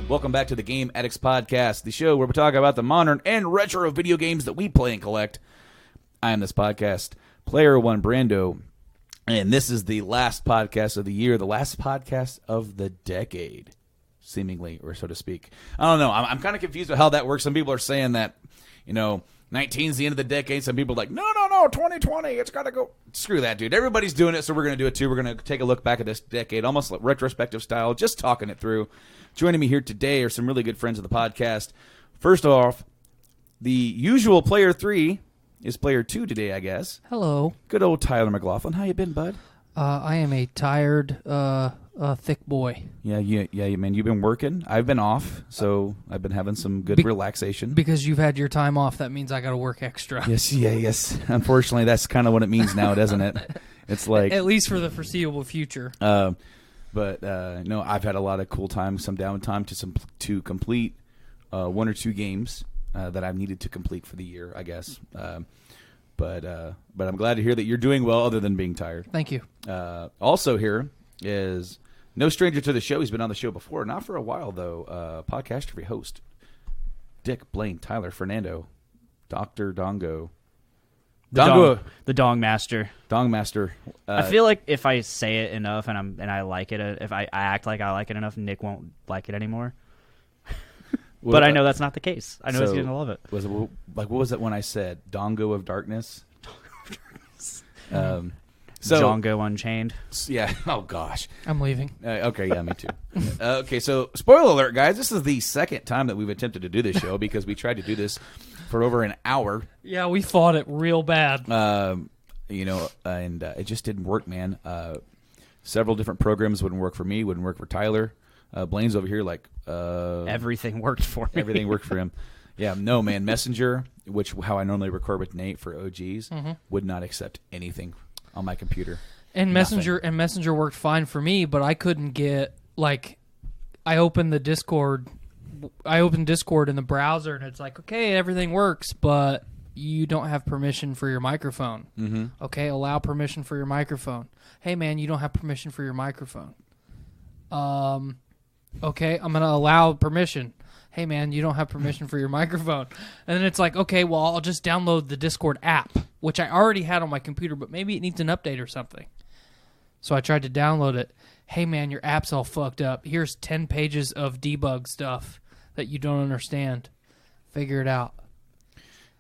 Welcome back to the Game Addicts Podcast, the show where we talk about the modern and retro video games that we play and collect. I am this podcast, Player One Brando, and this is the last podcast of the year, the last podcast of the decade, seemingly, or so to speak. I don't know. I'm kind of confused with how that works. Some people are saying that, 19 is the end of the decade. Some people are like, no, 2020, it's got to go. Screw that, dude. Everybody's doing it, so we're going to do it too. We're going to take a look back at this decade, almost like retrospective style, just talking it through. Joining me here today are some really good friends of the podcast. First off, the usual player 3 is player 2 today, I guess. Hello. Good old Tyler McLaughlin. How you been, bud? I am a tired, thick boy. Yeah, man. You've been working. I've been off, so I've been having some good relaxation. Because you've had your time off, that means I got to work extra. Yes. Unfortunately, that's kind of what it means now, doesn't it? It's like at least for the foreseeable future. But no, I've had a lot of cool time, some downtime to complete 1 or 2 games that I've needed to complete for the year, I guess. But I'm glad to hear that you're doing well, other than being tired. Thank you. Also here is no stranger to the show. He's been on the show before, not for a while though. Podcaster, host, Dick, Blaine, Tyler, Fernando, Dr. Dongo. The Dong Master. Dong Master. I feel like if I say it enough and I like it, if I act like I like it enough, Nick won't like it anymore. But I know that's not the case. I know he's going to love it. What was it when I said Dongo of Darkness? Django Unchained. Yeah. Oh gosh. I'm leaving. Okay. Yeah, me too. Okay. So, spoiler alert, guys. This is the second time that we've attempted to do this show because we tried to do this for over an hour. Yeah, we fought it real bad. And it just didn't work, man. Several different programs wouldn't work for me, wouldn't work for Tyler. Blaine's over here like... everything worked for me. Everything worked for him. Yeah, no, man. Messenger, how I normally record with Nate for OGs, would not accept anything on my computer. And Messenger worked fine for me, but I couldn't get, I opened Discord in the browser, and it's like, okay, everything works, but you don't have permission for your microphone. Mm-hmm. Okay, allow permission for your microphone. Hey, man, you don't have permission for your microphone. Okay, I'm going to allow permission. Hey, man, you don't have permission for your microphone. And then it's like, okay, well, I'll just download the Discord app, which I already had on my computer, but maybe it needs an update or something. So I tried to download it. Hey, man, your app's all fucked up. Here's 10 pages of debug stuff that you don't understand. Figure it out.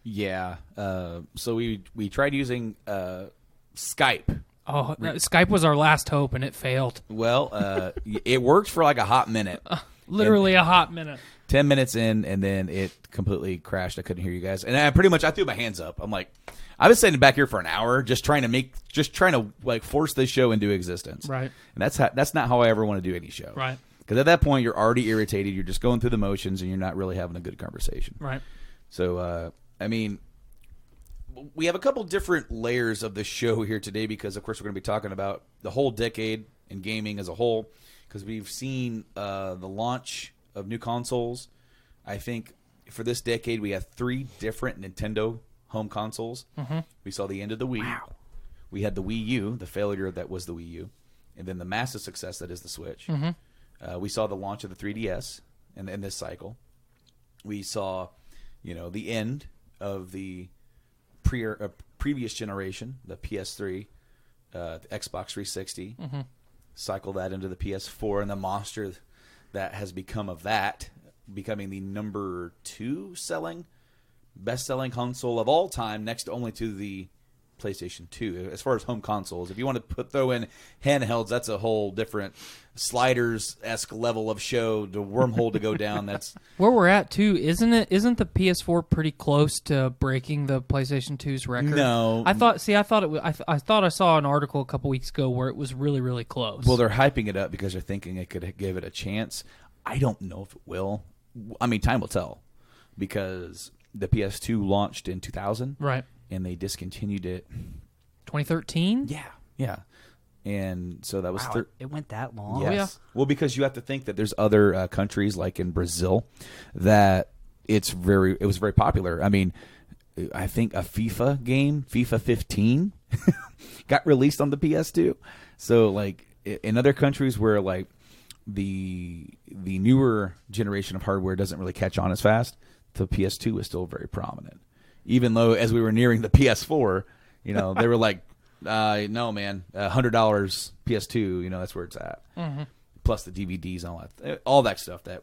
Yeah. So we tried using Skype. Oh, no, Skype was our last hope, and it failed. Well, it worked for like a hot minute. Literally a hot minute. 10 minutes in, and then it completely crashed. I couldn't hear you guys. And I threw my hands up. I'm like, I've been sitting back here for an hour just trying to force this show into existence. Right. And that's not how I ever want to do any show. Right. Because at that point, you're already irritated. You're just going through the motions, and you're not really having a good conversation. Right. So, we have a couple different layers of the show here today because, of course, we're going to be talking about the whole decade in gaming as a whole because we've seen the launch of new consoles. I think for this decade, we have 3 different Nintendo home consoles. Mm-hmm. We saw the end of the Wii. Wow. We had the Wii U, the failure that was the Wii U, and then the massive success that is the Switch. Mm-hmm. We saw the launch of the 3DS in this cycle. We saw, the end of the previous generation, the PS3, the Xbox 360, cycle that into the PS4, and the monster that has become of that, becoming the number 2 best-selling console of all time, next only to the PlayStation 2 as far as home consoles. If you want to throw in handhelds, that's a whole different Sliders-esque level of show, the wormhole to go down. That's where we're at too, isn't it? Isn't the PS4 pretty close to breaking the PlayStation 2's record? No, I thought it was. I thought I saw an article a couple weeks ago where it was really, really close. Well, they're hyping it up because they're thinking it could give it a chance. I don't know if it will. I mean, time will tell, because the PS2 launched in 2000, right? And they discontinued it 2013. Yeah. And so that was it went that long. Yes. Oh, yeah. Well, because you have to think that there's other countries like in Brazil that it was very popular. I mean, I think a FIFA game, FIFA 15, got released on the PS2. So like in other countries where like the newer generation of hardware doesn't really catch on as fast, the PS2 is still very prominent. Even though as we were nearing the PS4, they were like, no, man, $100 PS2, that's where it's at. Mm-hmm. Plus the DVDs and all that stuff that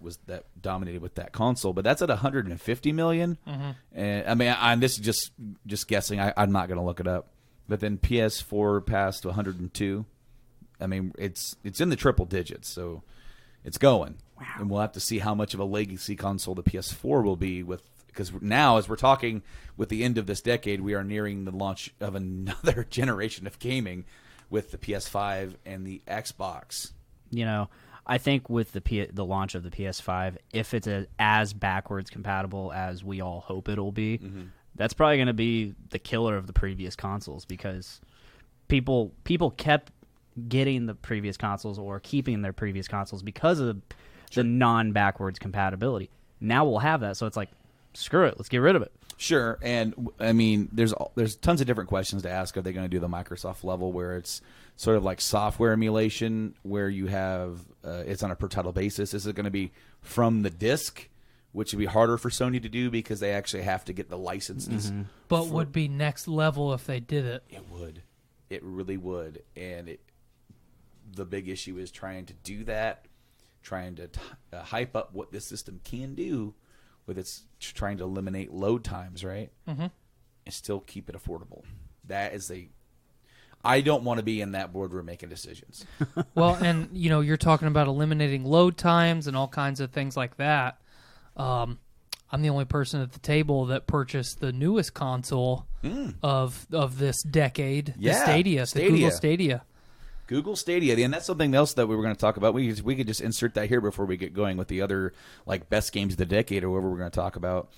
dominated with that console. But that's at $150 million. Mm-hmm. And I mean, this is just guessing. I'm not going to look it up. But then PS4 passed to 102. I mean, it's in the triple digits, so it's going. Wow. And we'll have to see how much of a legacy console the PS4 will be because now, as we're talking with the end of this decade, we are nearing the launch of another generation of gaming with the PS5 and the Xbox. I think with the launch of the PS5, if it's as backwards compatible as we all hope it'll be, that's probably going to be the killer of the previous consoles, because people kept getting the previous consoles or keeping their previous consoles because of the non-backwards compatibility. Now we'll have that, so it's like, screw it, let's get rid of it. Sure, and I mean, there's tons of different questions to ask. Are they going to do the Microsoft level where it's sort of like software emulation, where you have it's on a per title basis? Is it going to be from the disc, which would be harder for Sony to do because they actually have to get the licenses? Mm-hmm. But would be next level if they did it. It would. It really would. And the big issue is trying to do that, trying to hype up what this system can do, with its trying to eliminate load times, right? Mm-hmm. And still keep it affordable. That is I don't want to be in that boardroom making decisions. Well, and you're talking about eliminating load times and all kinds of things like that. I'm the only person at the table that purchased the newest console of this decade, the Stadia, the Google Stadia. Google Stadia, and that's something else that we were going to talk about. We could just insert that here before we get going with the other like best games of the decade or whatever we're going to talk about.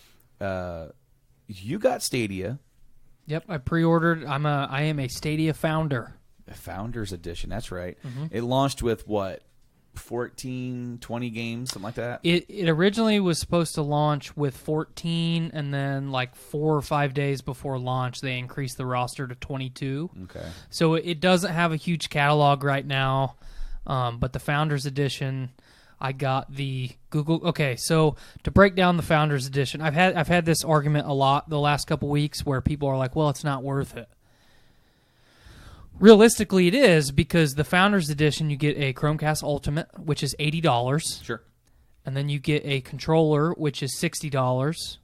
You got Stadia. Yep, I pre-ordered. I am a Stadia founder. The Founders Edition, that's right. Mm-hmm. It launched with what? 14, 20 games, something like that? It originally was supposed to launch with 14, and then like 4 or 5 days before launch, they increased the roster to 22. Okay. So it doesn't have a huge catalog right now, but the Founders Edition, I got the Google. Okay, so to break down the Founders Edition, I've had this argument a lot the last couple weeks where people are like, well, it's not worth it. Realistically, it is, because the Founders Edition, you get a Chromecast Ultimate, which is $80. Sure. And then you get a controller, which is $60.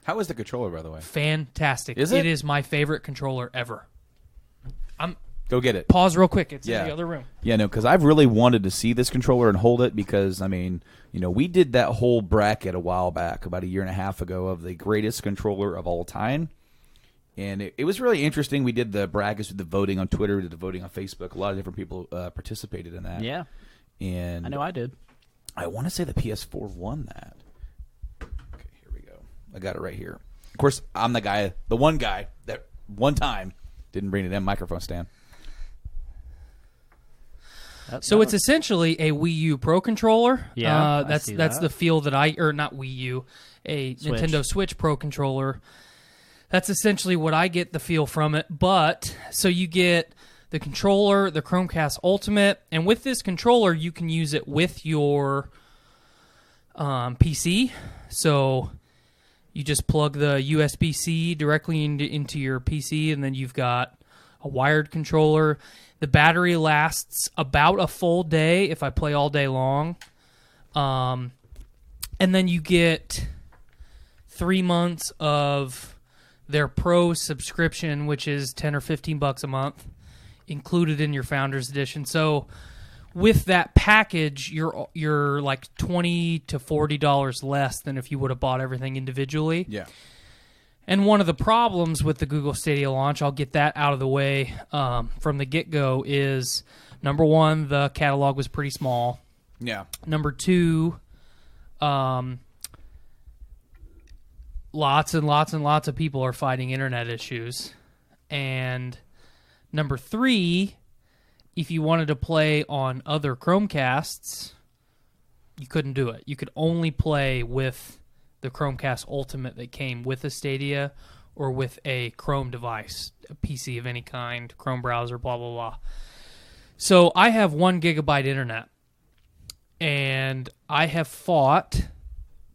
How is the controller, by the way? Fantastic. Is it? It is my favorite controller ever. Go get it. Pause real quick. It's in the other room. Yeah, no, because I've really wanted to see this controller and hold it because, I mean, we did that whole bracket a while back, about a year and a half ago, of the greatest controller of all time. And it was really interesting. We did the brackets with the voting on Twitter, we did the voting on Facebook. A lot of different people participated in that. Yeah. And I know I did. I want to say the PS4 won that. Okay, here we go. I got it right here. Of course, I'm the one guy that one time didn't bring it in microphone stand. So it's essentially a Wii U Pro controller. Yeah, that's the feel that not Wii U, a Switch. Nintendo Switch Pro controller. That's essentially what I get the feel from it. But so you get the controller, the Chromecast Ultimate, and with this controller you can use it with your PC. So you just plug the USB-C directly into your PC, and then you've got a wired controller. The battery lasts about a full day if I play all day long. And then you get 3 months of their Pro subscription, which is $10 or $15 a month, included in your Founders Edition. So with that package, you're like $20 to $40 less than if you would have bought everything individually. Yeah. And one of the problems with the Google Stadia launch, I'll get that out of the way from the get-go, is number one, the catalog was pretty small. Yeah. Number two, lots and lots and lots of people are fighting internet issues. And number three, if you wanted to play on other Chromecasts, you couldn't do it. You could only play with the Chromecast Ultimate that came with a Stadia or with a Chrome device, a PC of any kind, Chrome browser, blah, blah, blah. So I have 1 gigabyte internet, and I have fought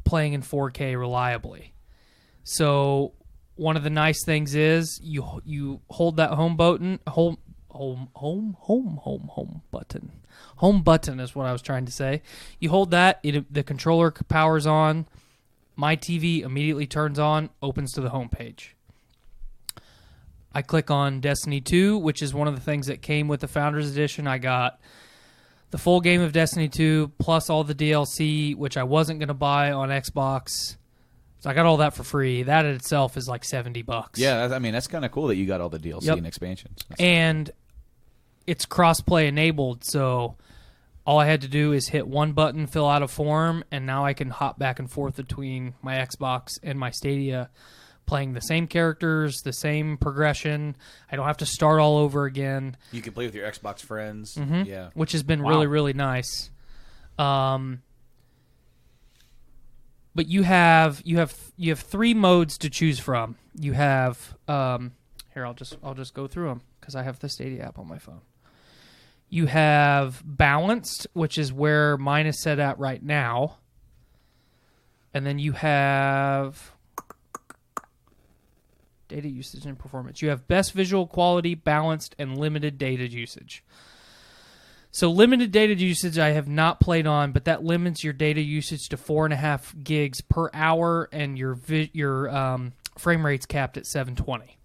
playing in 4K reliably. So one of the nice things is you hold that home button, home button. Home button is what I was trying to say. You hold that, the controller powers on. My TV immediately turns on, opens to the home page. I click on Destiny 2, which is one of the things that came with the Founders Edition. I got the full game of Destiny 2 plus all the DLC, which I wasn't going to buy on Xbox. So I got all that for free. That in itself is like $70. Yeah, that's kind of cool that you got all the DLC and expansions. And it's cross-play enabled, so all I had to do is hit one button, fill out a form, and now I can hop back and forth between my Xbox and my Stadia, playing the same characters, the same progression. I don't have to start all over again. You can play with your Xbox friends. Mm-hmm. Yeah, which has been really, really nice. But you have 3 modes to choose from. You have here, I'll just go through them because I have the Stadia app on my phone. You have balanced, which is where mine is set at right now. And then you have data usage and performance. You have best visual quality, balanced, and limited data usage. So limited data usage I have not played on, but that limits your data usage to 4.5 gigs per hour, and your frame rate's capped at 720.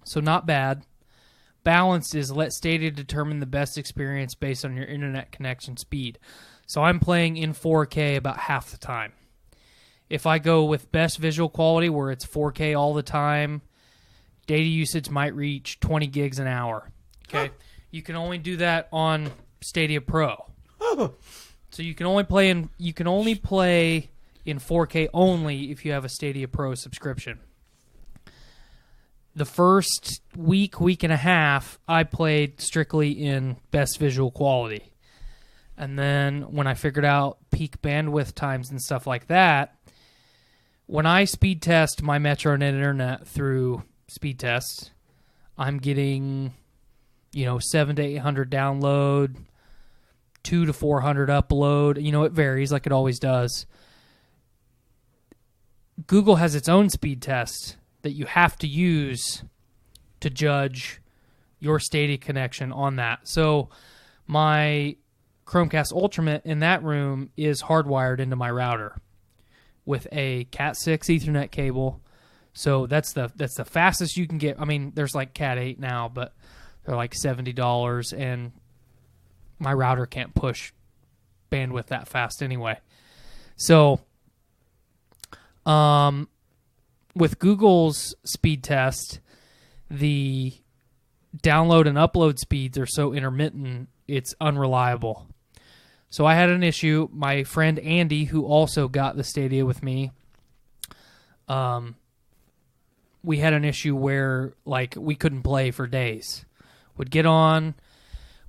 So not bad. Balanced is let Stadia determine the best experience based on your internet connection speed. So I'm playing in 4K about half the time. If I go with best visual quality, where it's 4K all the time, data usage might reach 20 gigs an hour. Okay, you can only do that on Stadia Pro. So you can only play in 4K only if you have a Stadia Pro subscription. The first week and a half, I played strictly in best visual quality. And then when I figured out peak bandwidth times and stuff like that, when I speed test my MetroNet internet through speed tests, I'm getting 700 to 800 download, 200 to 400 upload. It varies like it always does. Google has its own speed test that you have to use to judge your Stadia connection on that. So my Chromecast Ultimate in that room is hardwired into my router with a Cat6 Ethernet cable. So that's the fastest you can get. I mean, there's like Cat 8 now, but they're like $70, and my router can't push bandwidth that fast anyway. So with Google's speed test, the download and upload speeds are so intermittent, it's unreliable. So I had an issue. My friend Andy, who also got the Stadia with me, we had an issue where we couldn't play for days. We'd get on,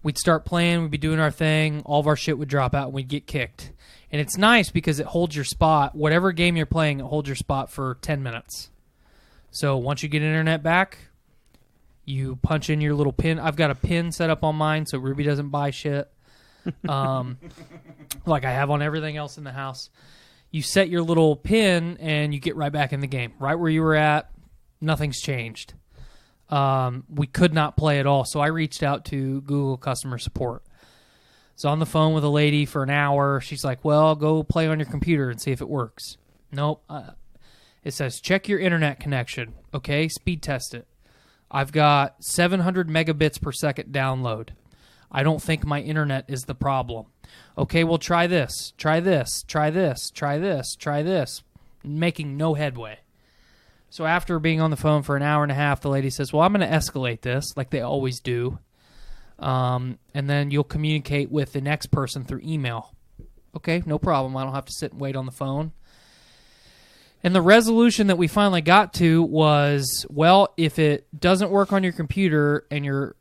we'd start playing, we'd be doing our thing, all of our shit would drop out, and we'd get kicked. And it's nice because it holds your spot. Whatever game you're playing, it holds your spot for 10 minutes. So once you get internet back, you punch in your little pin. I've got a pin set up on mine so Ruby doesn't buy shit. Like I have on everything else in the house. You set your little pin and you get right back in the game. Right where you were at, nothing's changed. We could not play at all. So I reached out to Google customer support. So on the phone with a lady for an hour. She's like, well, go play on your computer and see if it works. Nope. It says, check your internet connection. Okay, speed test it. I've got 700 megabits per second download. I don't think my internet is the problem. Okay, well, try this, try this, try this, try this, try this. Making no headway. So after being on the phone for an hour and a half, the lady says, well, I'm going to escalate this, like they always do. And then you'll communicate with the next person through email. Okay, no problem. I don't have to sit and wait on the phone. And the resolution that we finally got to was, well, if it doesn't work on your computer and your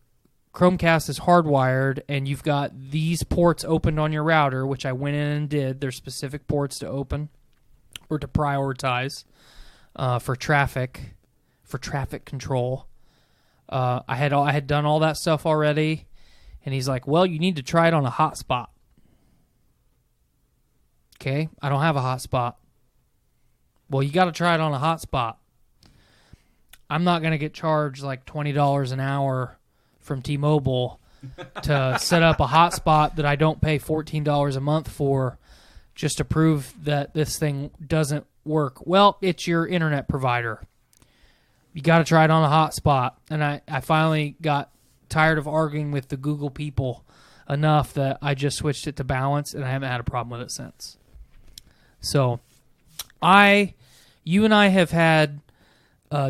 Chromecast is hardwired and you've got these ports opened on your router, which I went in and did, there's specific ports to open or to prioritize for traffic control. I had done all that stuff already, and he's like, well, you need to try it on a hotspot. Okay, I don't have a hotspot. Well, you got to try it on a hotspot. I'm not going to get charged like $20 an hour from T-Mobile to set up a hotspot that I don't pay $14 a month for just to prove that this thing doesn't work. Well, it's your internet provider. You got to try it on a hotspot. And I finally got tired of arguing with the Google people enough that I just switched it to balance, and I haven't had a problem with it since. So you and I have had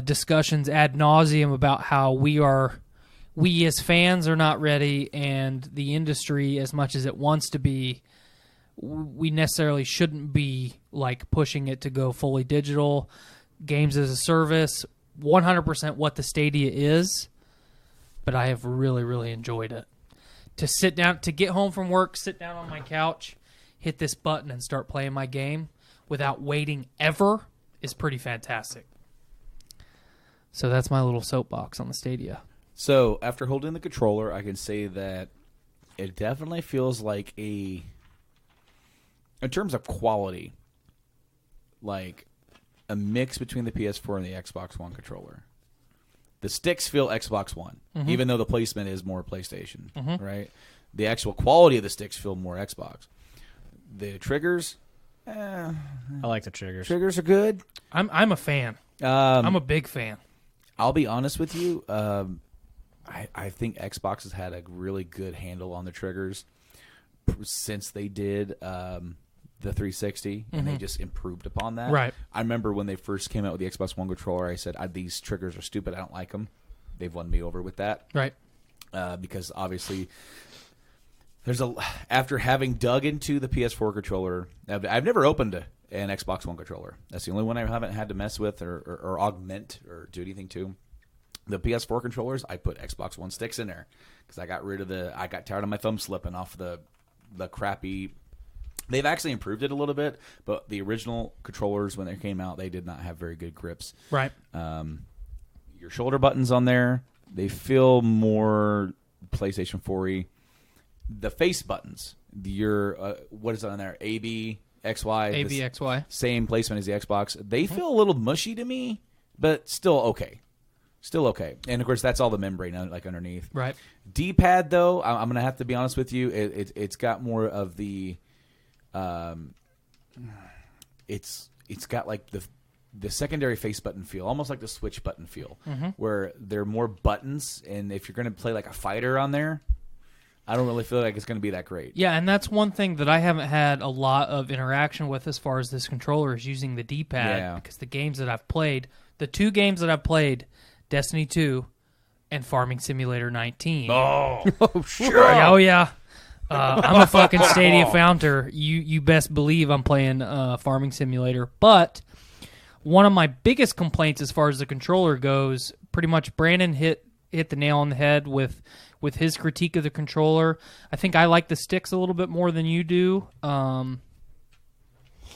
discussions ad nauseum about how we as fans are not ready, and the industry, as much as it wants to be, we necessarily shouldn't be like pushing it to go fully digital. Games as a service, 100% what the Stadia is, but I have really, really enjoyed it. To sit down, to get home from work, sit down on my couch, hit this button and start playing my game without waiting ever is pretty fantastic. So that's my little soapbox on the Stadia. So after holding the controller, I can say that it definitely feels like in terms of quality, like a mix between the PS4 and the Xbox One controller. The sticks feel Xbox One, even though the placement is more PlayStation, right? The actual quality of the sticks feel more Xbox. The triggers, I like the triggers. Triggers are good. I'm a fan. I'm a big fan. I'll be honest with you. I think Xbox has had a really good handle on the triggers since they did the 360, and they just improved upon that. Right. I remember when they first came out with the Xbox One controller, I said, these triggers are stupid. I don't like them. They've won me over with that. Right. Because obviously, after having dug into the PS4 controller, I've never opened an Xbox One controller. That's the only one I haven't had to mess with or augment or do anything to. The PS4 controllers, I put Xbox One sticks in there because I got tired of my thumb slipping off the crappy. They've actually improved it a little bit, but the original controllers, when they came out, they did not have very good grips. Right. Your shoulder buttons on there, they feel more PlayStation 4-y. The face buttons, what is on there? A, B, X, Y. A, B, X, Y. Same placement as the Xbox. They feel a little mushy to me, but still okay. Still okay. And, of course, that's all the membrane like underneath. Right. D-pad, though, I'm going to have to be honest with you. It's got more of the it's got like the secondary face button feel, almost like the Switch button feel, where there are more buttons, and if you're going to play like a fighter on there, I don't really feel like it's going to be that great. Yeah, and that's one thing that I haven't had a lot of interaction with as far as this controller is using the D-pad, because the games that I've played, the two games that I've played, Destiny 2 and Farming Simulator 19. Oh, sure. Oh, yeah. I'm a fucking Stadia founder. You best believe I'm playing Farming Simulator. But one of my biggest complaints as far as the controller goes, pretty much Brandon hit the nail on the head with his critique of the controller. I think I like the sticks a little bit more than you do.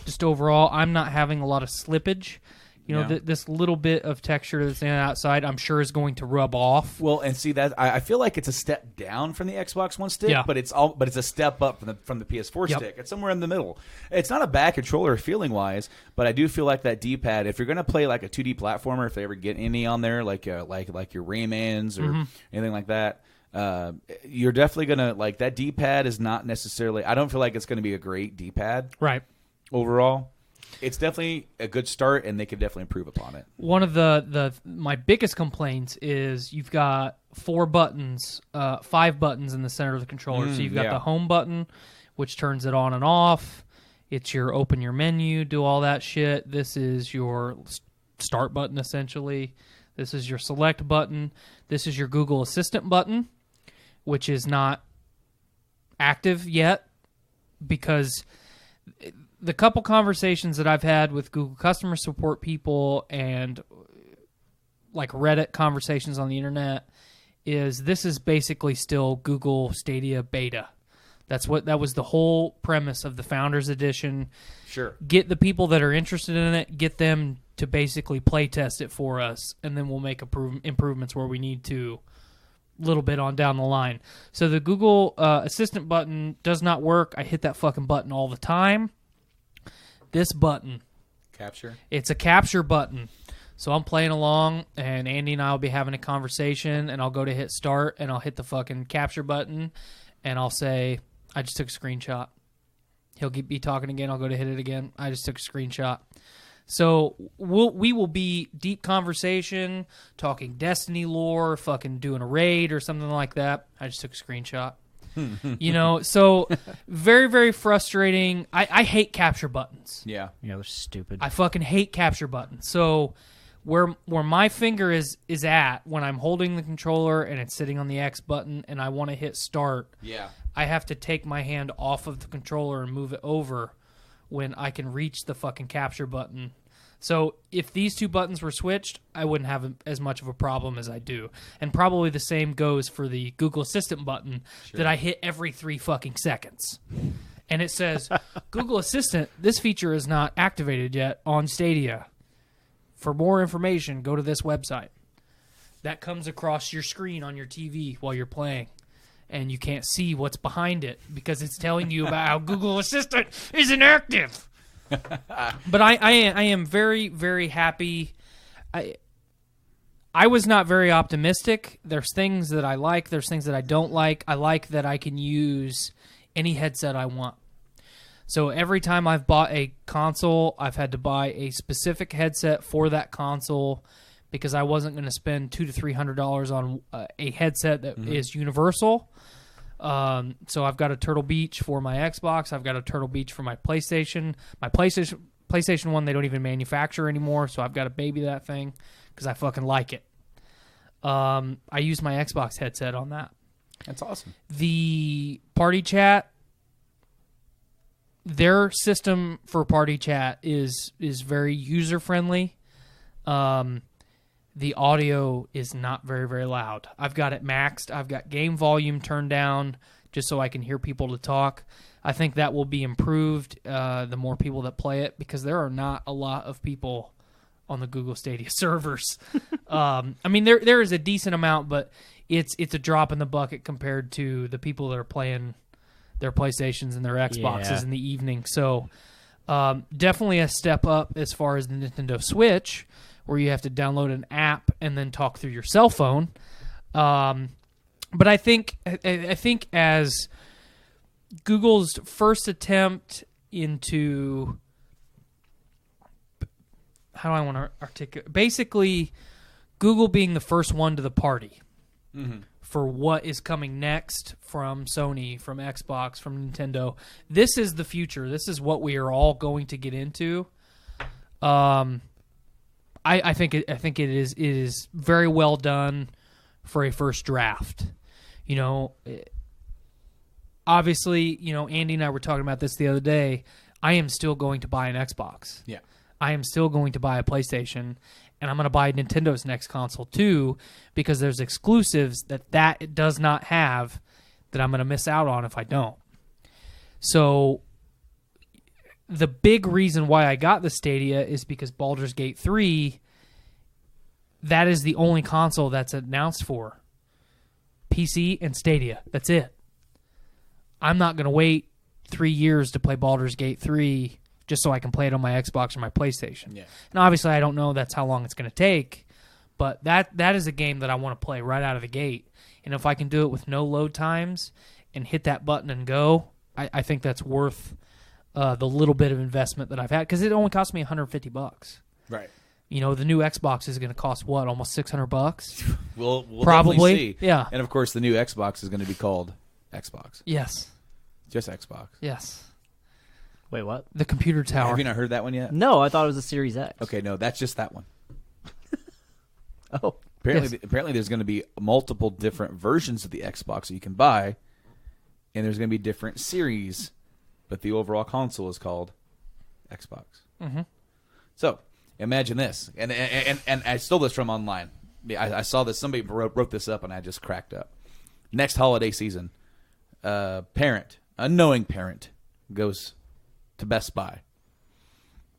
Just overall, I'm not having a lot of slippage. You know, this little bit of texture that's on the outside, I'm sure is going to rub off. Well, and see that I feel like it's a step down from the Xbox One stick, but it's a step up from the PS4 stick. It's somewhere in the middle. It's not a bad controller feeling wise, but I do feel like that D-pad. If you're going to play like a 2D platformer, if they ever get any on there, like your Raymans or anything like that, you're definitely gonna like that D-pad is not necessarily. I don't feel like it's going to be a great D-pad, right? Overall. it's definitely a good start, and they could definitely improve upon it. One of my biggest complaints is you've got 5 buttons in the center of the controller. So you've got the home button, which turns it on and off. It's your open your menu, do all that shit. This is your start button, essentially. This is your select button. This is your Google Assistant button, which is not active yet because the couple conversations that I've had with Google customer support people and like Reddit conversations on the internet is this is basically still Google Stadia beta. That was the whole premise of the Founders Edition. Sure. Get the people that are interested in it, get them to basically play test it for us, and then we'll make improvements where we need to a little bit on down the line. So the Google Assistant button does not work. I hit that fucking button all the time. This button. Capture? It's a capture button. So I'm playing along, and Andy and I will be having a conversation, and I'll go to hit start, and I'll hit the fucking capture button, and I'll say, I just took a screenshot. He'll be talking again. I'll go to hit it again. I just took a screenshot. So we will be deep conversation, talking Destiny lore, fucking doing a raid or something like that. I just took a screenshot. So very, very frustrating. I hate capture buttons. Yeah. Yeah, they're stupid. I fucking hate capture buttons. So where my finger is at when I'm holding the controller and it's sitting on the X button and I want to hit start, I have to take my hand off of the controller and move it over when I can reach the fucking capture button. So if these two buttons were switched, I wouldn't have as much of a problem as I do. And probably the same goes for the Google Assistant button that I hit every 3 fucking seconds. And it says, Google Assistant, this feature is not activated yet on Stadia. For more information, go to this website. That comes across your screen on your TV while you're playing. And you can't see what's behind it because it's telling you about how Google Assistant isn't active. But I am very, very happy. I was not very optimistic. There's things that I like. There's things that I don't like. I like that I can use any headset I want. So every time I've bought a console, I've had to buy a specific headset for that console because I wasn't going to spend $200 to $300 on a headset that is universal. So I've got a Turtle Beach for my Xbox. I've got a Turtle Beach for my PlayStation. My PlayStation 1, they don't even manufacture anymore, so I've got to baby that thing because I fucking like it. I use my Xbox headset on that. That's awesome. The Party Chat, their system for Party Chat is very user-friendly. The audio is not very, very loud. I've got it maxed. I've got game volume turned down just so I can hear people to talk. I think that will be improved the more people that play it because there are not a lot of people on the Google Stadia servers. I mean, there is a decent amount, but it's a drop in the bucket compared to the people that are playing their PlayStations and their Xboxes in the evening. So definitely a step up as far as the Nintendo Switch, where you have to download an app and then talk through your cell phone. But I think as Google's first attempt into, how do I want to articulate? Basically, Google being the first one to the party for what is coming next from Sony, from Xbox, from Nintendo. This is the future. This is what we are all going to get into. I think it is very well done for a first draft. Obviously, Andy and I were talking about this the other day. I am still going to buy an Xbox. Yeah. I am still going to buy a PlayStation, and I'm going to buy Nintendo's next console too, because there's exclusives that it does not have that I'm going to miss out on if I don't. So the big reason why I got the Stadia is because Baldur's Gate 3, that is the only console that's announced for. PC and Stadia. That's it. I'm not going to wait 3 years to play Baldur's Gate 3 just so I can play it on my Xbox or my PlayStation. Yeah. And obviously I don't know that's how long it's going to take, but that is a game that I want to play right out of the gate. And if I can do it with no load times and hit that button and go, I think that's worth the little bit of investment that I've had, because it only cost me $150. Right. You know, the new Xbox is going to cost what, almost $600? We'll Probably, definitely see. yeah. And of course, the new Xbox is going to be called Xbox. Yes. Just Xbox. Yes. Wait, what? The computer tower. Have you not heard that one yet? No, I thought it was a Series X. Okay, no, that's just that one. Oh. Apparently, there's going to be multiple different versions of the Xbox that you can buy, and there's going to be different series, but the overall console is called Xbox. Mm-hmm. So imagine this, and I stole this from online. I saw this. Somebody wrote this up, and I just cracked up. Next holiday season, a knowing parent, goes to Best Buy.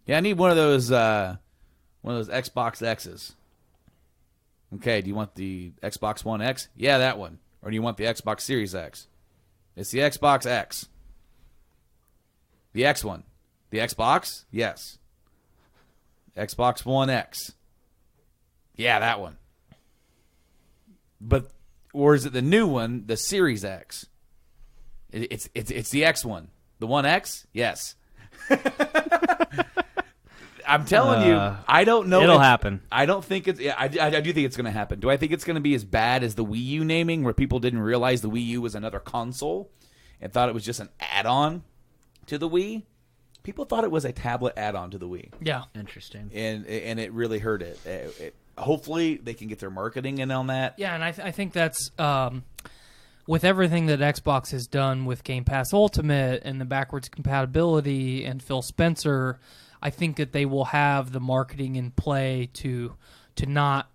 Yeah, I need one of those Xbox X's. Okay, do you want the Xbox One X? Yeah, that one. Or do you want the Xbox Series X? It's the Xbox X. The X one. The Xbox? Yes. Xbox One X. Yeah, that one. Or is it the new one, the Series X? It's the X one. The One X? Yes. I'm telling you, I don't know. It'll happen. I don't think it's. Yeah, I do think it's going to happen. Do I think it's going to be as bad as the Wii U naming, where people didn't realize the Wii U was another console and thought it was just an add-on to the Wii? People thought it was a tablet add-on to the Wii. Yeah. Interesting. And it really hurt it. Hopefully, they can get their marketing in on that. Yeah, and I think that's with everything that Xbox has done with Game Pass Ultimate and the backwards compatibility and Phil Spencer, I think that they will have the marketing in play to not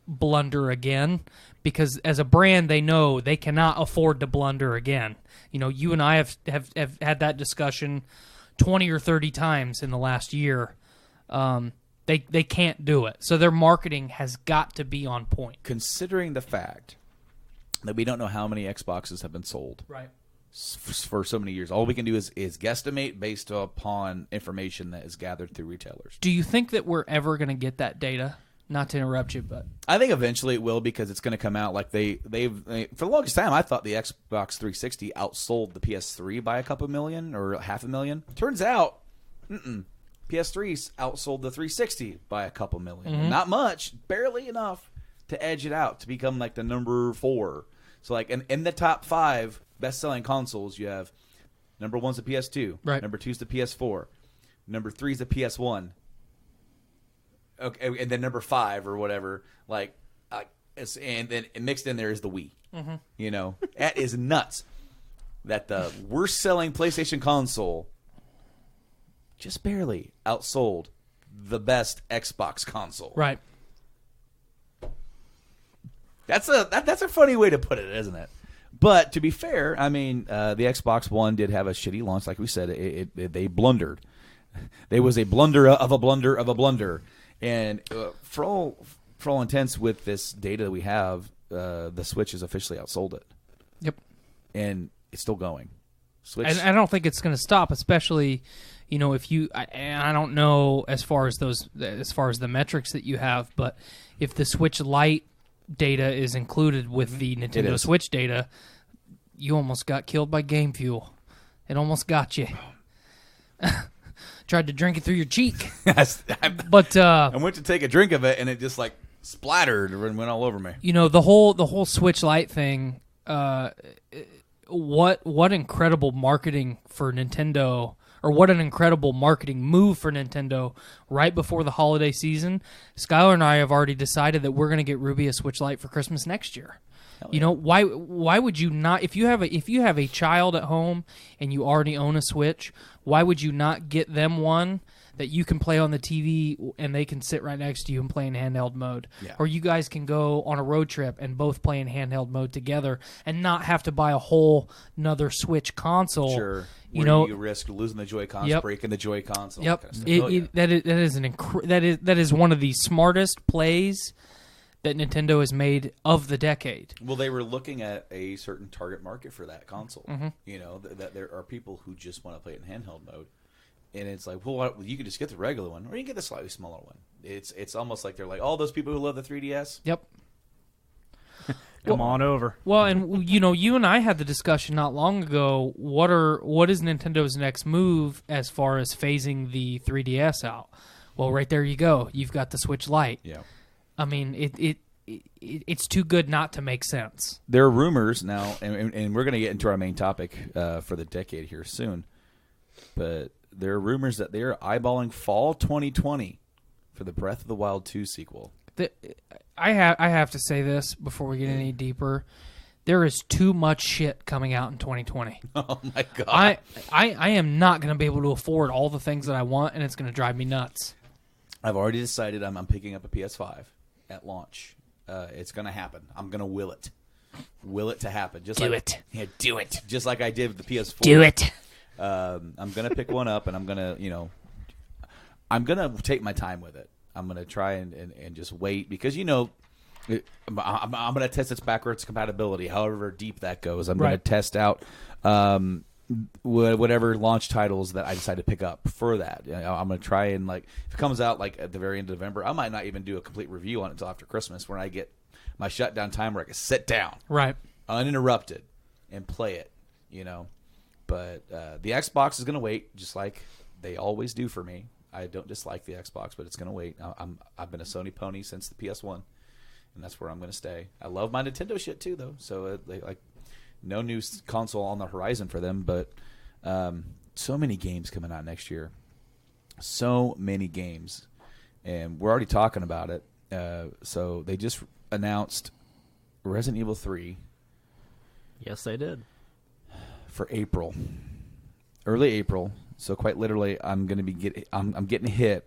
blunder again, because as a brand, they know they cannot afford to blunder again. You know, you and I have had that discussion 20 or 30 times in the last year. They can't do it. So their marketing has got to be on point. Considering the fact that we don't know how many Xboxes have been sold. Right. For so many years. All we can do is guesstimate based upon information that is gathered through retailers. Do you think that we're ever going to get that data? Not to interrupt you, but I think eventually it will, because it's going to come out like they've for the longest time I thought the Xbox 360 outsold the PS3 by a couple million or 500,000. Turns out, PS3 outsold the 360 by a couple million. Mm-hmm. Not much, barely enough to edge it out to become like the number 4. So like in the top 5 best-selling consoles, you have number 1's the PS2, right. Number 2's the PS4, number 3's the PS1. Okay, and then number 5 or whatever, and then mixed in there is the Wii. Mm-hmm. You know, that is nuts. That the worst-selling PlayStation console just barely outsold the best Xbox console. right. That's a funny way to put it, isn't it? But to be fair, I mean, the Xbox One did have a shitty launch, like we said. They blundered. There was a blunder of a blunder of a blunder, and for all intents, with this data that we have, the Switch has officially outsold it. Yep. And it's still going. Switch. And I don't think it's going to stop, especially, you know, if you. I don't know as far as the metrics that you have, but if the Switch Lite data is included with the Nintendo Switch data, you almost got killed by Game Fuel. It almost got you. Tried to drink it through your cheek. But I went to take a drink of it, and it just like splattered and went all over me. You know, the whole Switch Lite thing, what incredible marketing for Nintendo, or what an incredible marketing move for Nintendo right before the holiday season. Skylar and I have already decided that we're going to get Ruby a Switch Lite for Christmas next year. Hell you yeah. know, why would you not, if you have a child at home and you already own a Switch, why would you not get them one that you can play on the TV and they can sit right next to you and play in handheld mode? Yeah. Or you guys can go on a road trip and both play in handheld mode together and not have to buy a whole another Switch console. Sure. You know, you risk losing the Joy-Cons, Yep. breaking the Joy-Cons. And all Yep, that kind of stuff. that is one of the smartest plays that Nintendo has made of the decade. Well, they were looking at a certain target market for that console. Mm-hmm. You know, that there are people who just want to play it in handheld mode. And it's like, well, you can just get the regular one, or you can get the slightly smaller one. It's almost like they're like, all those people who love the 3DS. Yep. Come on over. Well, and you and I had the discussion not long ago. What is Nintendo's next move as far as phasing the 3DS out? Well, right there you go. You've got the Switch Lite. Yeah. I mean, it's too good not to make sense. There are rumors now, and we're going to get into our main topic for the decade here soon. But there are rumors that they are eyeballing fall 2020 for the Breath of the Wild 2 sequel. I have to say this before we get any deeper. There is too much shit coming out in 2020. Oh my god! I am not going to be able to afford all the things that I want, and it's going to drive me nuts. I've already decided I'm picking up a PS5 at launch. It's going to happen. I'm going to will it. Will it to happen. Just do like, it. Yeah, do it. Just like I did with the PS4. Do it. I'm going to pick one up, and I'm going to, I'm going to take my time with it. I'm going to try and just wait because, I'm going to test its backwards compatibility, however deep that goes. I'm going to test out whatever launch titles that I decide to pick up for that. I'm going to try and, if it comes out, at the very end of November, I might not even do a complete review on it until after Christmas when I get my shutdown time where I can sit down. Right. Uninterrupted and play it, But the Xbox is going to wait, just like they always do for me. I don't dislike the Xbox, but it's going to wait. I've been a Sony pony since the PS1, and that's where I'm going to stay. I love my Nintendo shit too, though. So no new console on the horizon for them, but so many games coming out next year. So many games, and we're already talking about it. So they just announced Resident Evil 3. Yes, they did. For April, early April. So quite literally, I'm going to be I'm getting hit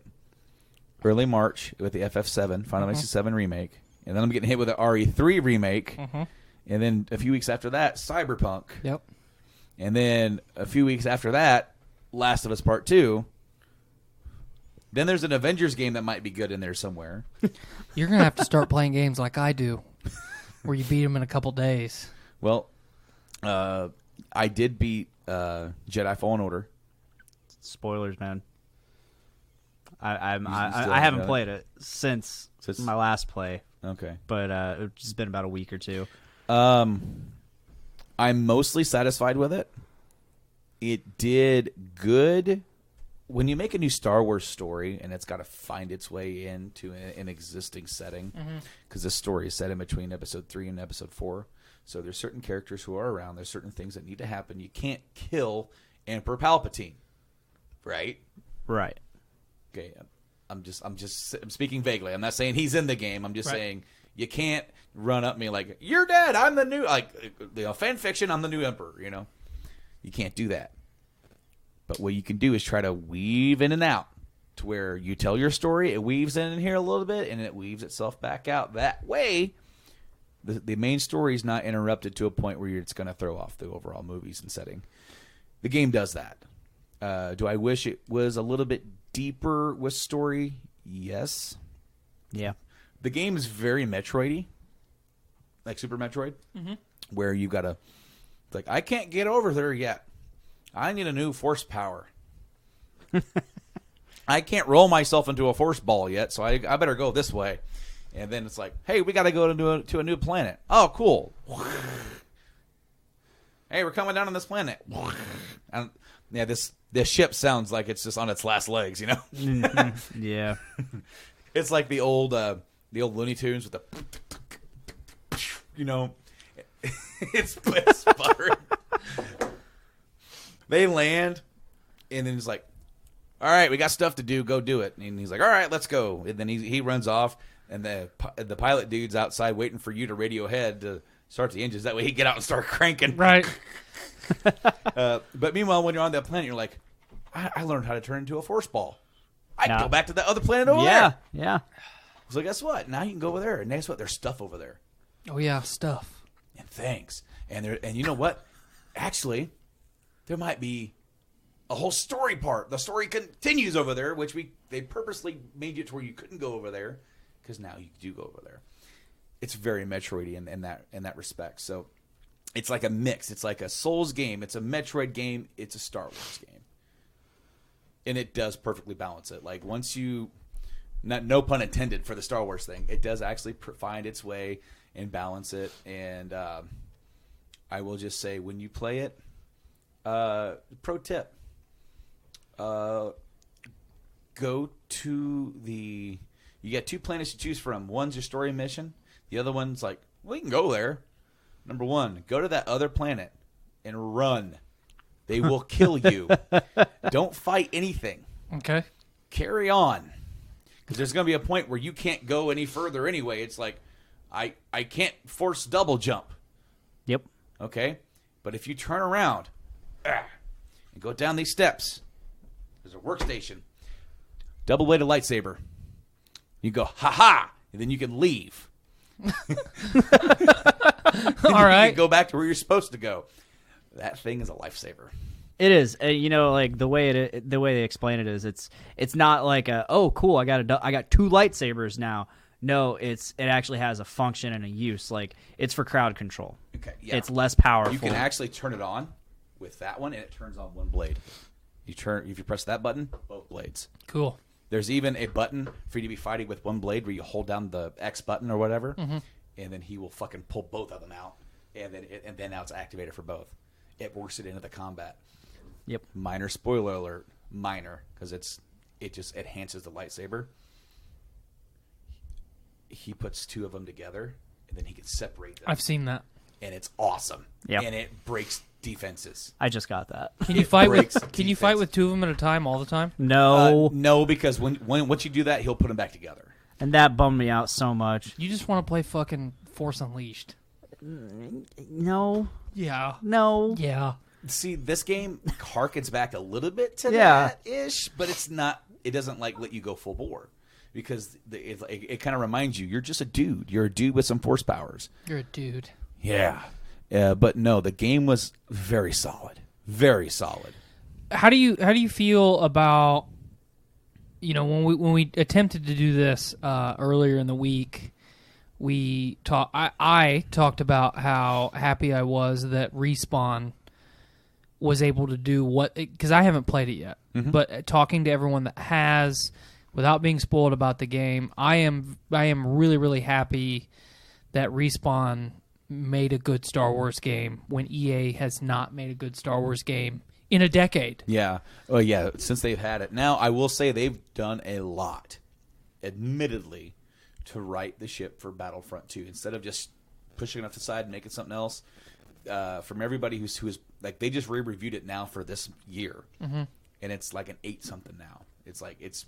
early March with the FF7 Final Fantasy 7 remake, and then I'm getting hit with the RE3 remake, and then a few weeks after that, Cyberpunk. Yep. And then a few weeks after that, Last of Us Part 2. Then there's an Avengers game that might be good in there somewhere. You're going to have to start playing games like I do, where you beat them in a couple days. Well, I did beat Jedi Fallen Order. Spoilers, man. I haven't played it since my last play. Okay. But it's just been about a week or two. I'm mostly satisfied with it. It did good. When you make a new Star Wars story and it's got to find its way into an existing setting, because this story is set in between Episode 3 and Episode 4, so there's certain characters who are around. There's certain things that need to happen. You can't kill Emperor Palpatine, right? Right. Okay. I'm speaking vaguely. I'm not saying he's in the game. I'm just saying you can't run up me like, you're dead. I'm the new, fan fiction. I'm the new emperor. You can't do that. But what you can do is try to weave in and out to where you tell your story. It weaves in here a little bit, and it weaves itself back out. That way, the main story is not interrupted to a point where it's going to throw off the overall movies and setting. The game does that. Do I wish it was a little bit deeper with story? Yes. Yeah. The game is very Metroid-y, like Super Metroid, where you got to, I can't get over there yet. I need a new force power. I can't roll myself into a force ball yet, so I better go this way. And then it's like, hey, we got to go to a new planet. Oh, cool. Hey, we're coming down on this planet. And, yeah, this ship sounds like it's just on its last legs, Yeah. It's like the old Looney Tunes with the, it's sputtering. They land, and then he's like, all right, we got stuff to do. Go do it. And he's like, all right, let's go. And then he runs off, and the pilot dude's outside waiting for you to radio ahead to start the engines. That way he can get out and start cranking. Right. But meanwhile, when you're on that planet, you're like, I learned how to turn into a force ball. I can go back to that other planet over there. Yeah. So guess what? Now you can go over there. And guess what? There's stuff over there. Oh, yeah, stuff. And things. And you know what? Actually, there might be a whole story part. The story continues over there, which they purposely made it to where you couldn't go over there, because now you do go over there. It's very Metroid-y in that respect. So it's like a mix. It's like a Souls game. It's a Metroid game. It's a Star Wars game. And it does perfectly balance it. Like once you no pun intended for the Star Wars thing. It does actually find its way and balance it. And I will just say, when you play it, pro tip, go to you get 2 planets to choose from. One's your story mission. The other one's like, well, you can go there. Number 1, go to that other planet and run. They will kill you. Don't fight anything. Okay. Carry on. Because there's going to be a point where you can't go any further anyway. It's like, I can't force double jump. Yep. Okay? But if you turn around and go down these steps, there's a workstation. Double-bladed lightsaber. You go, ha-ha! And then you can leave. All right. You can go back to where you're supposed to go. That thing is a lifesaver. It is, like the way they explain it is, it's not like oh cool, I got 2 lightsabers now. No, it actually has a function and a use. Like, it's for crowd control. Okay, yeah. It's less powerful. You can actually turn it on with that one, and it turns on one blade. If you press that button, both blades. Cool. There's even a button for you to be fighting with one blade where you hold down the X button or whatever, and then he will fucking pull both of them out, and then now it's activated for both. It works it into the combat. Yep. Minor spoiler alert. Minor, because it just enhances the lightsaber. He puts 2 of them together, and then he can separate them. I've seen that. And it's awesome. Yep. And it breaks defenses. I just got that. Can you fight with? breaks Can you fight with 2 of them at a time all the time? No. No, because once you do that, he'll put them back together. And that bummed me out so much. You just want to play fucking Force Unleashed. No. Yeah. No. Yeah. See, this game harkens back a little bit to Yeah. that-ish, but it's not. It doesn't let you go full bore, because it kind of reminds you, you're just a dude. You're a dude with some force powers. You're a dude. Yeah. But no, the game was very solid. Very solid. How do you feel about, when we attempted to do this earlier in the week? I talked about how happy I was that Respawn was able to do because I haven't played it yet, but talking to everyone that has, without being spoiled about the game, I am really, really happy that Respawn made a good Star Wars game when EA has not made a good Star Wars game in a decade. Yeah. Oh, yeah. Since they've had it. Now, I will say they've done a lot, admittedly, to right the ship for Battlefront 2. Instead of just pushing it off the side and making something else, from everybody who's like, they just re-reviewed it now for this year. And it's like an 8-something now. It's like, it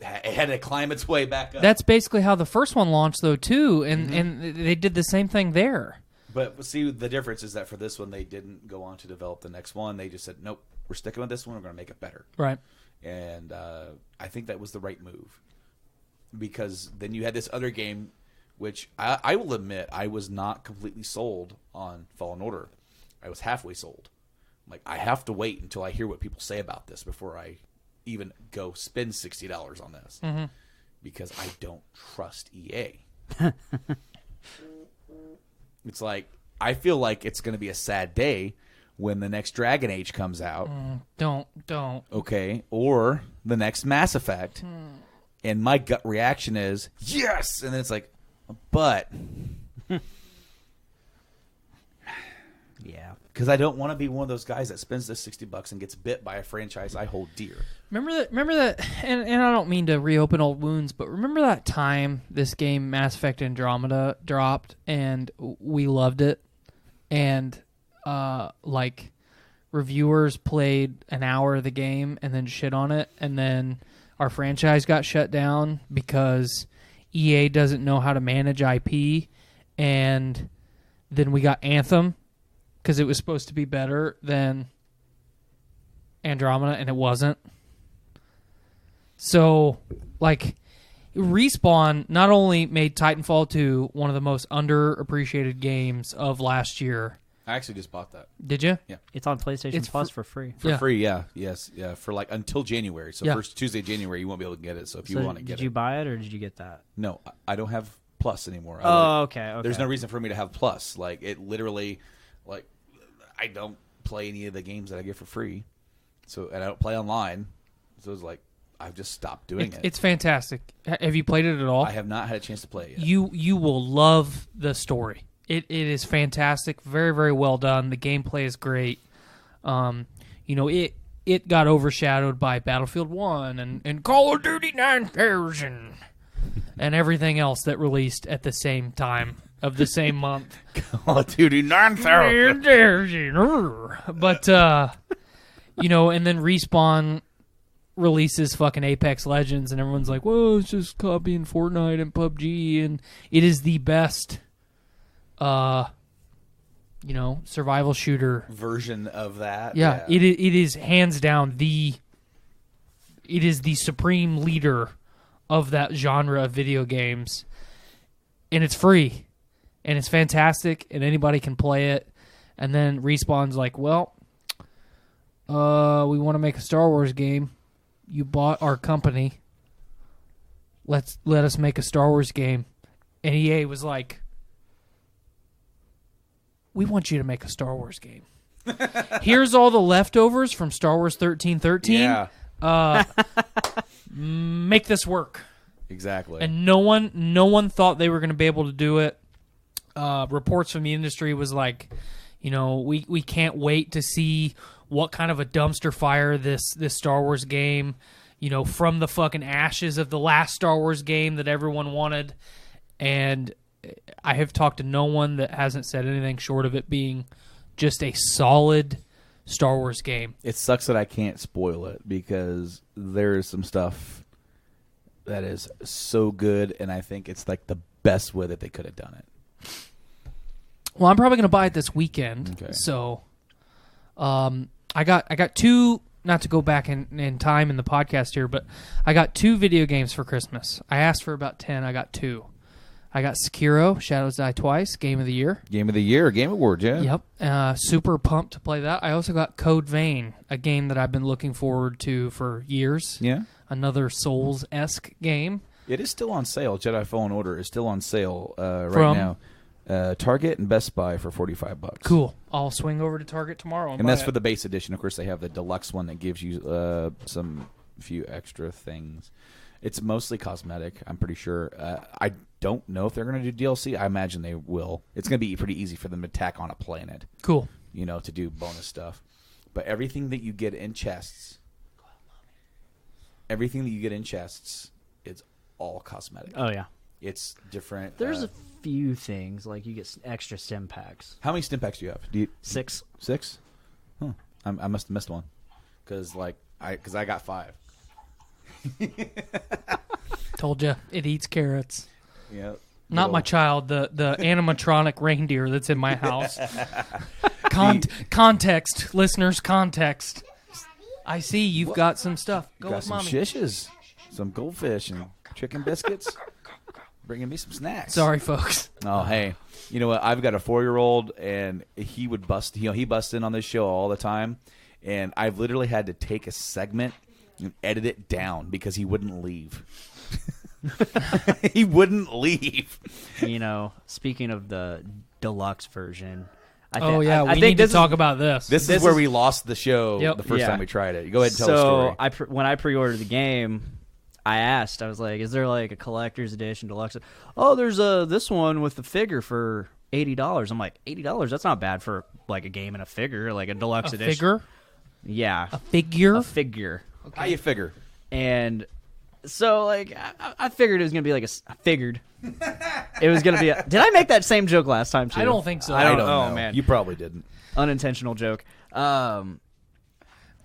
had to climb its way back up. That's basically how the first one launched, though, too, and they did the same thing there. But see, the difference is that for this one, they didn't go on to develop the next one. They just said, nope, we're sticking with this one. We're going to make it better. Right. And I think that was the right move. Because then you had this other game, which I will admit, I was not completely sold on Fallen Order. I was halfway sold. Like, I have to wait until I hear what people say about this before I even go spend $60 on this. Because I don't trust EA. It's like, I feel like it's going to be a sad day when the next Dragon Age comes out. Don't. Okay. Or the next Mass Effect. And my gut reaction is, yes! And then it's like, but. Yeah. Because I don't want to be one of those guys that spends the $60 and gets bit by a franchise I hold dear. Remember that, and I don't mean to reopen old wounds, but remember that time this game, Mass Effect Andromeda, dropped, and we loved it, and reviewers played an hour of the game and then shit on it, and then our franchise got shut down because EA doesn't know how to manage IP, and then we got Anthem because it was supposed to be better than Andromeda, and it wasn't. So, Respawn not only made Titanfall 2 one of the most underappreciated games of last year. I actually just bought that. Did you? Yeah. It's on PlayStation Plus for free. For free, yeah. Yes. Yeah. For until January. So first Tuesday, January, you won't be able to get it. So if you want to get it. Did you buy it or did you get that? No, I don't have Plus anymore. Okay. There's no reason for me to have Plus. It literally, I don't play any of the games that I get for free. So, and I don't play online. So it's like, I've just stopped doing it. It's fantastic. Have you played it at all? I have not had a chance to play it yet. You will love the story. It is fantastic. Very, very well done. The gameplay is great. It got overshadowed by Battlefield 1 and Call of Duty 9000 and everything else that released at the same time of the same month. Call of Duty 9000. But, and then Respawn releases fucking Apex Legends, and everyone's like, well, it's just copying Fortnite and PUBG, and it is the best, survival shooter version of that. Yeah, it is hands down it is the supreme leader of that genre of video games, and it's free, and it's fantastic, and anybody can play it. And then Respawn's like, well, we want to make a Star Wars game. You bought our company. Let us make a Star Wars game. And EA was like, we want you to make a Star Wars game. Here's all the leftovers from Star Wars 1313. Yeah. Make this work. Exactly. And no one thought they were going to be able to do it. Reports from the industry was like, we can't wait to see what kind of a dumpster fire this Star Wars game, from the fucking ashes of the last Star Wars game that everyone wanted. And I have talked to no one that hasn't said anything short of it being just a solid Star Wars game. It sucks that I can't spoil it because there is some stuff that is so good, and I think it's like the best way that they could have done it. Well, I'm probably going to buy it this weekend. Okay. So, I got two. Not to go back in time in the podcast here, but I got 2 video games for Christmas. I asked for about 10. I got 2. I got Sekiro, Shadows Die Twice, Game of the Year. Game of the Year, Game Award, yeah. Yep. Super pumped to play that. I also got Code Vein, a game that I've been looking forward to for years. Yeah. Another Souls-esque game. It is still on sale. Jedi Fallen Order is still on sale right From? now. Target and Best Buy for $45. Cool. I'll swing over to Target tomorrow and And buy that's it. for the base edition. Of course, they have the deluxe one that gives you some few extra things. It's mostly cosmetic, I'm pretty sure. I don't know if they're going to do DLC. I imagine they will. It's going to be pretty easy for them to tack on a planet. Cool. To do bonus stuff. But everything that you get in chests, it's all cosmetic. Oh, yeah. It's different. There's a few things, like you get extra stim packs. How many stim packs do you have? 6. 6? Huh. I must have missed one. Because I got 5. Told you, it eats carrots. Yeah. Not my child, the animatronic reindeer that's in my house. Context, listeners, context. I see you've got some stuff. Go got with some mommy. shishes, some goldfish, and chicken biscuits. Bringing me some snacks. Sorry, folks. Oh, hey. You know what? I've got a 4-year-old, and he would bust. He busts in on this show all the time, and I've literally had to take a segment and edit it down because he wouldn't leave. He wouldn't leave. Speaking of the deluxe version, we need to talk about this. This is where we lost the show the first Yeah. time we tried it. Go ahead and tell the story. When I pre-ordered the game, I asked, I was like, is there like a collector's edition deluxe? Oh, there's this one with the figure for $80. I'm like, $80? That's not bad for like a game and a figure, like a deluxe edition. Figure? Yeah. A figure? A figure. How you figure? And so, like, I figured it was going to be like I figured it was going to be did I make that same joke last time, too? I don't think so. I don't know. Oh, man. You probably didn't. Unintentional joke. I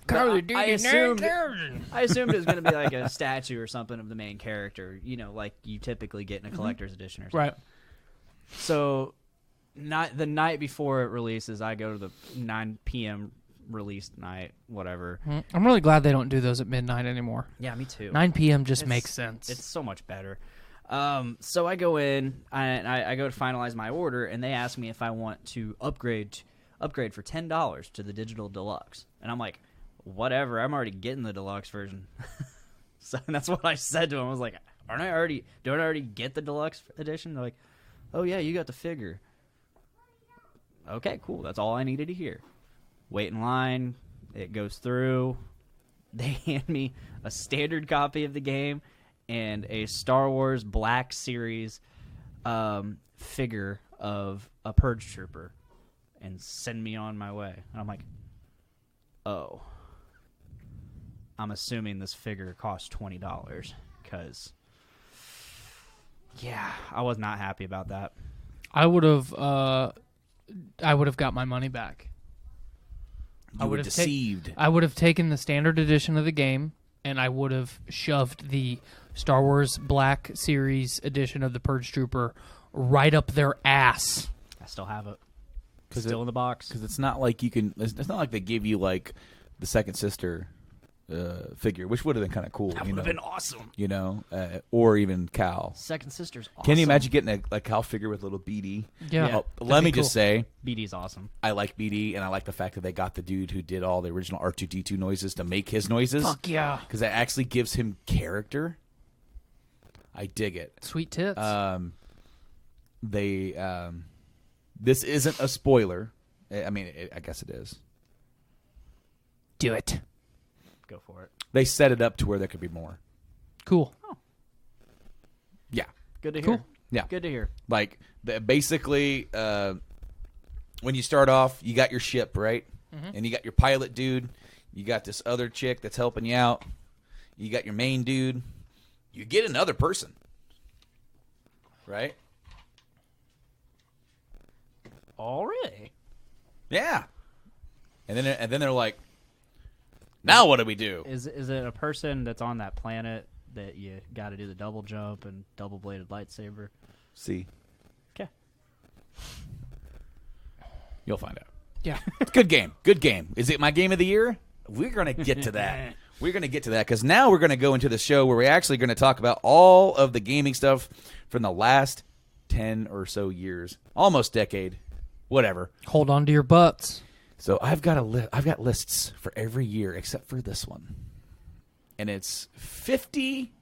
assumed it was going to be like a statue or something of the main character, like you typically get in a collector's edition or something. Right. So, the night before it releases, I go to the 9 p.m. release night, whatever. I'm really glad they don't do those at midnight anymore. Yeah, me too. 9 p.m. just makes sense. It's so much better. So I go in, I go to finalize my order, and they ask me if I want to upgrade for $10 to the digital deluxe. And I'm like, whatever, I'm already getting the deluxe version. So that's what I said to him. I was like, don't I already get the deluxe edition? They're like, oh yeah, you got the figure. Okay, cool. That's all I needed to hear. Wait in line. It goes through. they hand me a standard copy of the game and a Star Wars Black Series figure of a Purge Trooper and send me on my way. And I'm like, oh. I'm assuming this figure costs $20 because, yeah, I was not happy about that. I would have got my money back. You were deceived. I would have taken the standard edition of the game, and I would have shoved the Star Wars Black Series edition of the Purge Trooper right up their ass. I still have it. Still in the box. Because it's not like you can. It's not like they give you like the second sister figure, which would have been kind of cool. That would have been awesome. You know, or even Cal. Second sister's awesome. Can you imagine getting a Cal figure with little BD? Yeah. Let me just say, BD's awesome. I like BD, and I like the fact that they got the dude who did all the original R2-D2 noises to make his noises. Fuck yeah. Because that actually gives him character. I dig it. Sweet tits. This isn't a spoiler. I mean, I guess it is. Do it. Go for it. They set it up to where there could be more. Cool. Oh. Yeah. Good to hear. Cool. Yeah. Good to hear. Like, basically, when you start off, you got your ship, right? Mm-hmm. And you got your pilot dude. You got this other chick that's helping you out. You got your main dude. You get another person. Right? Already? Yeah. And then they're like, now what do we do? Is it a person that's on that planet that you got to do the double jump and double bladed lightsaber? See. Okay. You'll find out. Yeah. Good game. Good game. Is it my game of the year? We're going to get to that. We're going to get to that because now we're going to go into the show where we're actually going to talk about all of the gaming stuff from the last 10 or so years. Almost decade. Whatever. Hold on to your butts. So I've got I've got lists for every year except for this one. And it's 50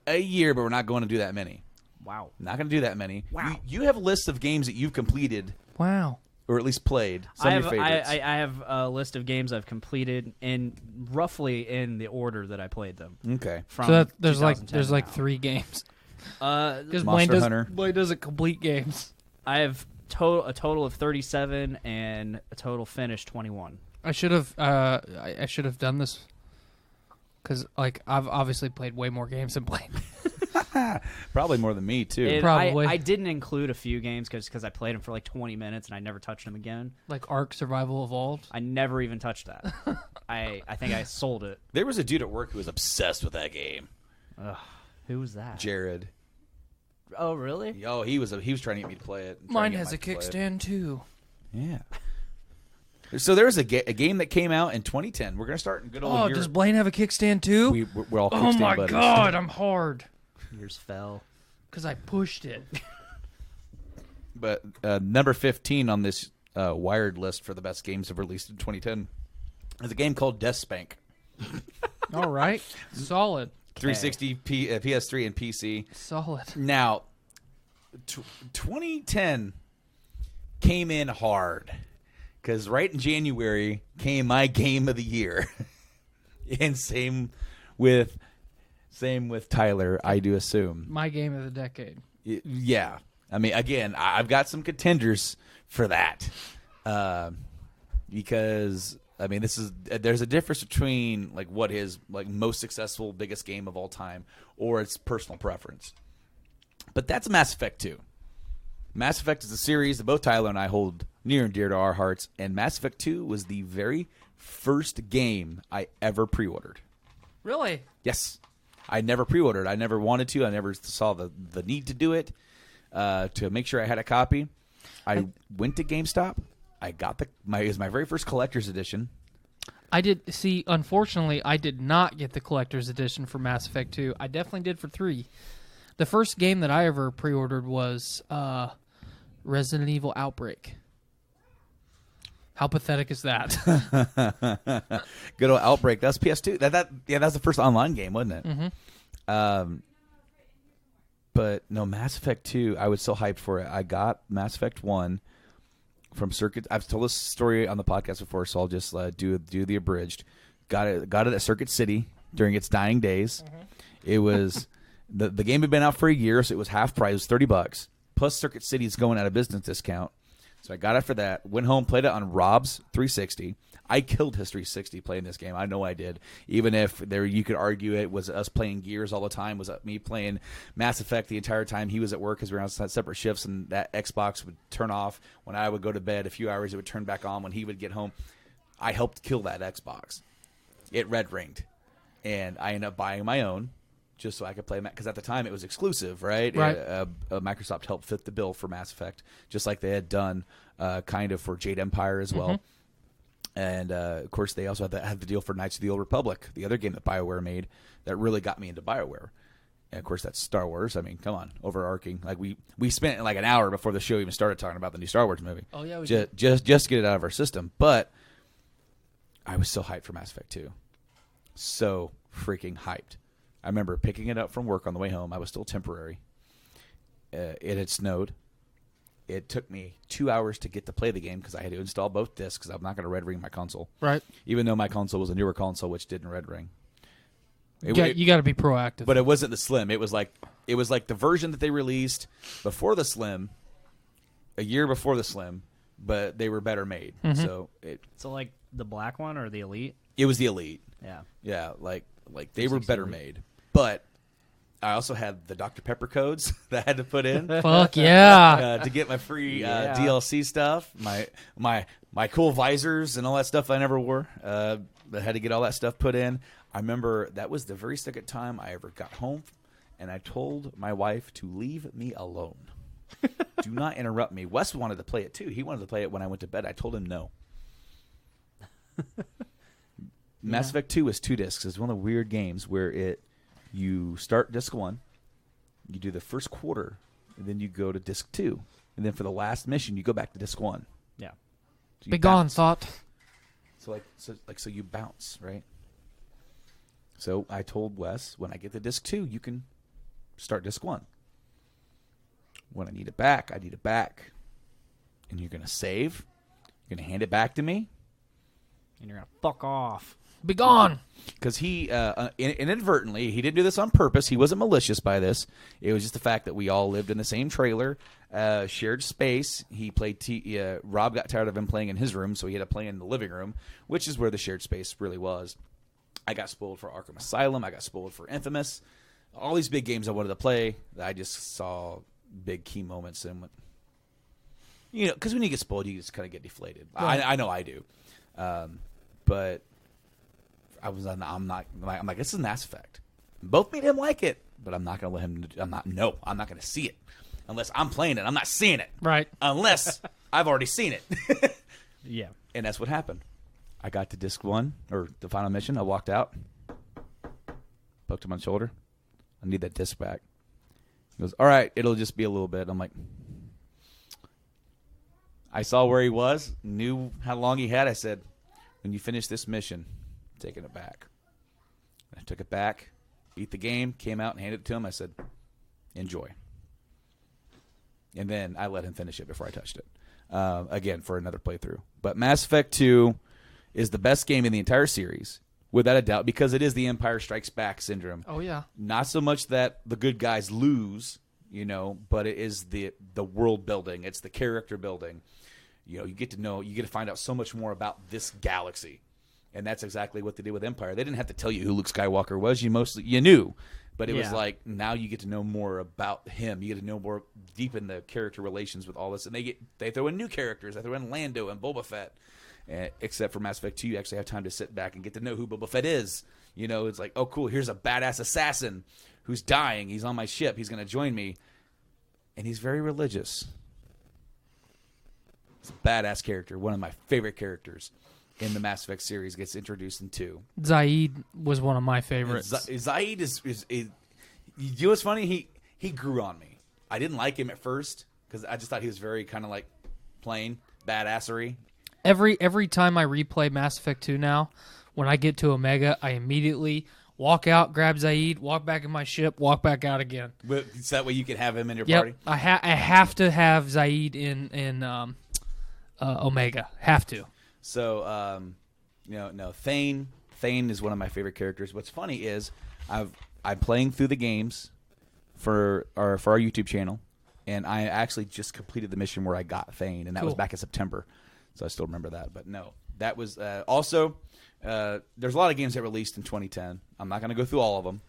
a year, but we're not going to do that many. Wow. Not going to do that many. Wow. You have lists of games that you've completed. Wow. Or at least played. Some of your favorites. I have a list of games I've completed in roughly in the order that I played them. Okay. From So there's 2010 like now. 3 games. Because Monster Hunter. Blaine doesn't complete games. I have a total of 37 and a total finish 21. I should have done this because like I've obviously played way more games than Blaine. Probably more than me, too. Probably. I didn't include a few games because I played them for like 20 minutes and I never touched them again. Like Ark Survival Evolved. I never even touched that. I think I sold it. There was a dude at work who was obsessed with that game. Ugh, who was that? Jared. Oh, really? Oh, he was trying to get me to play it. Mine has a kickstand too. Yeah. So there was a game that came out in 2010. We're going to start in good old year. Does Blaine have a kickstand too? We're all Oh kickstand my buddies. god, I'm hard. Yours fell. Because I pushed it. But number 15 on this Wired list for the best games ever released in 2010 is a game called Death Spank. All right. Solid. 360, PS3, and PC. Solid. Now, 2010 came in hard because right in January came my game of the year, and same with Tyler. I do assume My game of the decade. Yeah, I mean, again, I've got some contenders for that because. I mean, there's a difference between like what is like most successful, biggest game of all time, or it's personal preference. But that's Mass Effect 2. Mass Effect is a series that both Tyler and I hold near and dear to our hearts, and Mass Effect 2 was the very first game I ever pre-ordered. Really? Yes. I never pre-ordered. I never wanted to. I never saw the need to do it to make sure I had a copy. I went to GameStop. I got it was my very first collector's edition. Unfortunately, I did not get the collector's edition for Mass Effect 2. I definitely did for 3. The first game that I ever pre-ordered was Resident Evil Outbreak. How pathetic is that? Good old Outbreak. That's PS2. That's the first online game, wasn't it? Mm-hmm. But no, Mass Effect 2, I was so hyped for it. I got Mass Effect 1 from Circuit. I've told this story on the podcast before, so I'll just do the abridged. got it at Circuit City during its dying days. It was the game had been out for a year, so it was half price. It was $30 plus Circuit City's going out of business discount. So I got it for that. Went home, played it on Rob's 360. I killed his 360 playing this game. I know I did. Even if you could argue it was us playing Gears all the time, was me playing Mass Effect the entire time. He was at work because we were on separate shifts, and that Xbox would turn off when I would go to bed. A few hours, it would turn back on when he would get home. I helped kill that Xbox. It red ringed, and I ended up buying my own just so I could play, because at the time it was exclusive, right? Right. Microsoft helped fit the bill for Mass Effect, just like they had done kind of for Jade Empire as well. And, of course, they also had the deal for Knights of the Old Republic, the other game that BioWare made that really got me into BioWare. And, of course, that's Star Wars. I mean, come on, overarching. Like, we spent like an hour before the show even started talking about the new Star Wars movie. Oh, yeah, we did. Just to get it out of our system. But I was so hyped for Mass Effect 2. So freaking hyped. I remember picking it up from work on the way home. I was still temporary. It had snowed. It took me 2 hours to get to play the game because I had to install both discs because I'm not going to red ring my console. Right. Even though my console was a newer console, which didn't red ring. You got to be proactive. But it wasn't the Slim. It was like the version that they released before the Slim, a year before the Slim, but they were better made. So like the black one or the Elite? It was the Elite. Yeah. Yeah, like they were better made. But I also had the Dr. Pepper codes that I had to put in. Fuck yeah. To get my free DLC stuff, my cool visors and all that stuff I never wore. I had to get all that stuff put in. I remember that was the very second time I ever got home, and I told my wife to leave me alone. Do not interrupt me. Wes wanted to play it too. He wanted to play it when I went to bed. I told him no. Mass Effect 2 is 2 discs. It's one of the weird games where you start disc 1, you do the first quarter, and then you go to disc 2, and then for the last mission you go back to disc 1. Yeah. So Be gone, thought. So you bounce, right? So I told Wes, when I get to disc 2, you can start disc 1. When I need it back, I need it back. And you're going to save. You're going to hand it back to me. And you're going to fuck off. Be gone. Because he, inadvertently, he didn't do this on purpose. He wasn't malicious by this. It was just the fact that we all lived in the same trailer, shared space. He played. Rob got tired of him playing in his room, so he had to play in the living room, which is where the shared space really was. I got spoiled for Arkham Asylum. I got spoiled for Infamous. All these big games I wanted to play, I just saw big key moments and went, because when you get spoiled, you just kind of get deflated. Right. I know I do, but. I'm like, this is Mass Effect. Both me and him like it, but I'm not going to let him. I'm not going to see it unless I'm playing it. I'm not seeing it. Right. Unless I've already seen it. Yeah. And that's what happened. I got to disc 1, or the final mission. I walked out, poked him on the shoulder. I need that disc back. He goes, all right, it'll just be a little bit. I'm like, I saw where he was, knew how long he had. I said, when you finish this mission, taking it back. I took it back, beat the game, came out and handed it to him. I said, enjoy. And then I let him finish it before I touched it. Again, for another playthrough. But Mass Effect 2 is the best game in the entire series, without a doubt, because it is the Empire Strikes Back syndrome. Oh, yeah. Not so much that the good guys lose, but it is the world building. It's the character building. You get to find out so much more about this galaxy. And that's exactly what they did with Empire. They didn't have to tell you who Luke Skywalker was. You knew. But it was like, now you get to know more about him. You get to know more deep in the character relations with all this. And they throw in new characters. They throw in Lando and Boba Fett. Except for Mass Effect 2, you actually have time to sit back and get to know who Boba Fett is. It's like, oh, cool, here's a badass assassin who's dying. He's on my ship. He's going to join me. And he's very religious. He's a badass character. One of my favorite characters in the Mass Effect series gets introduced in 2. Zaid was one of my favorites. Zaid is you know what's funny? He grew on me. I didn't like him at first because I just thought he was very kind of like plain badassery. Every time I replay Mass Effect 2 now, when I get to Omega, I immediately walk out, grab Zaid, walk back in my ship, walk back out again. So that way you can have him in your party? I have to have Zaid in Omega. Have to. So, Thane, Thane is one of my favorite characters. What's funny is I'm playing through the games for our YouTube channel, and I actually just completed the mission where I got Thane, and that was back in September, so I still remember that. But no, that was also there's a lot of games that released in 2010. I'm not going to go through all of them.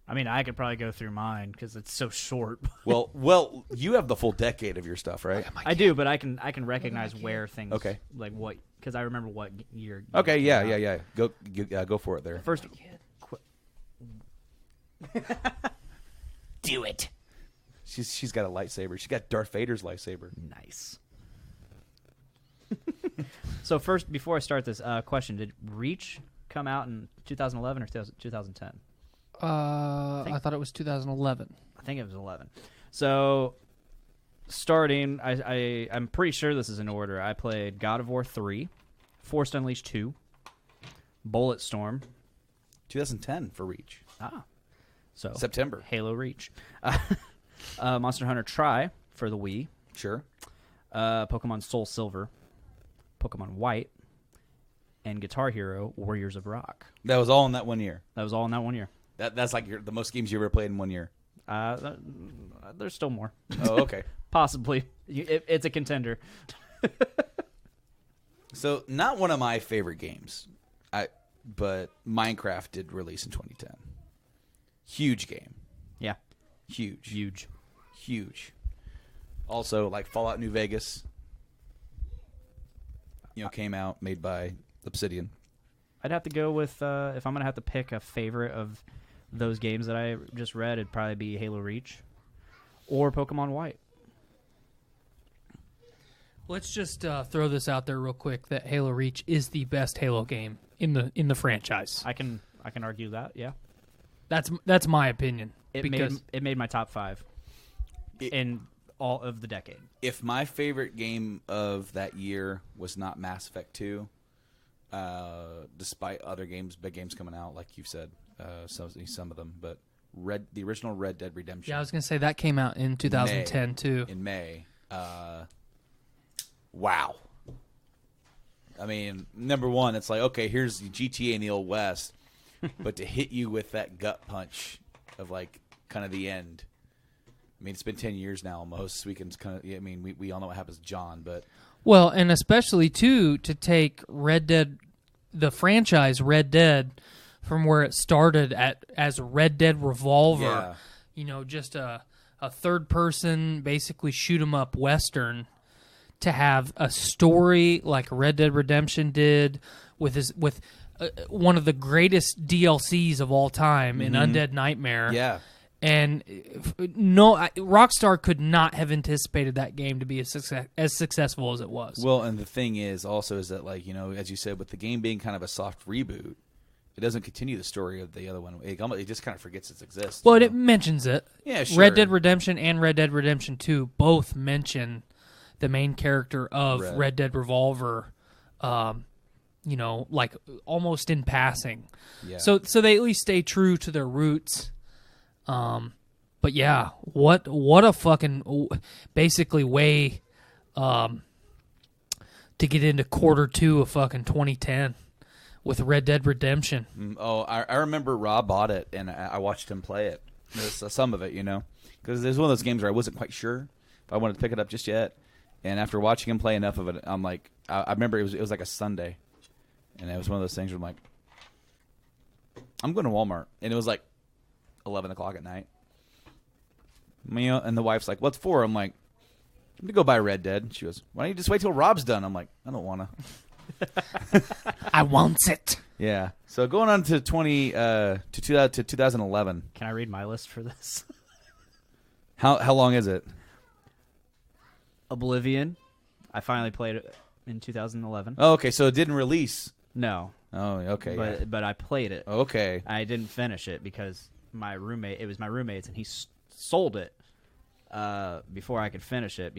I mean, I could probably go through mine because it's so short. Well, you have the full decade of your stuff, right? I do, but I can recognize where things. Okay. Like what? Because I remember what year. Okay. Yeah. Go for it there. First. Do it. She's got a lightsaber. She's got Darth Vader's lightsaber. Nice. So first, before I start this question, did Reach come out in 2011 or 2010? I thought it was 2011. I think it was 11. So, starting, I'm pretty sure this is in order. I played God of War 3, Force Unleashed 2, Bulletstorm. 2010 for Reach. So September. Halo Reach. Monster Hunter Tri for the Wii. Sure. Pokemon Soul Silver, Pokemon White, and Guitar Hero Warriors of Rock. That was all in that 1 year. That was all in that 1 year. That's like the most games you ever played in 1 year. There's still more. Oh, okay. Possibly. It's a contender. So, not one of my favorite games, but Minecraft did release in 2010. Huge game. Yeah. Huge. Also, like Fallout New Vegas, came out, made by Obsidian. I'd have to go with, if I'm going to have to pick a favorite of those games that I just read, it'd probably be Halo Reach or Pokemon White. Let's just throw this out there real quick that Halo Reach is the best Halo game in the franchise. I can argue that, yeah. That's my opinion. It made my top 5 in all of the decade. If my favorite game of that year was not Mass Effect 2, despite other big games coming out, like you've said, some of them, but the original Red Dead Redemption. Yeah, I was going to say that came out in 2010 too. In May. Wow. I mean, number one, it's like, okay, here's GTA in the Old West, but to hit you with that gut punch of like kind of the end. I mean, it's been 10 years now almost. We can kind of, I mean, we all know what happens to John, but. Well, and especially, too, to take Red Dead, the franchise Red Dead, from where it started as Red Dead Revolver, just a third-person, basically shoot-'em-up Western, to have a story like Red Dead Redemption did with one of the greatest DLCs of all time in Undead Nightmare. Yeah. And Rockstar could not have anticipated that game to be as successful as it was. Well, and the thing is also is that, like, as you said, with the game being kind of a soft reboot, it doesn't continue the story of the other one. It just kind of forgets it exists. Well, it mentions it. Yeah, sure. Red Dead Redemption and Red Dead Redemption 2 both mention the main character of Red Dead Revolver, like almost in passing. Yeah. So they at least stay true to their roots. But yeah, what a fucking basically way to get into quarter 2 of fucking 2010 with Red Dead Redemption. Oh, I remember Rob bought it and I watched him play it. Some of it, because there's one of those games where I wasn't quite sure if I wanted to pick it up just yet. And after watching him play enough of it, I'm like, I remember it was like a Sunday, and it was one of those things where I'm like, I'm going to Walmart, and it was like 11 o'clock at night. And the wife's like, "What's for?" I'm like, "I'm gonna go buy Red Dead." And she goes, "Why don't you just wait till Rob's done?" I'm like, "I don't wanna." I wants it. Yeah. So going on to 2011. Can I read my list for this? How long is it? Oblivion. I finally played it in 2011. Oh, okay. So it didn't release. No. Oh, okay. But I played it. Okay. I didn't finish it because it was my roommate's, and he sold it before I could finish it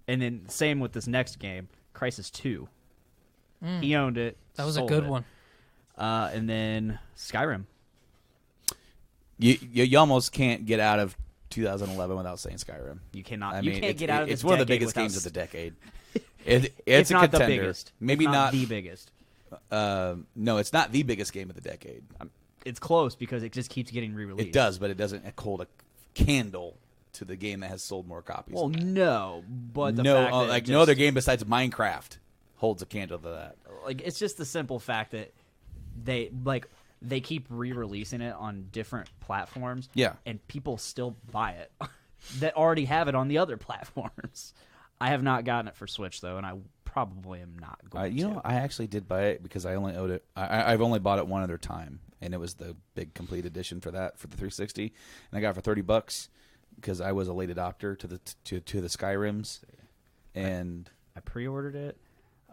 and then same with this next game, Crysis 2. He owned it. That was a good one. And then Skyrim. You almost can't get out of 2011 without saying Skyrim. You cannot. I you mean, can't get out of this. It's one of the biggest games of the decade. It's not a contender. the biggest. Maybe it's not the biggest. No, it's not the biggest game of the decade. It's close because it just keeps getting re-released. It does, but it doesn't hold a candle to the game that has sold more copies. Well, no, but the no, fact that like no other game besides Minecraft holds a candle to that. Like it's just the simple fact that they keep re-releasing it on different platforms. Yeah, and people still buy it that already have it on the other platforms. I have not gotten it for Switch though, and I probably am not going to. I actually did buy it because I only owed it. I've only bought it one other time, and it was the big complete edition for the 360, and I got it for $30 because I was a late adopter to the Skyrims, and I pre-ordered it.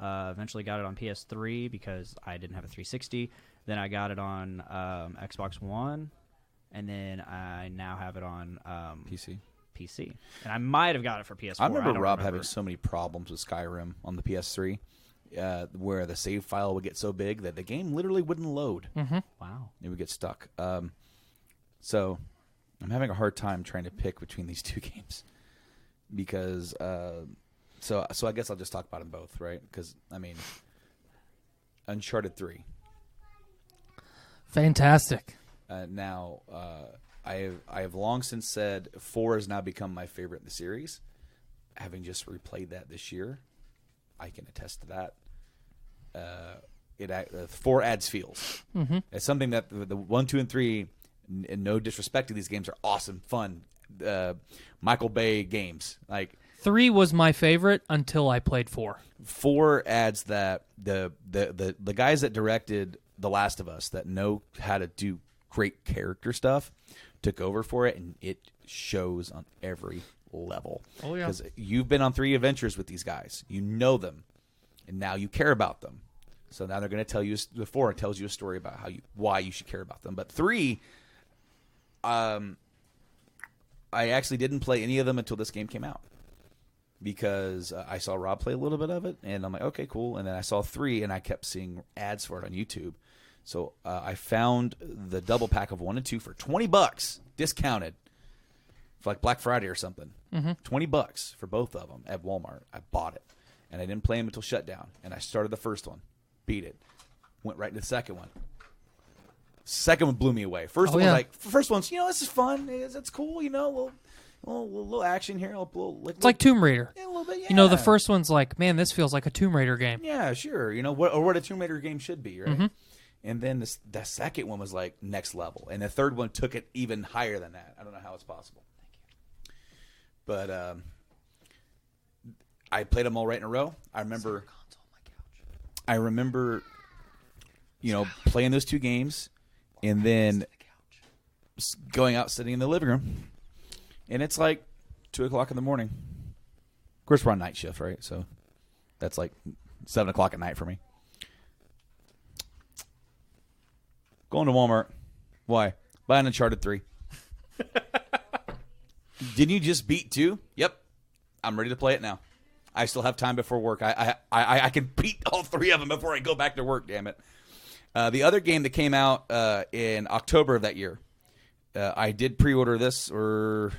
Eventually got it on PS3 because I didn't have a 360. Then I got it on Xbox One, and then I now have it on PC. And I might have got it for PS4. I remember Rob having so many problems with Skyrim on the PS3, where the save file would get so big that the game literally wouldn't load. Mm-hmm. Wow. It would get stuck. So I'm having a hard time trying to pick between these two games because so I guess I'll just talk about them both, right? Because I mean, Uncharted 3. Fantastic. Now, I have long since said 4 has now become my favorite in the series. Having just replayed that this year, I can attest to that. 4 adds feels. Mm-hmm. It's something that the 1, 2, and 3, and no disrespect to these games, are awesome, fun, Michael Bay games. Like 3 was my favorite until I played 4. 4 adds that the guys that directed The Last of Us that know how to do great character stuff took over for it, and it shows on every level. Oh yeah, because you've been on 3 adventures with these guys, you know them, and now you care about them. So now they're going to tell you. The 4 tells you a story about why you should care about them. But 3, I actually didn't play any of them until this game came out because I saw Rob play a little bit of it, and I'm like, okay, cool. And then I saw 3, and I kept seeing ads for it on YouTube. So I found the double pack of 1 and 2 for $20, discounted, for like Black Friday or something. Mm-hmm. $20 for both of them at Walmart. I bought it, and I didn't play them until shutdown. And I started the first one, beat it, went right to the second one. Second one blew me away. First one was like, first one's, this is fun. It's cool, little action here. It's like Tomb Raider. Yeah, a little bit, yeah. The first one's like, man, this feels like a Tomb Raider game. Yeah, sure. What a Tomb Raider game should be, right? Mm-hmm. And then the second one was like next level, and the third one took it even higher than that. I don't know how it's possible. Thank you. But I played them all right in a row. I remember playing those 2 games, and then going out, sitting in the living room, and it's like 2:00 in the morning. Of course, we're on night shift, right? So that's like 7:00 at night for me. Going to Walmart. Why? Buy an Uncharted 3. Didn't you just beat 2? Yep. I'm ready to play it now. I still have time before work. I can beat all 3 of them before I go back to work, damn it. The other game that came out in October of that year, I did pre-order this, or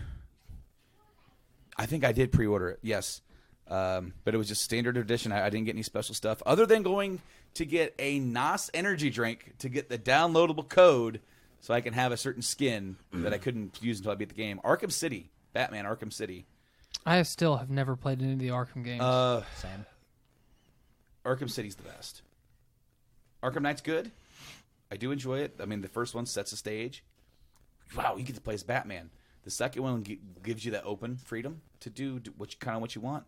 I think I did pre-order it, yes. But it was just standard edition. I didn't get any special stuff other than going to get a NOS energy drink to get the downloadable code so I can have a certain skin that I couldn't use until I beat the game. Arkham City. Batman Arkham City. I still have never played any of the Arkham games. Same. Arkham City's the best. Arkham Knight's good. I do enjoy it. I mean, the first one sets the stage. Wow, you get to play as Batman. The second one gives you that open freedom to do what you want.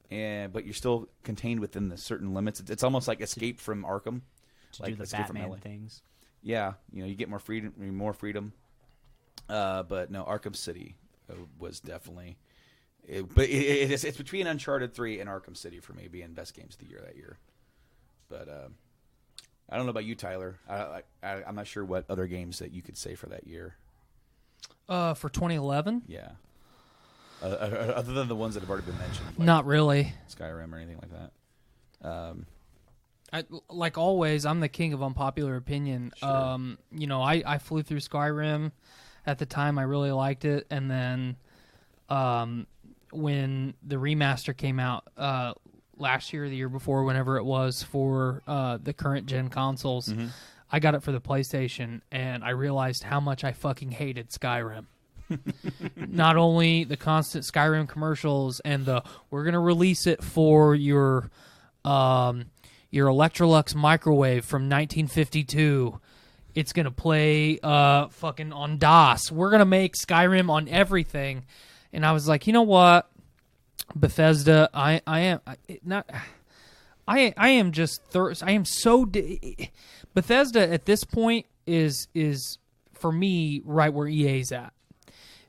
But you're still contained within the certain limits. It's almost like Escape from Arkham. To do the Batman things. Yeah, you get more freedom. But no, Arkham City was definitely. It's between Uncharted 3 and Arkham City for me being best games of the year that year. But I don't know about you, Tyler. I'm not sure what other games that you could say for that year. For 2011? Yeah. Other than the ones that have already been mentioned. Like not really. Skyrim or anything like that. Like always, I'm the king of unpopular opinion. Sure. I flew through Skyrim at the time. I really liked it. And then when the remaster came out last year or the year before, whenever it was, for the current gen consoles. Mm-hmm. I got it for the PlayStation, and I realized how much I fucking hated Skyrim. Not only the constant Skyrim commercials and the we're gonna release it for your Electrolux microwave from 1952. It's gonna play fucking on DOS. We're gonna make Skyrim on everything, and I was like, you know what, Bethesda, I am so Bethesda at this point is for me right where EA's at.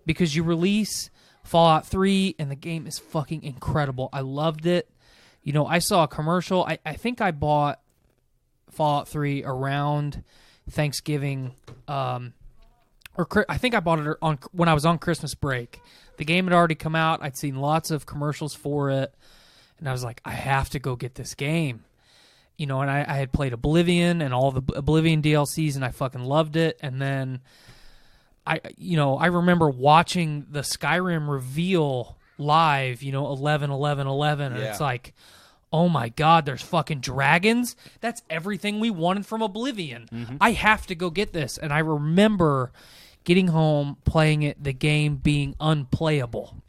Because you release Fallout 3 and the game is fucking incredible. I loved it. You know, I saw a commercial. I think I bought Fallout 3 around Thanksgiving, I think I bought it when I was on Christmas break. The game had already come out. I'd seen lots of commercials for it, and I was like, I have to go get this game. You know, and I had played Oblivion and all the Oblivion DLCs, and I fucking loved it. And then I remember watching the Skyrim reveal live, 11/11/11, and it's like, oh my God, there's fucking dragons? That's everything we wanted from Oblivion. Mm-hmm. I have to go get this. And I remember getting home, playing it, the game being unplayable.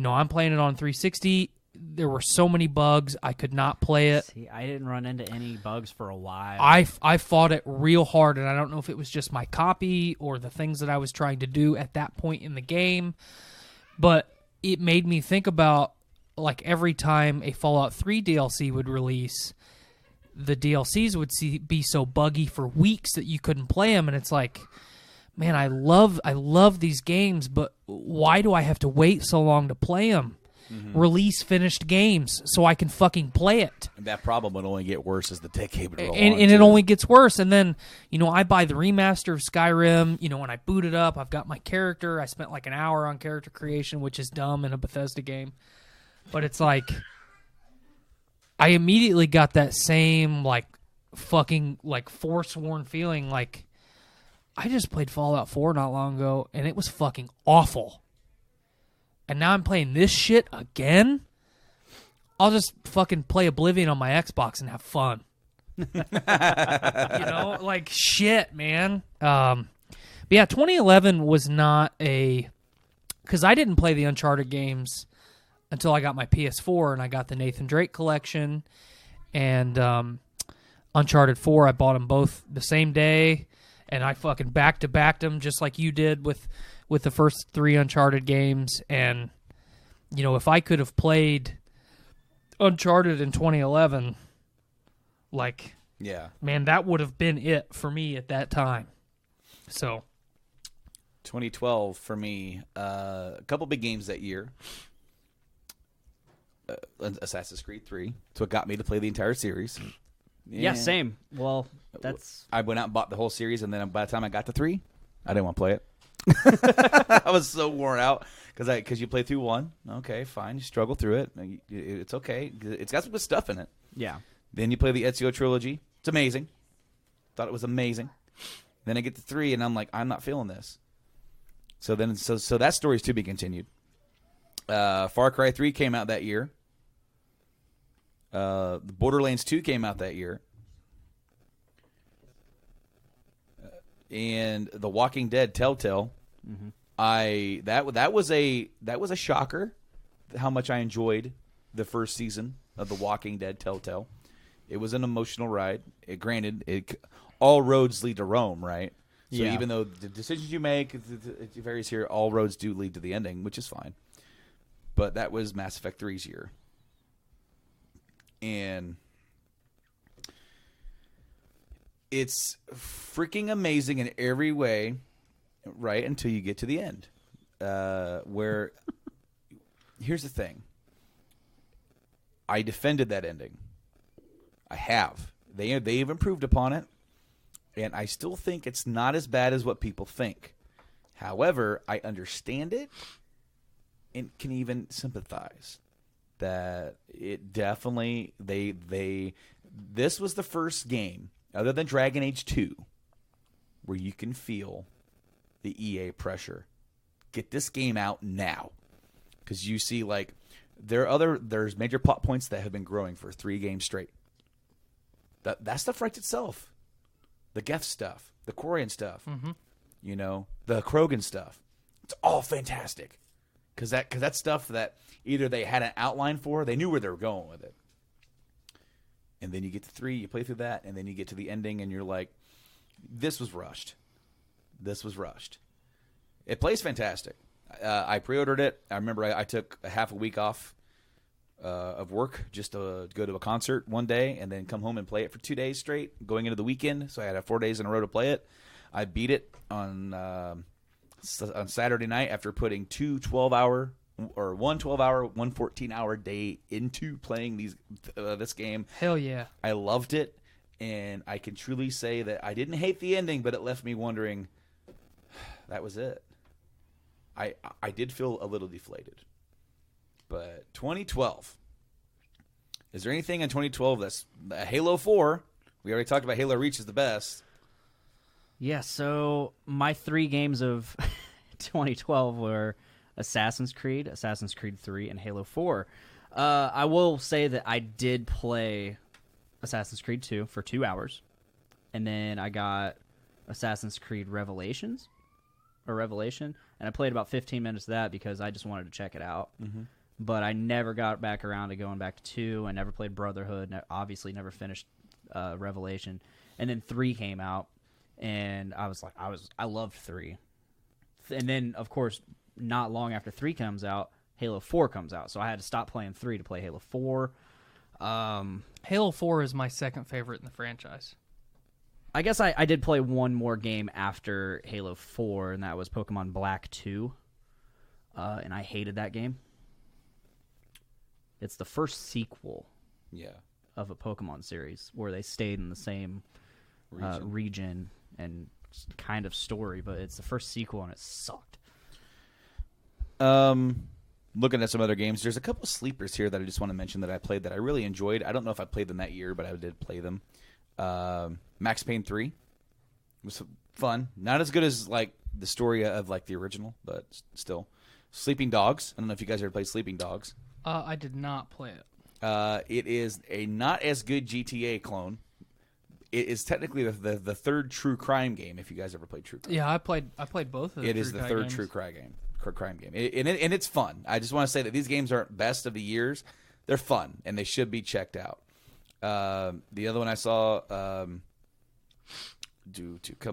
I'm playing it on 360. There were so many bugs, I could not play it. See, I didn't run into any bugs for a while. I fought it real hard, and I don't know if it was just my copy or the things that I was trying to do at that point in the game, but it made me think about, like, every time a Fallout 3 DLC would release, the DLCs would be so buggy for weeks that you couldn't play them, and it's like, man, I love these games, but why do I have to wait so long to play them? Mm-hmm. Release finished games so I can fucking play it. And that problem would only get worse as the decade would roll on. And it only gets worse. And then, I buy the remaster of Skyrim. When I boot it up, I've got my character. I spent like an hour on character creation, which is dumb in a Bethesda game. But it's like, I immediately got that same, like, fucking, like, forsworn feeling. Like, I just played Fallout 4 not long ago, and it was fucking awful. And now I'm playing this shit again? I'll just fucking play Oblivion on my Xbox and have fun. Like, shit, man. But yeah, 2011 was not because I didn't play the Uncharted games until I got my PS4 and I got the Nathan Drake collection. And Uncharted 4, I bought them both the same day. And I fucking back-to-backed them just like you did with the first 3 Uncharted games. And, if I could have played Uncharted in 2011, like, yeah, man, that would have been it for me at that time. So 2012 for me, a couple big games that year. Assassin's Creed 3. It's what got me to play the entire series. Yeah, same. Well, I went out and bought the whole series, and then by the time I got to 3, I didn't want to play it. I was so worn out because you play through 1. Okay, fine. You struggle through it. It's okay. It's got some good stuff in it. Yeah. Then you play the Ezio trilogy. It's amazing. Thought it was amazing. Then I get to 3, and I'm like, I'm not feeling this. So that story's to be continued. Far Cry 3 came out that year. The Borderlands 2 came out that year. And The Walking Dead Telltale. Mm-hmm. That was a shocker how much I enjoyed the first season of The Walking Dead Telltale. It was an emotional ride. Granted, all roads lead to Rome, right? So even though the decisions you make, it varies here, all roads do lead to the ending, which is fine. But that was Mass Effect 3's year. And it's freaking amazing in every way, right, until you get to the end. Where, here's the thing. I defended that ending. I have. They've improved upon it. And I still think it's not as bad as what people think. However, I understand it and can even sympathize that it definitely this was the first game other than Dragon Age 2 where you can feel the EA pressure. Get this game out now. Because you see, like, There's major plot points that have been growing for 3 games straight. That stuff writes itself. The Geth stuff, the Quarian stuff, the Krogan stuff. It's all fantastic. Because that's stuff that either they had an outline for, they knew where they were going with it. And then you get to 3, you play through that, and then you get to the ending, and you're like, this was rushed. It plays fantastic. I pre-ordered it. I remember I took a half a week off of work just to go to a concert one day and then come home and play it for 2 days straight, going into the weekend. So I had 4 days in a row to play it. I beat it on Saturday night after putting 2 12-hour or 1 12-hour, 1 14-hour day into playing this game. Hell yeah. I loved it, and I can truly say that I didn't hate the ending, but it left me wondering, that was it. I did feel a little deflated. But 2012. Is there anything in 2012 that's Halo 4? We already talked about Halo Reach is the best. Yeah, so my 3 games of 2012 were Assassin's Creed 3, and Halo 4. I will say that I did play Assassin's Creed 2 for 2 hours, and then I got Assassin's Creed Revelation, and I played about 15 minutes of that because I just wanted to check it out. Mm-hmm. But I never got back around to going back to 2. I never played Brotherhood. Obviously, never finished Revelation. And then 3 came out, and I loved 3. And then, of course, not long after 3 comes out, Halo 4 comes out. So I had to stop playing 3 to play Halo 4. Halo 4 is my second favorite in the franchise. I guess I did play one more game after Halo 4, and that was Pokemon Black 2. And I hated that game. It's the first sequel of a Pokemon series where they stayed in the same region and kind of story, but it's the first sequel, and it sucked. Looking at some other games, there's a couple sleepers here that I just want to mention that I played that I really enjoyed. I don't know if I played them that year, but I did play them. Max Payne 3 was fun. Not as good as like the story of like the original, but still. Sleeping Dogs. I don't know if you guys ever played Sleeping Dogs. I did not play it. It is a not as good GTA clone. It is technically the third true crime game. If you guys ever played True Crime, yeah, I played both of them. It is the third true crime game. And it's fun. I just want to say that these games aren't best of the years. They're fun and they should be checked out. The other one I saw, come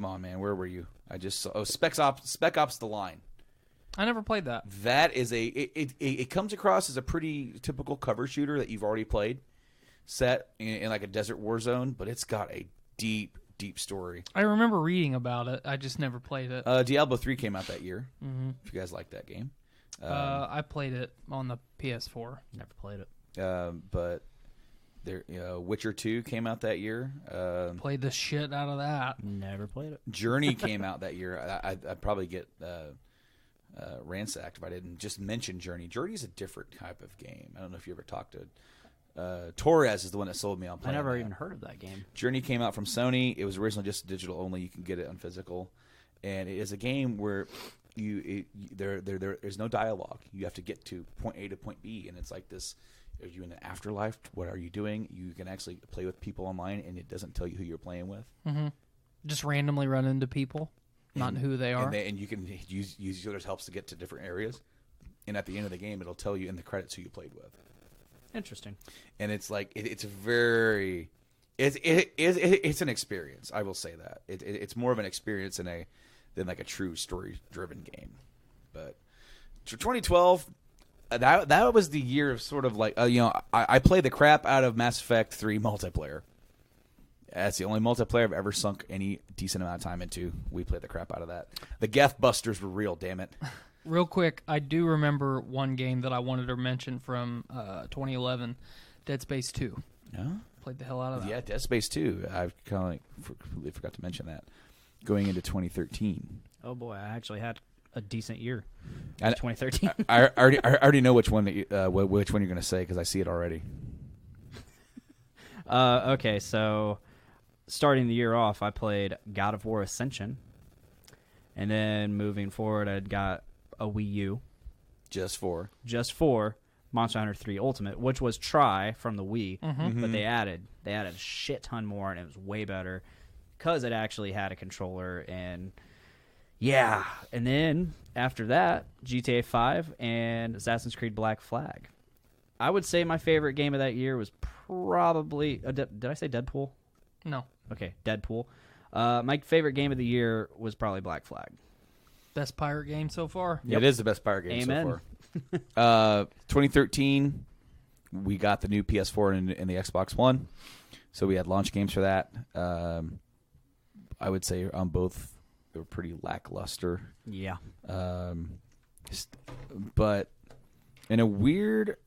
on, man, where were you? I just saw Spec Ops: The Line. I never played that. That is it comes across as a pretty typical cover shooter that you've already played, set in like a desert war zone, but it's got a deep story. I remember reading about it. I just never played it. Diablo 3 came out that year. Mm-hmm. If you guys like that game. I played it on the PS4. Never played it. But there, Witcher 2 came out that year. Played the shit out of that. Never played it. Journey came out that year. I'd probably get ransacked if I didn't just mention Journey. Journey is a different type of game. I don't know if you ever talked to Torres is the one that sold me on playing. I never even heard of that game. Journey came out from Sony. It was originally just digital only. You can get it on physical, and it is a game where there's no dialogue. You have to get to point A to point B, and it's like this. Are you in the afterlife? What are you doing? You can actually play with people online, and it doesn't tell you who you're playing with. Mm-hmm. Just randomly run into people, not who they are. And you can use each other's helps to get to different areas. And at the end of the game, it'll tell you in the credits who you played with. Interesting. And it's like it's an experience. I will say that it's more of an experience than like a true story-driven game. But for 2012. That was the year of sort of like I played the crap out of Mass Effect 3 multiplayer. That's the only multiplayer I've ever sunk any decent amount of time into. We played the crap out of that. The Geth Busters were real, damn it. Real quick, I do remember one game that I wanted to mention from 2011, Dead Space 2. Yeah, played the hell out of that. Yeah, Dead Space 2. I kind of completely forgot to mention that. Going into 2013. Oh boy, I actually had a decent year. 2013. I already know which one you're going to say because I see it already. Okay, so starting the year off, I played God of War Ascension, and then moving forward, I'd got a Wii U. Just for, Monster Hunter 3 Ultimate, which was Try from the Wii, Mm-hmm. but they added a shit ton more, and it was way better because it actually had a controller. And yeah, and then after that, GTA 5 and Assassin's Creed Black Flag. I would say my favorite game of that year was probably did I say Deadpool? No. Okay, Deadpool. My favorite game of the year was probably Black Flag. Best pirate game so far. Yeah, it is the best pirate game Amen. so far. 2013, we got the new PS4 and the Xbox One, so we had launch games for that. I would say on both they were pretty lackluster. Yeah. But in a weird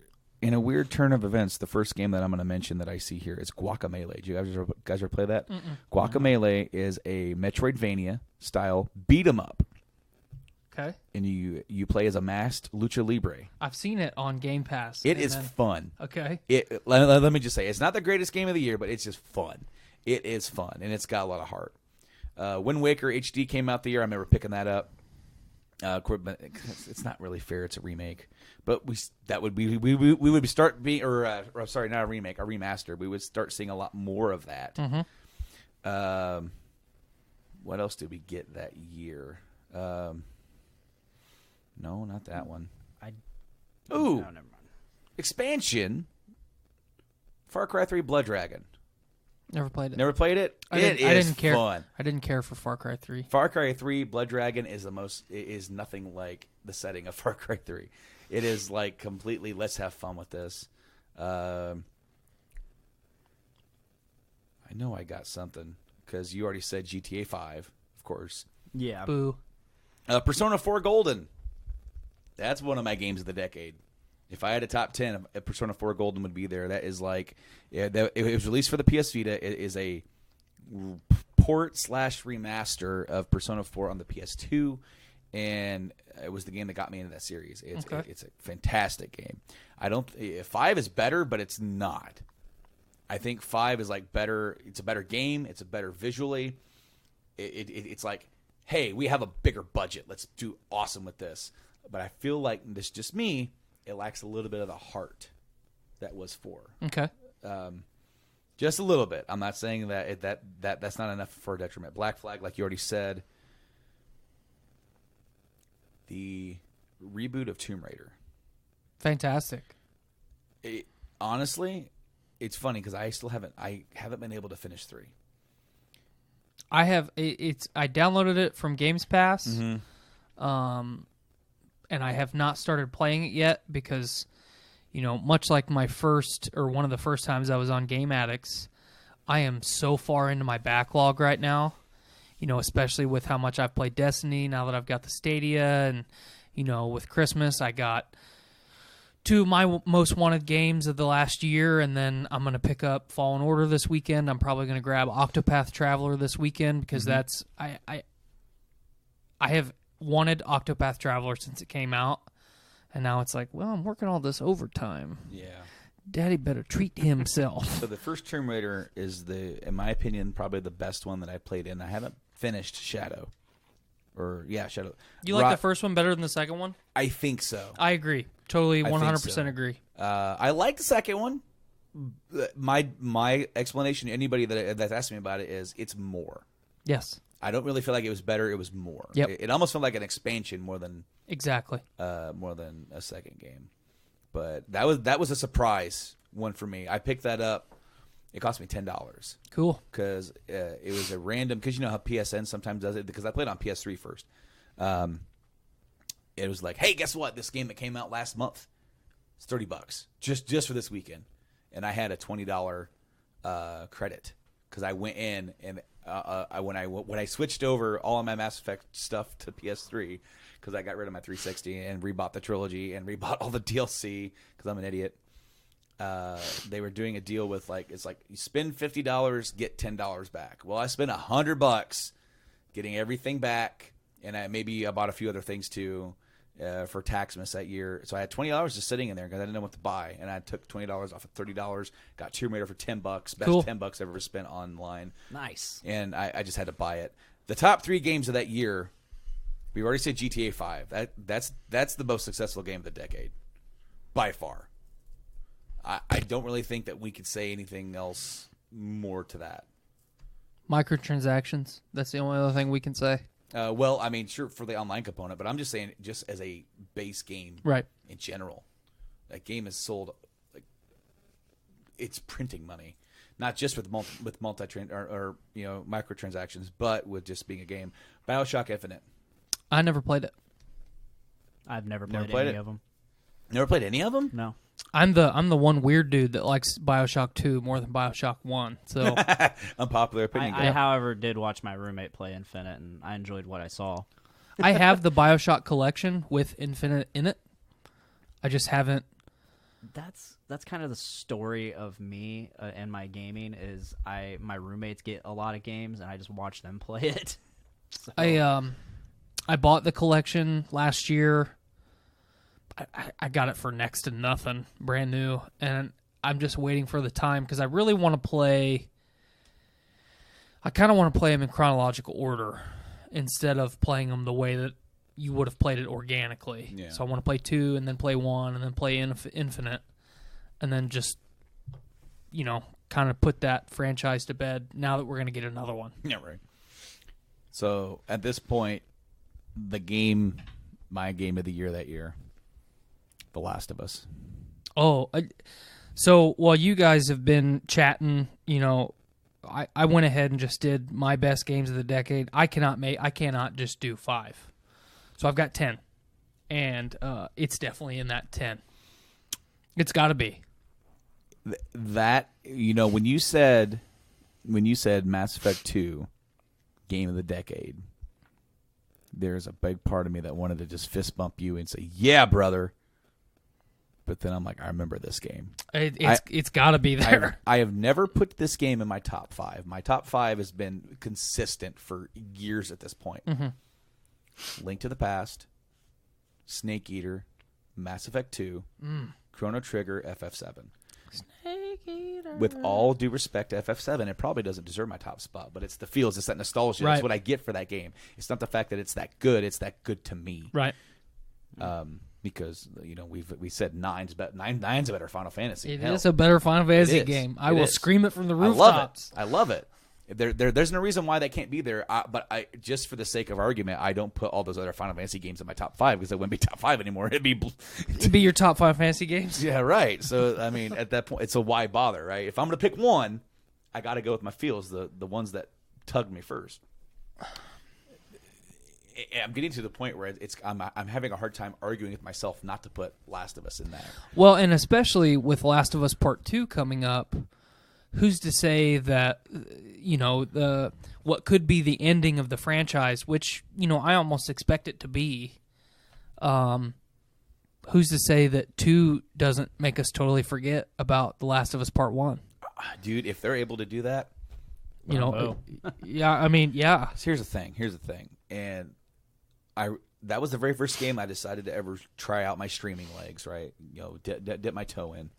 turn of events, the first game that I'm going to mention that I see here is Guacamelee. Do you guys ever play that? Guacamelee is a Metroidvania style beat 'em up, Okay. and you play as a masked lucha libre. I've seen it on Game Pass. It and is then- fun. Okay. Let me just say, it's not the greatest game of the year, but it's just fun. It is fun, and it's got a lot of heart. Wind Waker HD came out the year. I remember picking that up. It's not really fair. It's a remake, but we would start being sorry, not a remake, a remaster. We would start seeing a lot more of that. Mm-hmm. What else did we get that year? No, not that one. No, never mind. Expansion. Far Cry 3 Blood Dragon. Never played it. Never played it? I It didn't is care. fun. I didn't care for Far Cry 3. Far Cry 3 Blood Dragon is nothing like the setting of Far Cry 3. It is like completely, let's have fun with this. I know I got something because you already said GTA 5, of course. Yeah. Boo. Persona 4 Golden. That's one of my games of the decade. If I had a top 10, Persona 4 Golden would be there. That is like, it was released for the PS Vita. It is a port / remaster of Persona 4 on the PS2, and it was the game that got me into that series. It's a fantastic game. 5 is better, but it's not. I think 5 is like better. It's a better game. It's a better visually. It's like, hey, we have a bigger budget. Let's do awesome with this. But I feel like this is just me. It lacks a little bit of the heart that was 4. Okay. Just a little bit. I'm not saying that's not enough for a detriment. Black Flag, like you already said. The reboot of Tomb Raider. Fantastic. Honestly, it's funny because I haven't been able to finish 3. I have I downloaded it from Games Pass. Mm-hmm. And I have not started playing it yet because, much like one of the first times I was on Game Addicts, I am so far into my backlog right now, especially with how much I've played Destiny now that I've got the Stadia, and, with Christmas, I got 2 of my most wanted games of the last year, and then I'm going to pick up Fallen Order this weekend. I'm probably going to grab Octopath Traveler this weekend because that's, I have wanted Octopath Traveler since it came out, and now it's like, well, I'm working all this overtime. Yeah. Daddy better treat himself. So the first Tomb Raider is in my opinion, probably the best one that I played in. I haven't finished Shadow. Shadow. You like the first one better than the second one? I think so. I agree. Totally, 100% so. agree. I like the second one. My explanation to anybody that's asked me about it is it's more. Yes. I don't really feel like it was better. It was more. Yep. It almost felt like an expansion more than exactly a second game. But that was a surprise one for me. I picked that up. It cost me $10. Cool. Because it was a random. Because you know how PSN sometimes does it. Because I played on PS3 first. It was like, hey, guess what? This game that came out last month, it's $30 just for this weekend, and I had a $20 credit because I went in and. When I switched over all of my Mass Effect stuff to PS3 because I got rid of my 360 and rebought the trilogy and rebought all the DLC because I'm an idiot. They were doing a deal with it's like you spend $50, get $10 back. Well, I spent $100 getting everything back, and I bought a few other things too for Taxmas that year. So I had $20 just sitting in there because I didn't know what to buy, and I took $20 off of $30. Got Tomb Raider for $10. Best cool. $10 I've ever spent online. Nice. And I just had to buy it. The top 3 games of that year, we already said GTA 5. That's the most successful game of the decade, by far. I don't really think that we could say anything else more to that. Microtransactions. That's the only other thing we can say. Well, I mean, sure, for the online component, but I'm just saying, just as a base game, Right. in general, that game is sold like it's printing money, not just with microtransactions, but with just being a game. BioShock Infinite. I never played it. I've never Never played played any it? of them. Never played any of them? No. I'm the one weird dude that likes BioShock 2 more than BioShock 1. So Unpopular opinion. I, however, did watch my roommate play Infinite, and I enjoyed what I saw. I have the BioShock collection with Infinite in it. I just haven't. That's kind of the story of me and my gaming. Is my roommates get a lot of games, and I just watch them play it. So. I bought the collection last year. I got it for next to nothing, brand new, and I'm just waiting for the time because I really want to play. I kind of want to play them in chronological order instead of playing them the way that you would have played it organically. Yeah. So I want to play 2 and then play 1 and then play Infinite, and then just kind of put that franchise to bed. Now that we're going to get another one. Yeah, right. So at this point, my game of the year that year. The Last of Us. Oh, so while you guys have been chatting, I went ahead and just did my best games of the decade. I cannot just do 5. So I've got 10. And it's definitely in that 10. It's got to be. That, when you said Mass Effect 2 game of the decade, there's a big part of me that wanted to just fist bump you and say, "Yeah, brother." But then I'm like, I remember this game. It's got to be there. I have never put this game in my top 5. My top 5 has been consistent for years at this point. Mm-hmm. Link to the Past, Snake Eater, Mass Effect 2, Chrono Trigger, FF7. Snake Eater. With all due respect to FF7, it probably doesn't deserve my top spot, but it's the feels, it's that nostalgia. Right. That's what I get for that game. It's not the fact that it's that good. It's that good to me. Right. Because we said nine's a better Final Fantasy. It is a better Final Fantasy game. I will scream it from the rooftops. I love it. There's no reason why they can't be there. But just for the sake of argument, I don't put all those other Final Fantasy games in my top 5 because it wouldn't be top 5 anymore. It'd be your top 5 fantasy games. Yeah, right. So I mean, at that point, it's a why bother, right? If I'm going to pick one, I got to go with my feels, the ones that tugged me first. I'm getting to the point where I'm having a hard time arguing with myself not to put Last of Us in that. Well, and especially with Last of Us Part 2 coming up, who's to say that what could be the ending of the franchise, which I almost expect it to be. Who's to say that 2 doesn't make us totally forget about The Last of Us Part 1? Dude, if they're able to do that, yeah. I mean, yeah. So here's the thing, and that was the very first game I decided to ever try out my streaming legs, right? Dip my toe in.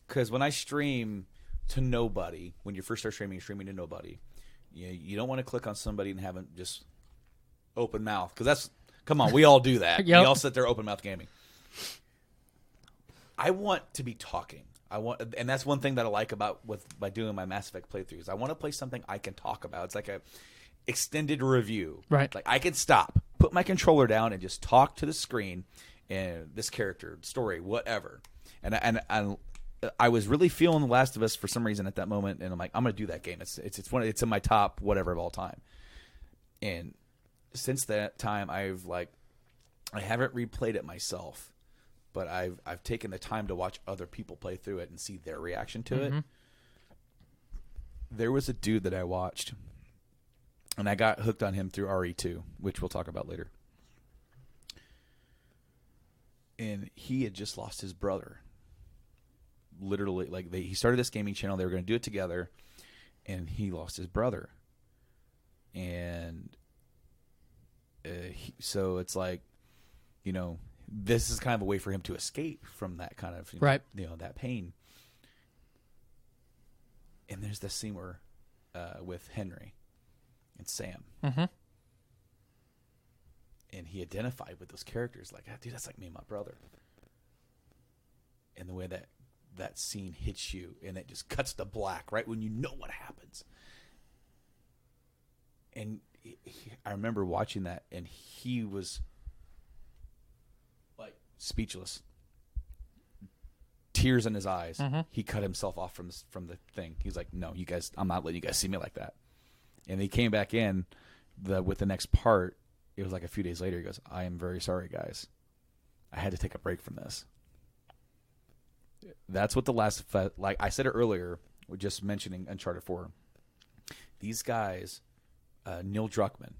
Because when I stream to nobody, when you first start streaming to nobody, you don't want to click on somebody and have them just open mouth. Because come on, we all do that. Yep. We all sit there open mouth gaming. I want to be talking. And that's one thing that I like by doing my Mass Effect playthroughs. I want to play something I can talk about. It's like a extended review. Right. Like I can stop, put my controller down, and just talk to the screen and this character, story, whatever. And I was really feeling The Last of Us for some reason at that moment, and I'm like, I'm gonna do that game. It's in my top whatever of all time. And since that time, I haven't replayed it myself, but I've taken the time to watch other people play through it and see their reaction to it. There was a dude that I watched, and I got hooked on him through RE2, which we'll talk about later. And he had just lost his brother. Literally, he started this gaming channel. They were going to do it together, and he lost his brother. And so it's like, this is kind of a way for him to escape from that kind of, right. That pain. And there's this scene where, with Henry and Sam. Mm-hmm. And he identified with those characters like, dude, that's like me and my brother. And the way that that scene hits you and it just cuts to black right when you know what happens. And I remember watching that, and he was like speechless, tears in his eyes. He cut himself off from the thing. He's like, "No, you guys, I'm not letting you guys see me like that." And he came back in with the next part. It was like a few days later. He goes, "I am very sorry, guys. I had to take a break from this." That's what like I said it earlier, we're just mentioning Uncharted 4. These guys, Neil Druckmann,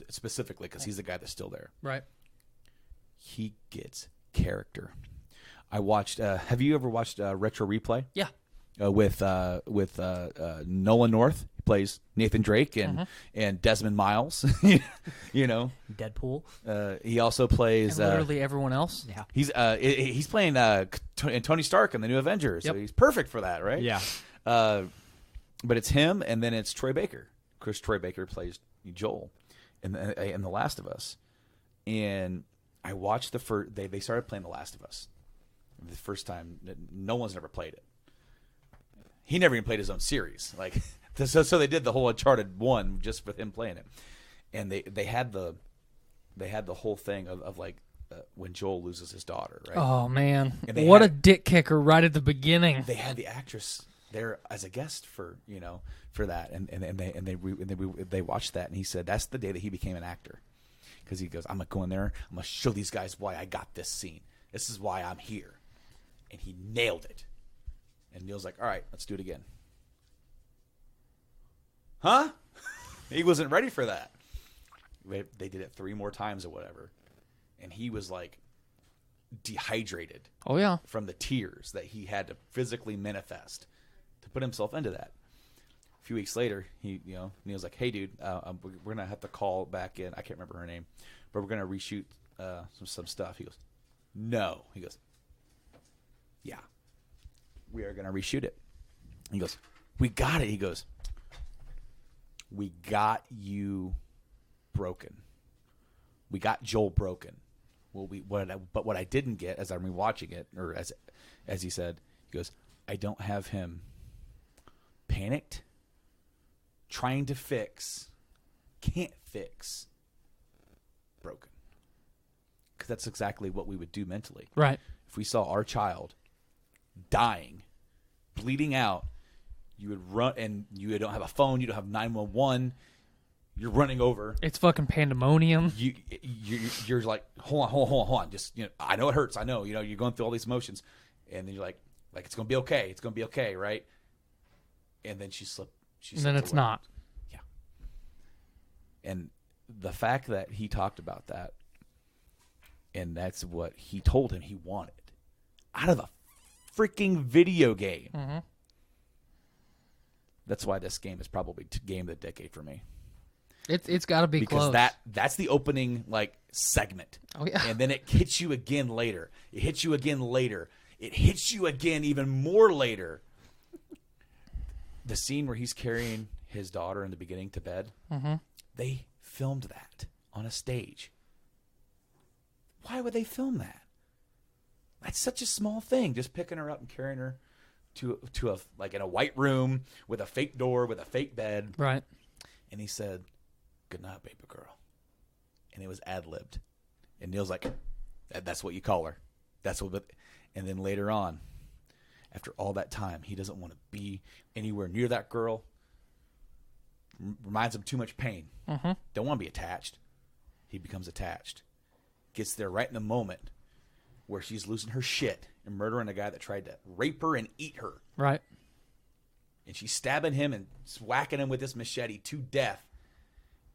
specifically, because he's the guy that's still there. Right. He gets character. I watched. Have you ever watched Retro Replay? Yeah. With Nolan North. He plays Nathan Drake and Desmond Miles. You know, Deadpool. He also plays And literally everyone else. Yeah. He's playing Tony Stark in the new Avengers. Yep. So he's perfect for that, right? Yeah. But it's him, and then it's Troy Baker. Of course, Troy Baker plays Joel in The Last of Us. And I watched the first. They started playing The Last of Us the first time. No one's ever played it. He never even played his own series. Like, so they did the whole Uncharted 1 just with him playing it. And they had the whole thing of like when Joel loses his daughter, right? Oh man, And what a dick kicker right at the beginning. They had the actress there as a guest for that, and they watched that, and he said that's the day that he became an actor, because he goes, I'm gonna go in there, I'm gonna show these guys why I got this scene. This is why I'm here, and he nailed it. And Neil's like, all right, let's do it again. Huh? He wasn't ready for that. They did it 3 more times or whatever, and he was like dehydrated. Oh yeah. From the tears that he had to physically manifest to put himself into that. A few weeks later, Neil's like, "Hey, dude, we're gonna have to call back in. I can't remember her name, but we're gonna reshoot some stuff." He goes, "No." He goes, "Yeah, we are gonna reshoot it." He goes, "We got it." He goes, "We got you broken. We got Joel broken. Well, what I didn't get as I'm rewatching it, or as he said, he goes, I don't have him panicked, trying to fix, can't fix, broken. Because that's exactly what we would do mentally. Right. If we saw our child dying, bleeding out, you would run, and you don't have a phone, you don't have 911. You're running over. It's fucking pandemonium. You're like, hold on. Just, I know it hurts. I know, you're going through all these emotions, and then you're like it's gonna be okay. It's gonna be okay, right? And then she slipped. And then it's not. Yeah. And the fact that he talked about that, and that's what he told him he wanted out of a freaking video game. Mm-hmm. That's why this game is probably game of the decade for me. It's got to be because close. that's the opening segment. Oh yeah. And then it hits you again later. It hits you again later. It hits you again even more later. The scene where he's carrying his daughter in the beginning to bed. Mm-hmm. They filmed that on a stage. Why would they film that? That's such a small thing. Just picking her up and carrying her to a in a white room with a fake door with a fake bed. Right. And he said, "Good night, baby girl." And it was ad-libbed. And Neil's like, that's what you call her. That's what. And then later on, after all that time, he doesn't want to be anywhere near that girl. Reminds him too much pain. Mm-hmm. Don't want to be attached. He becomes attached. Gets there right in the moment where she's losing her shit and murdering a guy that tried to rape her and eat her. Right. And she's stabbing him and whacking him with this machete to death.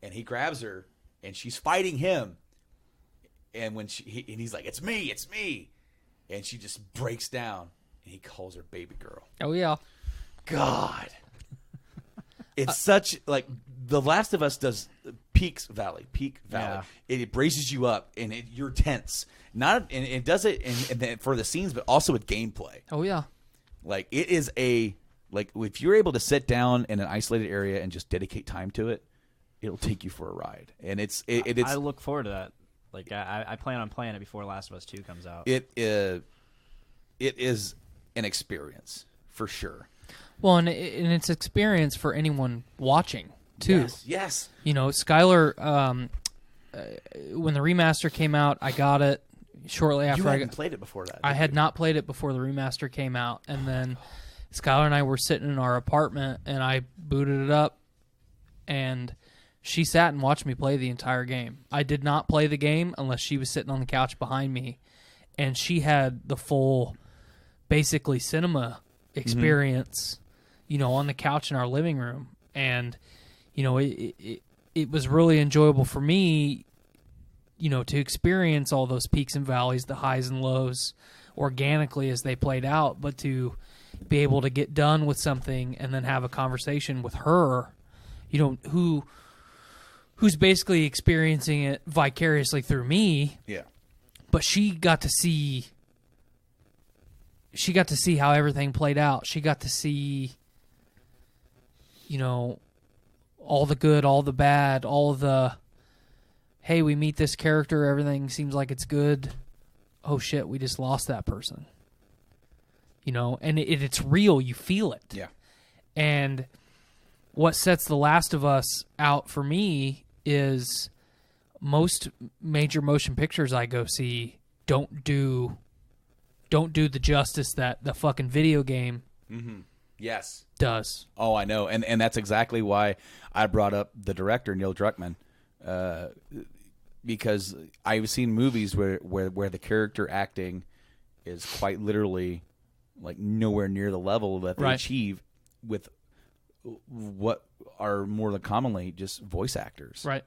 And he grabs her, and she's fighting him. And when he's like, "It's me, it's me," and she just breaks down, and he calls her baby girl. Oh yeah. God, it's such The Last of Us does peak valley. Yeah. It braces you up, and you're tense. And it does it for the scenes, but also with gameplay. Oh yeah. It is if you're able to sit down in an isolated area and just dedicate time to it, it'll take you for a ride. And it's I look forward to that. I plan on playing it before Last of Us 2 comes out. It is an experience for sure. Well, and it's experience for anyone watching too. Yes. You know, Skylar. When the remaster came out, I got it shortly after. You hadn't played it before that. I had not played it before the remaster came out, and then Skylar and I were sitting in our apartment, and I booted it up, and she sat and watched me play the entire game. I did not play the game unless she was sitting on the couch behind me, and she had the full, basically, cinema experience, you know, on the couch in our living room. And, you know, it was really enjoyable for me, you know, to experience all those peaks and valleys, the highs and lows, organically as they played out, but to be able to get done with something and then have a conversation with her, you know, who's basically experiencing it vicariously through me. Yeah. But she got to see how everything played out. She got to see, you know, all the good, all the bad, all the, hey, we meet this character, everything seems like it's good. Oh shit, we just lost that person. You know, and it's real. You feel it. Yeah. And what sets The Last of Us out for me is most major motion pictures I go see don't do the justice that the fucking video game Yes. does. Oh, I know. And that's exactly why I brought up the director, Neil Druckmann, because I've seen movies where the character acting is quite literally like nowhere near the level that they achieve with what are more than commonly just voice actors. Right.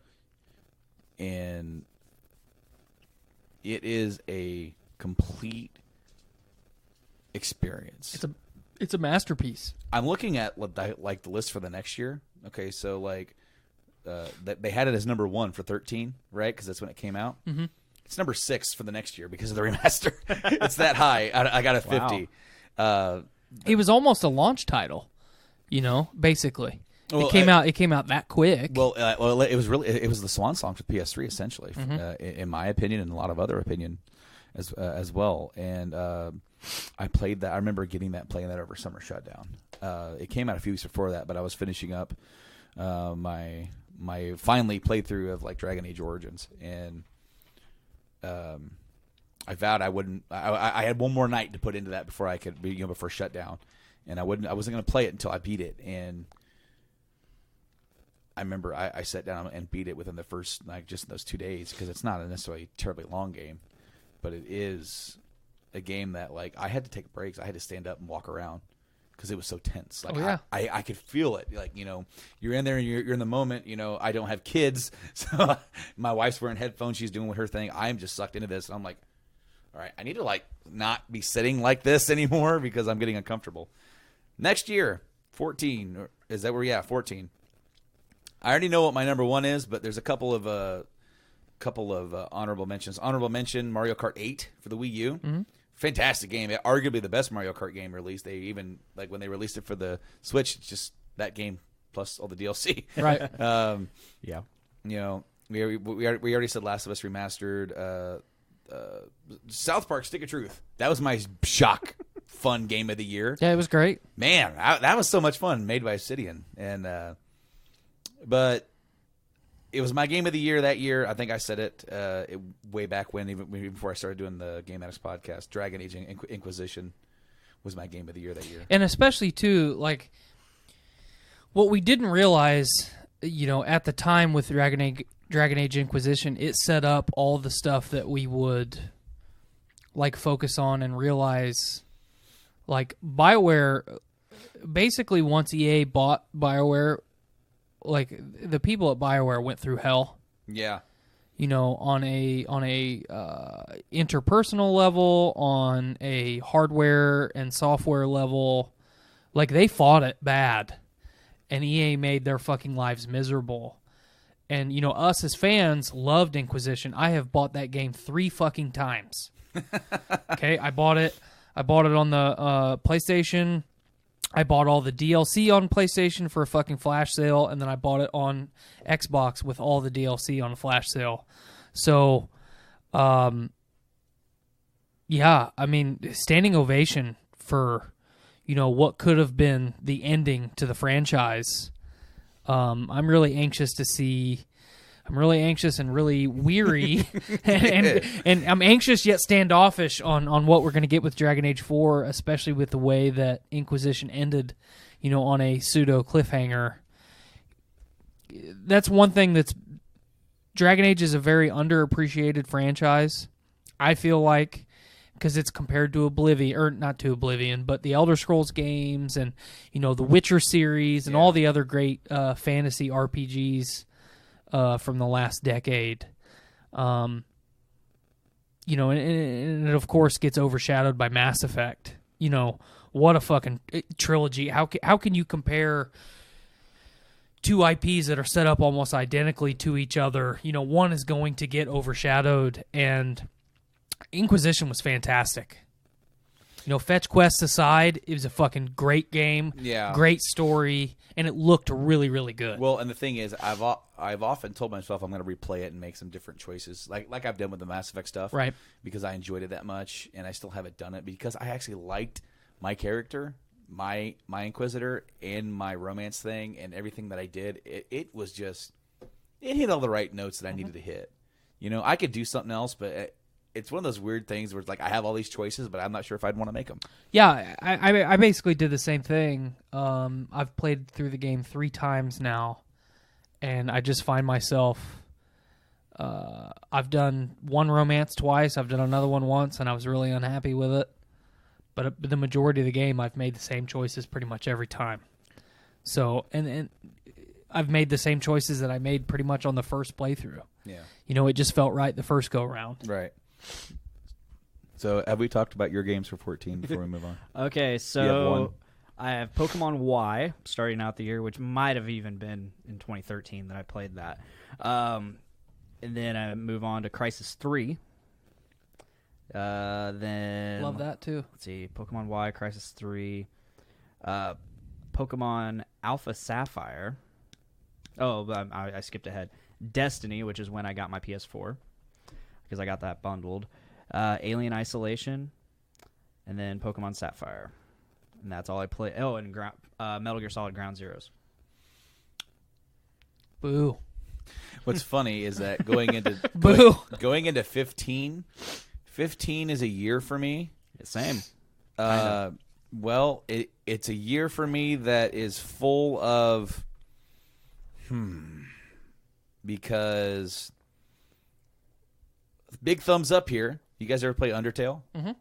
And it is a complete experience. It's a masterpiece. I'm looking at like the list for the next year. Okay, so like they had it as number 1 for 13, right? Because that's when it came out. Mm-hmm. It's number 6 for the next year because of the remaster. It's that high. I got a 50. Wow. It was almost a launch title, you know, basically. Well, It came out that quick. Well, it was the swan song for PS3 essentially, in my opinion, and a lot of other opinion as well. And I played that. I remember playing that over summer shutdown. It came out a few weeks before that, but I was finishing up my finally playthrough of like Dragon Age Origins, and I vowed I wouldn't. I had one more night to put into that before I could, before shutdown, and I wasn't going to play it until I beat it. And I remember I sat down and beat it within the first, like, just those 2 days, because it's not a necessarily terribly long game, but it is a game that, like, I had to take breaks. I had to stand up and walk around because it was so tense. Like, I could feel it. Like, you're in there and you're in the moment. I don't have kids, so my wife's wearing headphones. She's doing her thing. I'm just sucked into this, and I'm like, all right, I need to, like, not be sitting like this anymore because I'm getting uncomfortable. Next year, 14. Is that where? Yeah, 14. I already know what my number 1 is, but there's a couple of honorable mentions. Honorable mention: Mario Kart 8 for the Wii U. Mm-hmm. Fantastic game. Arguably the best Mario Kart game released. They even, like, when they released it for the Switch, it's just that game plus all the DLC. Right. Yeah. We already said Last of Us remastered. South Park: Stick of Truth. That was my shock fun game of the year. Yeah, it was great. Man, that was so much fun. Made by Obsidian, and but it was my game of the year that year. I think I said it way back when, even before I started doing the Game Addicts podcast. Dragon Age Inquisition was my game of the year that year. And especially, too, like, what we didn't realize, at the time with Dragon Age Inquisition, it set up all the stuff that we would, like, focus on and realize, like, BioWare, basically once EA bought BioWare, like, the people at BioWare went through hell. Yeah. On a interpersonal level, on a hardware and software level. Like, they fought it bad. And EA made their fucking lives miserable. And, us as fans loved Inquisition. I have bought that game 3 fucking times. Okay, I bought it on the PlayStation. I bought all the DLC on PlayStation for a fucking flash sale, and then I bought it on Xbox with all the DLC on a flash sale. So, yeah, I mean, standing ovation for, what could have been the ending to the franchise. I'm really anxious to see. I'm really anxious and really weary, and I'm anxious yet standoffish on what we're going to get with Dragon Age 4, especially with the way that Inquisition ended, on a pseudo cliffhanger. That's one thing that's Dragon Age is a very underappreciated franchise, I feel like, because it's compared to Oblivion, or not to Oblivion, but the Elder Scrolls games and, the Witcher series and all the other great fantasy RPGs from the last decade. And it, of course, gets overshadowed by Mass Effect. What a fucking trilogy. How can you compare two IPs that are set up almost identically to each other? One is going to get overshadowed, and Inquisition was fantastic. Fetch quests aside, it was a fucking great game, great story, and it looked really, really good. Well, and the thing is, I've often told myself I'm going to replay it and make some different choices, like I've done with the Mass Effect stuff, right? Because I enjoyed it that much, and I still haven't done it because I actually liked my character, my Inquisitor, and my romance thing, and everything that I did. It was just, it hit all the right notes that I needed to hit. I could do something else, but it's one of those weird things where it's like I have all these choices, but I'm not sure if I'd want to make them. Yeah, I basically did the same thing. I've played through the game 3 times now, and I just find myself, I've done one romance twice, I've done another one once, and I was really unhappy with it. But the majority of the game, I've made the same choices pretty much every time. So, and I've made the same choices that I made pretty much on the first playthrough. Yeah. It just felt right the first go-around. Right. So, have we talked about your games for 14 before we move on? Okay, so I have Pokemon Y starting out the year, which might have even been in 2013 that I played that. And then I move on to Crisis 3. Then Love that too. Let's see, Pokemon Y, Crisis 3, Pokemon Alpha Sapphire. Oh, I skipped ahead. Destiny, which is when I got my PS4, because I got that bundled. Alien Isolation, and then Pokemon Sapphire, and that's all I play. Oh, and Metal Gear Solid Ground Zeroes. Boo. What's funny is that going into going into 15 is a year for me. Same. Well, it's a year for me that is full of because big thumbs up here. You guys ever play Undertale? Mm-hmm.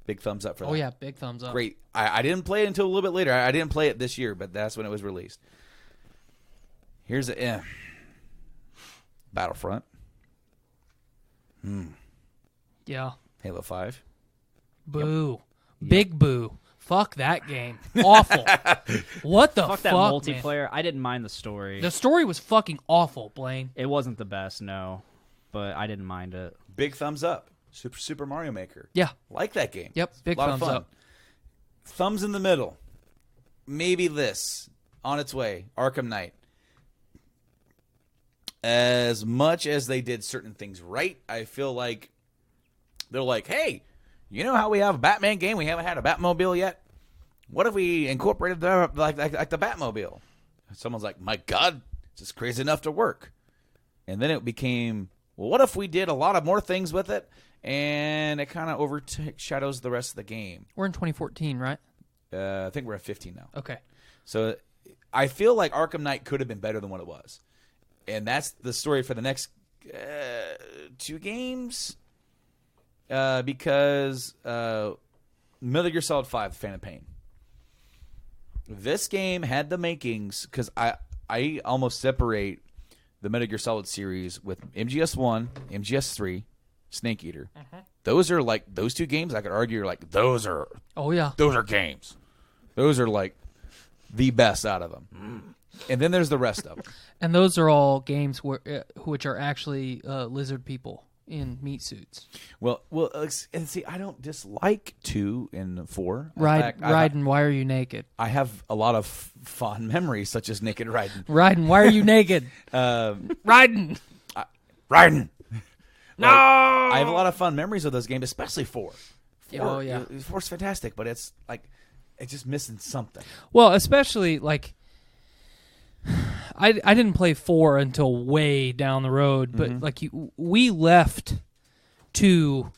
Big thumbs up for that. Oh yeah, big thumbs up. Great. I didn't play it until a little bit later. I didn't play it this year, but that's when it was released. Here's a Battlefront. Yeah. Halo 5. Boo. Yep. Big boo. Fuck that game. Awful. What the fuck? That multiplayer. Man? I didn't mind the story. The story was fucking awful, Blaine. It wasn't the best, no. But I didn't mind it. Big thumbs up. Super Mario Maker. Yeah. Like that game. Yep. Big thumbs up. Thumbs in the middle. Maybe this. On its way. Arkham Knight. As much as they did certain things right, I feel like they're like, hey, you know how we have a Batman game? We haven't had a Batmobile yet. What if we incorporated like the Batmobile? Someone's like, my God, it's just crazy enough to work. And then it became, well, what if we did a lot of more things with it? And it kind of overshadows the rest of the game. We're in 2014, right? I think we're at 15 now. Okay. So I feel like Arkham Knight could have been better than what it was. And that's the story for the next 2 games. Because Metal Gear Solid 5, Phantom Pain. This game had the makings, because I almost separate the Metal Gear Solid series with MGS1, MGS3, Snake Eater. Mm-hmm. Those are like, those 2 games I could argue are like, those are games. Those are like the best out of them. And then there's the rest of them. And those are all games which are actually lizard people in meat suits. Well, and see, I don't dislike 2 and 4. Raiden, why are you naked? I have a lot of fond memories, such as Naked Raiden. Raiden, why are you naked? Raiden! Raiden! No! I have a lot of fun memories of those games, especially 4. Oh, yeah. 4's fantastic, but it's like it's just missing something. Well, especially like I didn't play 4 until way down the road, but like we left 2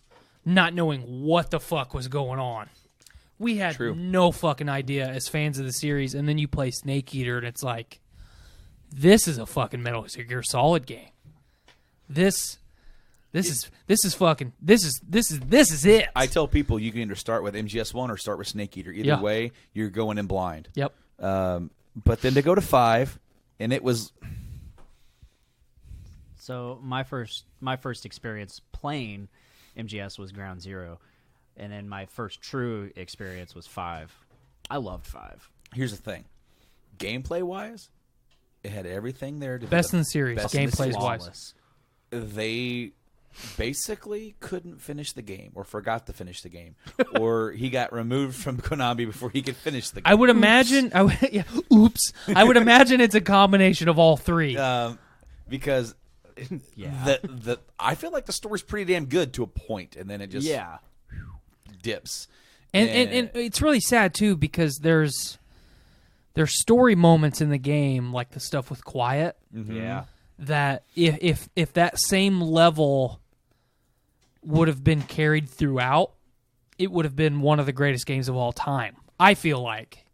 not knowing what the fuck was going on. We had no fucking idea as fans of the series, and then you play Snake Eater, and it's like, this is a fucking Metal Gear Solid game. This is it. I tell people you can either start with MGS1 or start with Snake Eater. Either way, you're going in blind. Yep. But then to go to 5, and it was. So my first experience playing MGS was Ground Zero, and then my first true experience was 5. I loved 5. Here's the thing, gameplay wise, it had everything there. Best in the series, gameplay wise. They basically couldn't finish the game, or forgot to finish the game, or he got removed from Konami before he could finish the game. I would imagine. Oops. I would imagine it's a combination of all 3. Because yeah, I feel like the story's pretty damn good to a point, and then it just dips. And it's really sad too, because there's story moments in the game, like the stuff with Quiet. Yeah. That if that same level would have been carried throughout, it would have been one of the greatest games of all time. I feel like.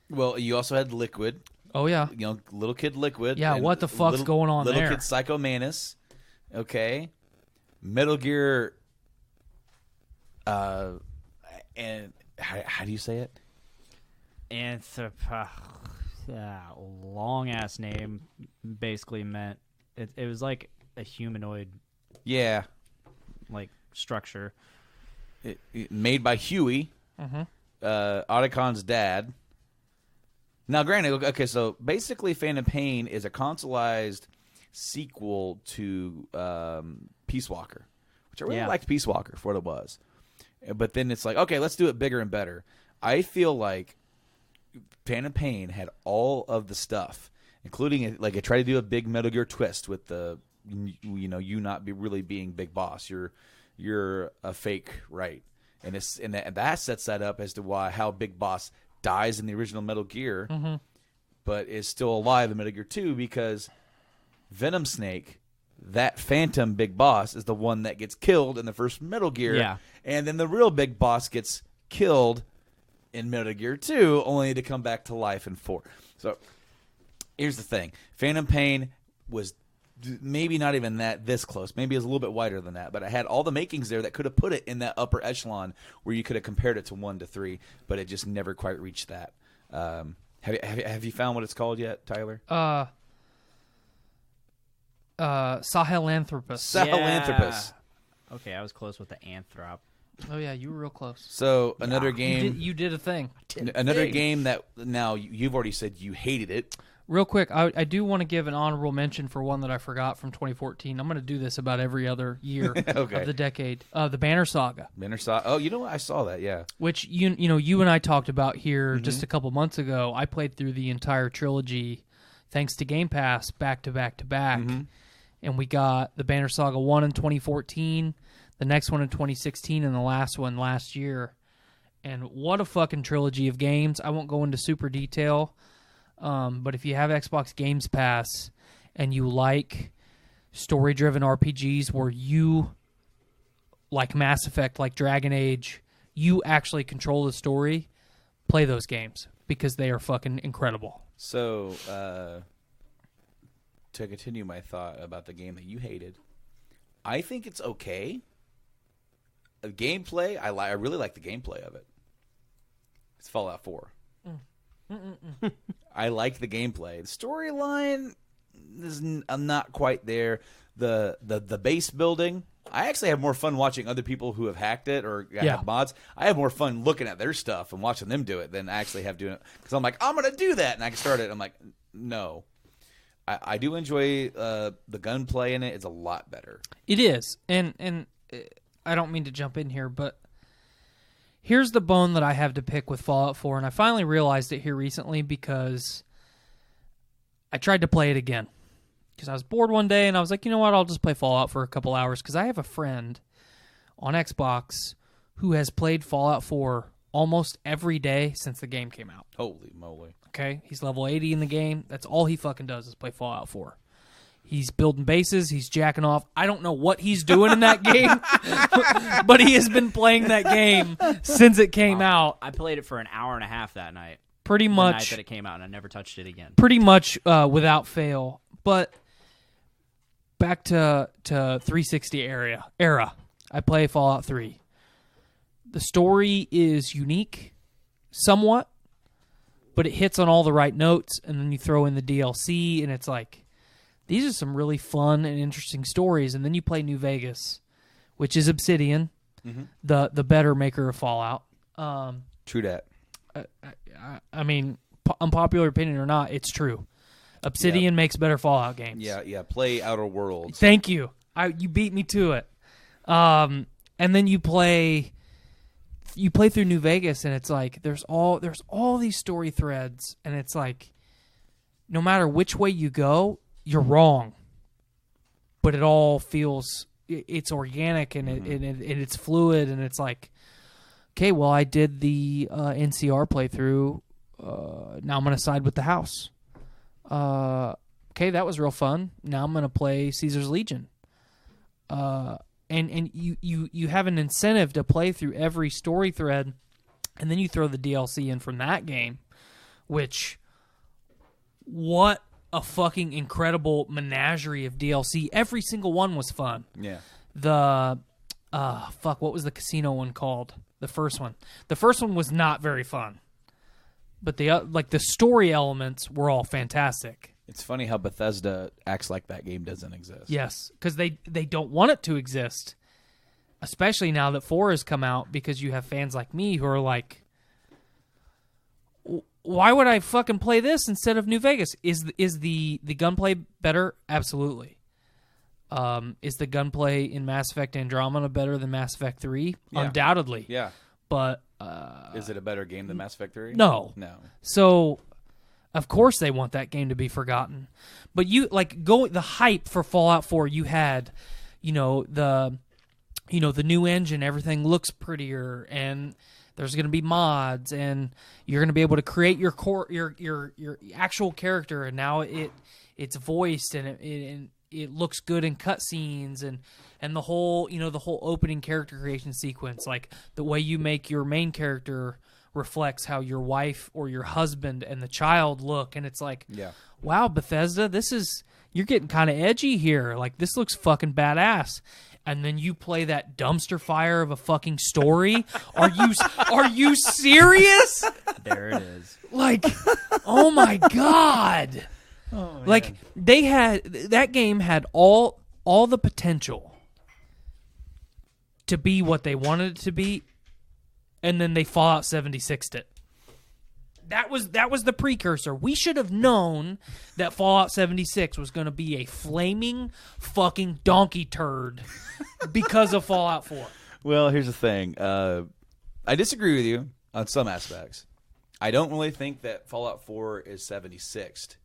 Well, you also had Liquid. Oh yeah, little kid Liquid. Yeah, what the fuck's going on there? Little kid Psycho Manus. Okay, Metal Gear. And how do you say it? Long ass name. Basically meant it was like a humanoid. Yeah, like structure. It made by Huey, Otacon's dad. Now, granted, okay, so basically Phantom Pain is a consoleized sequel to Peace Walker, which I really liked Peace Walker for what it was. But then it's like, okay, let's do it bigger and better. I feel like Phantom Pain had all of the stuff, including, like, it tried to do a big Metal Gear twist with the, you not be really being Big Boss. You're a fake, right? And that sets that up as to how Big Boss dies in the original Metal Gear, but is still alive in Metal Gear 2 because Venom Snake, that Phantom Big Boss, is the one that gets killed in the first Metal Gear. Yeah. And then the real Big Boss gets killed in Metal Gear 2, only to come back to life in 4. So here's the thing. Phantom Pain was maybe not even this close. Maybe it was a little bit wider than that. But I had all the makings there that could have put it in that upper echelon where you could have compared it to 1 to 3, but it just never quite reached that. Have you found what it's called yet, Tyler? Sahelanthropus. Sahelanthropus. Okay, I was close with the Anthrop. Oh yeah, you were real close. So another game. You did a thing. Another game that now you've already said you hated it. Real quick, I do want to give an honorable mention for one that I forgot from 2014. I'm going to do this about every other year of the decade. The Banner Saga. Banner Saga. Oh, you know what? I saw that. Yeah. Which you and I talked about here just a couple months ago. I played through the entire trilogy, thanks to Game Pass, back to back to back, and we got the Banner Saga 1 in 2014, the next one in 2016, and the last one last year. And what a fucking trilogy of games! I won't go into super detail. But if you have Xbox Games Pass and you like story-driven RPGs where you, like Mass Effect, like Dragon Age, you actually control the story, play those games because they are fucking incredible. So, to continue my thought about the game that you hated, I think it's okay. The gameplay, I really like the gameplay of it. It's Fallout 4. I like the gameplay. The storyline is not quite there. The base building, I actually have more fun watching other people who have hacked it or have mods. I have more fun looking at their stuff and watching them do it than I actually have doing it. Because I'm like, I'm going to do that. And I can start it. I'm like, no. I do enjoy the gunplay in it. It's a lot better. It is. And I don't mean to jump in here, but here's the bone that I have to pick with Fallout 4, and I finally realized it here recently because I tried to play it again. Because I was bored one day, and I was like, you know what, I'll just play Fallout for a couple hours, because I have a friend on Xbox who has played Fallout 4 almost every day since the game came out. Holy moly. Okay? He's level 80 in the game. That's all he fucking does is play Fallout 4. He's building bases. He's jacking off. I don't know what he's doing in that game, but he has been playing that game since it came out. I played it for an hour and a half that night. Pretty The night much. that it came out, and I never touched it again. Pretty much without fail. But back to 360 era. I play Fallout 3. The story is unique, somewhat, but it hits on all the right notes, and then you throw in the DLC, and it's like, these are some really fun and interesting stories. And then you play New Vegas, which is Obsidian, the better maker of Fallout. True that. I mean, unpopular opinion or not, it's true. Obsidian makes better Fallout games. Yeah. Play Outer Worlds. Thank you. You beat me to it. And then you play through New Vegas, and it's like there's all these story threads, and it's like no matter which way you go, you're wrong. But it all feels it's organic and it's fluid, and it's like, okay, well, I did the NCR playthrough. Now I'm going to side with the house. Okay, that was real fun. Now I'm going to play Caesar's Legion. And you have an incentive to play through every story thread, and then you throw the DLC in from that game, which, what a fucking incredible menagerie of DLC. Every single one was fun. Yeah. What was the casino one called? The first one. The first one was not very fun. But the story elements were all fantastic. It's funny how Bethesda acts like that game doesn't exist. Yes, because they don't want it to exist. Especially now that 4 has come out, because you have fans like me who are like, why would I fucking play this instead of New Vegas? Is the gunplay better? Absolutely. Is the gunplay in Mass Effect Andromeda better than Mass Effect 3? Yeah. Undoubtedly. Yeah. But is it a better game than Mass Effect 3? No. No. So, of course they want that game to be forgotten. But the hype for Fallout 4, you had, the new engine, everything looks prettier, and there's going to be mods, and you're going to be able to create your actual character, and now it's voiced, and it looks good in cutscenes, and the whole opening character creation sequence, like the way you make your main character reflects how your wife or your husband and the child look, and it's like, wow, Bethesda, you're getting kind of edgy here. Like, this looks fucking badass. And then you play that dumpster fire of a fucking story. Are you serious? There it is. Like, oh my god. Oh, like, that game had all the potential to be what they wanted it to be, and then they Fallout 76'd it. That was the precursor. We should have known that Fallout 76 was going to be a flaming fucking donkey turd because of Fallout 4. Well, here's the thing. I disagree with you on some aspects. I don't really think that Fallout 4 is 76'd.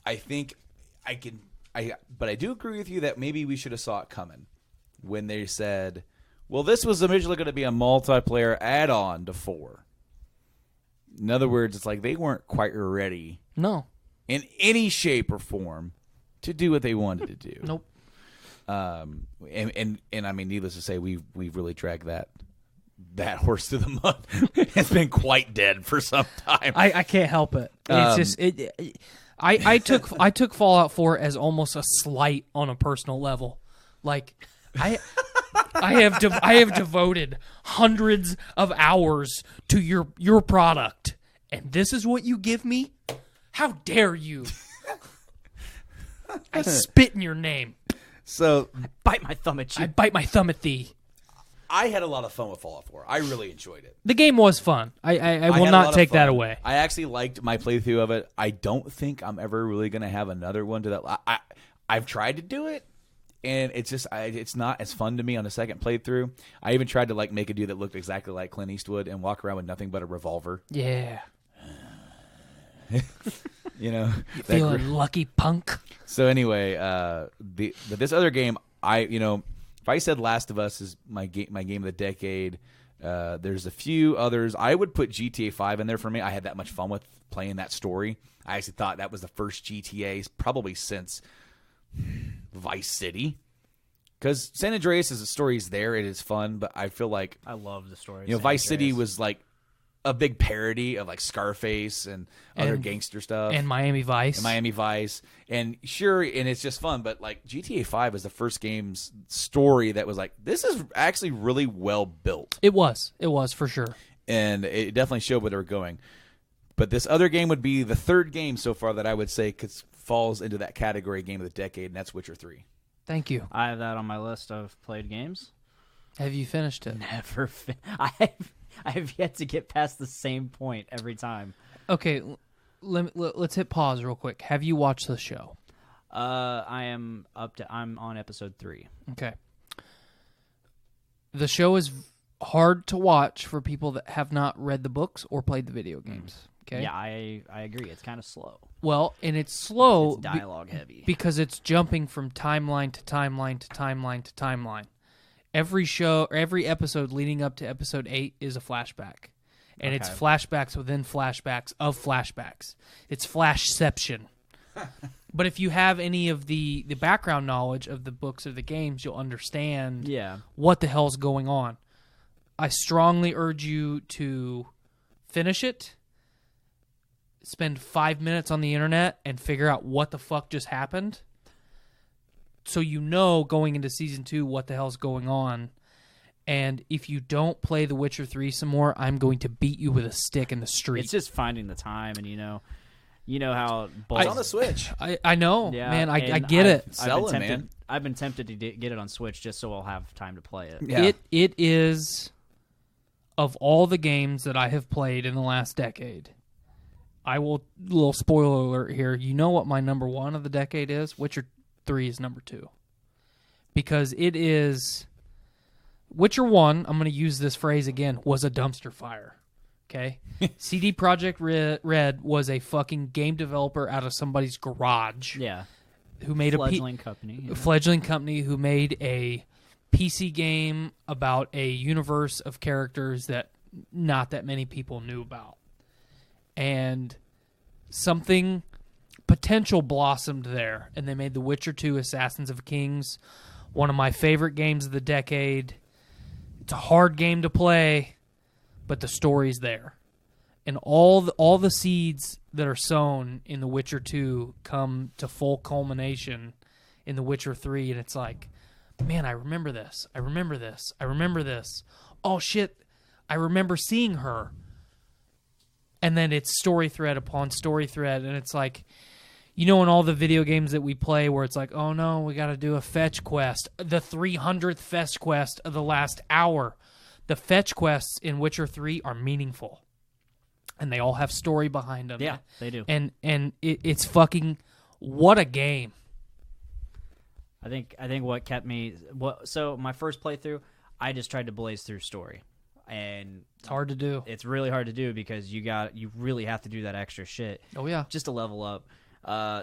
But I do agree with you that maybe we should have saw it coming when they said, well, this was originally going to be a multiplayer add-on to 4. In other words, it's like they weren't quite ready. No. In any shape or form to do what they wanted to do. Nope. And I mean, needless to say, we've really dragged that horse to the mud. It's been quite dead for some time. I can't help it. It's just I took Fallout 4 as almost a slight on a personal level. Like, I have devoted hundreds of hours to your product, and this is what you give me? How dare you? I spit in your name. So I bite my thumb at you. I bite my thumb at thee. I had a lot of fun with Fallout 4. I really enjoyed it. The game was fun. I will not take that away. I actually liked my playthrough of it. I don't think I'm ever really going to have another one to that. I've tried to do it, and it's just it's not as fun to me on the second playthrough. I even tried to make a dude that looked exactly like Clint Eastwood and walk around with nothing but a revolver. Yeah. Feeling lucky, punk. So anyway, this other game, if I said Last of Us is my game of the decade, there's a few others. I would put GTA 5 in there for me. I had that much fun with playing that story. I actually thought that was the first GTA probably since Vice City. Because San Andreas, as a story is there, it is fun, but I feel like I love the story. Vice City was like a big parody of like Scarface and other gangster stuff, and Miami Vice, and sure, and it's just fun. But like GTA 5 is the first game's story that was like, this is actually really well built. It was for sure, and it definitely showed where they were going. But this other game would be the third game so far that I would say falls into that category, game of the decade, and that's Witcher 3. Thank you. I have that on my list of played games. Have you finished it? Never. I have yet to get past the same point every time. Okay, let's hit pause real quick. Have you watched the show? I'm on episode 3. Okay. The show is hard to watch for people that have not read the books or played the video games. Okay. Yeah, I agree. It's kind of slow. Well, and it's slow. It's dialogue heavy because it's jumping from timeline to timeline to timeline to timeline. Every episode leading up to episode 8 is a flashback. And it's flashbacks within flashbacks of flashbacks. It's flashception. But if you have any of the background knowledge of the books or the games, you'll understand what the hell's going on. I strongly urge you to finish it, spend 5 minutes on the internet, and figure out what the fuck just happened. So you know going into Season 2 what the hell's going on. And if you don't play The Witcher 3 some more, I'm going to beat you with a stick in the street. It's just finding the time, and you know how... It's on the Switch. I know, man. I get it. Man. I've been tempted to get it on Switch just so I'll have time to play it. Yeah. It is, of all the games that I have played in the last decade, little spoiler alert here, you know what my number 1 of the decade is? Witcher 3 is number 2. Because it is... Witcher 1, I'm going to use this phrase again, was a dumpster fire. Okay? CD Projekt Red was a fucking game developer out of somebody's garage. Yeah. Who made fledgling company. Yeah. Fledgling company who made a PC game about a universe of characters that not that many people knew about. And something potential blossomed there, and they made The Witcher 2 Assassins of Kings, one of my favorite games of the decade. It's a hard game to play, but the story's there. And all the seeds that are sown in The Witcher 2 come to full culmination in The Witcher 3, and it's like, man, I remember this. I remember this. I remember this. Oh, shit, I remember seeing her. And then it's story thread upon story thread, and it's like, in all the video games that we play where it's like, oh no, we got to do a fetch quest, the 300th fetch quest of the last hour. The fetch quests in Witcher 3 are meaningful, and they all have story behind them. Yeah, they do. And it's fucking, what a game. I think what kept me... So my first playthrough, I just tried to blaze through story. And it's hard to do. It's really hard to do because you really have to do that extra shit. Oh, yeah. Just to level up.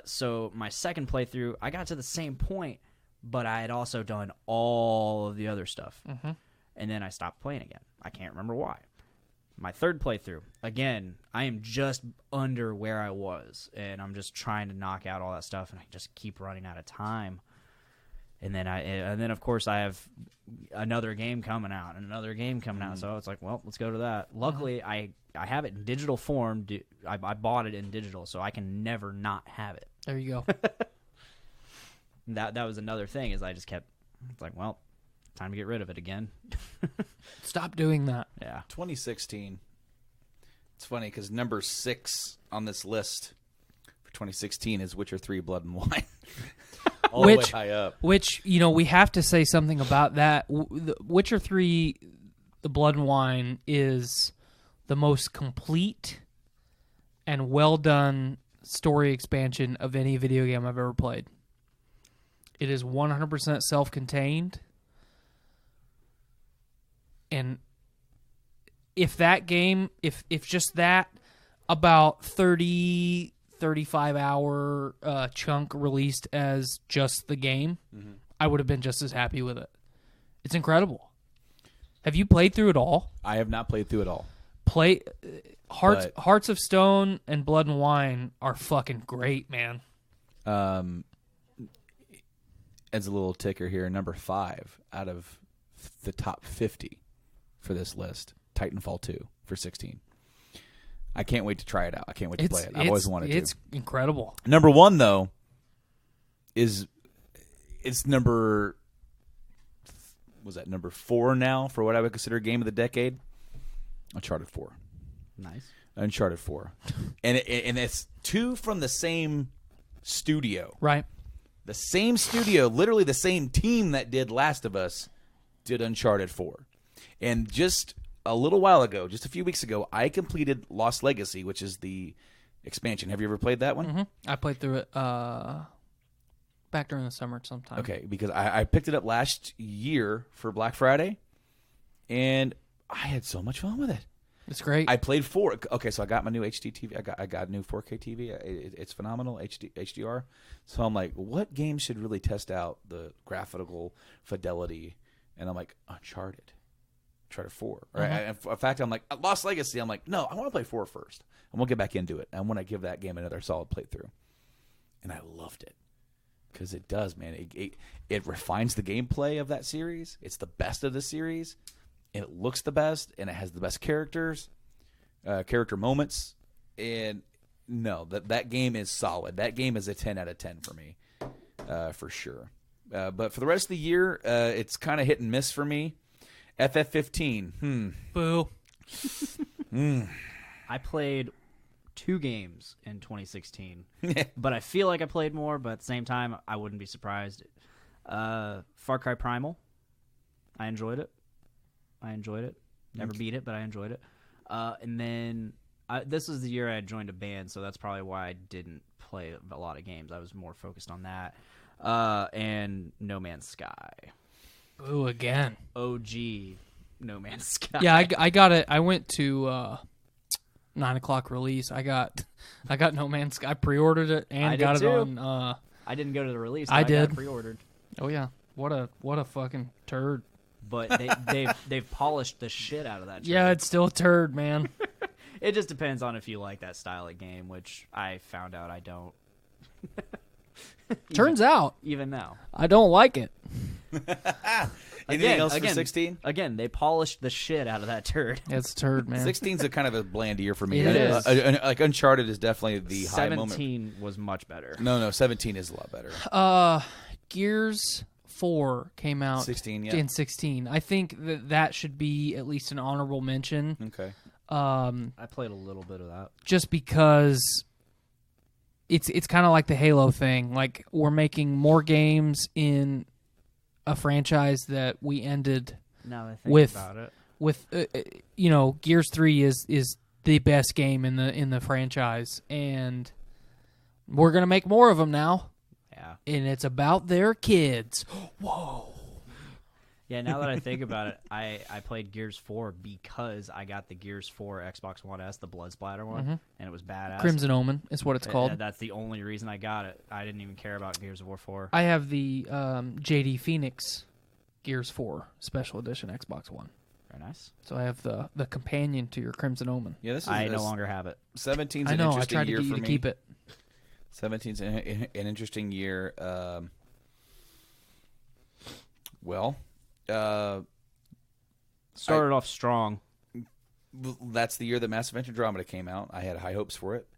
So my second playthrough, I got to the same point, but I had also done all of the other stuff. Mm-hmm. And then I stopped playing again. I can't remember why. My third playthrough, again, I am just under where I was, and I'm just trying to knock out all that stuff, and I just keep running out of time. And then of course I have another game coming out and another game coming out. So it's like, well, let's go to that. Luckily, I have it in digital form. I bought it in digital, so I can never not have it. There you go. That was another thing is I just kept. It's like, well, time to get rid of it again. Stop doing that. Yeah. 2016. It's funny because number 6 on this list for 2016 is Witcher 3: Blood and Wine. All the way high up. Which, we have to say something about that. Witcher 3, The Blood and Wine, is the most complete and well-done story expansion of any video game I've ever played. It is 100% self-contained. And if that game, if just that about 35-hour chunk released as just the game, I would have been just as happy with it. It's incredible. Have you played through it all? I have not played through it all. Hearts of Stone and Blood and Wine are fucking great, man. As a little ticker here, number 5 out of the top 50 for this list, Titanfall 2 for 16. I can't wait to try it out. I can't wait to play it. I've always wanted to. It's incredible. Number 1, though, it's number 4 now for what I would consider game of the decade? Uncharted 4. Nice. Uncharted 4. and it's 2 from the same studio. Right. The same studio, literally the same team that did Last of Us, did Uncharted 4. And just a little while ago, just a few weeks ago, I completed Lost Legacy, which is the expansion. Have you ever played that one? Mm-hmm. I played through it back during the summer sometime. Okay, because I picked it up last year for Black Friday, and I had so much fun with it. It's great. I played 4. Okay, so I got my new HD TV. I got a new 4K TV. It's phenomenal, HDR. So I'm like, what game should really test out the graphical fidelity? And I'm like, Uncharted 4. Right? In fact, I'm like, Lost Legacy. I'm like, no, I want to play 4 first. I want to get back into it. I want to give that game another solid playthrough. And I loved it. Because it does, man. It refines the gameplay of that series. It's the best of the series. It looks the best, and it has the best characters, character moments. And no, that game is solid. That game is a 10 out of 10 for me, for sure. But for the rest of the year, it's kind of hit and miss for me. FF15. Boo. I played 2 games in 2016, but I feel like I played more, but at the same time, I wouldn't be surprised. Far Cry Primal. I enjoyed it. Never beat it, but I enjoyed it. And then this was the year I joined a band, so that's probably why I didn't play a lot of games. I was more focused on that. And No Man's Sky. Boo again. OG No Man's Sky. Yeah, I got it. I went to 9 o'clock release. I got No Man's Sky. I pre-ordered it and got it on. I didn't go to the release. I did. Got it pre-ordered. Oh yeah, what a fucking turd. But they've polished the shit out of that. Yeah, it's still a turd, man. It just depends on if you like that style of game, which I found out I don't. Turns out, even now, I don't like it. Anything else for 16? Again, they polished the shit out of that turd. It's a turd, man. 16's a kind of a bland year for me. It is. Like Uncharted is definitely the high moment. 17 was much better. No, 17 is a lot better. Gears 4 came out 16, yeah. in 16. I think that should be at least an honorable mention. Okay. I played a little bit of that. Just because it's kind of like the Halo thing. Like, we're making more games in a franchise that we ended Now that I think with about it. With Gears 3 is the best game in the franchise, and we're gonna make more of them now. Yeah. And it's about their kids. Whoa. Yeah, now that I think about it, I played Gears 4 because I got the Gears 4 Xbox One S, the blood splatter one, and it was badass. Crimson Omen is what it's called. That's the only reason I got it. I didn't even care about Gears of War 4. I have the JD Phoenix Gears 4 Special Edition Xbox One. Very nice. So I have the companion to your Crimson Omen. Yeah, this is I no longer have it. 17's I an know. I interesting tried to year get you for to me. keep it. 17's an interesting year. Started off strong. That's the year that Mass Effect Andromeda came out. I had high hopes for it.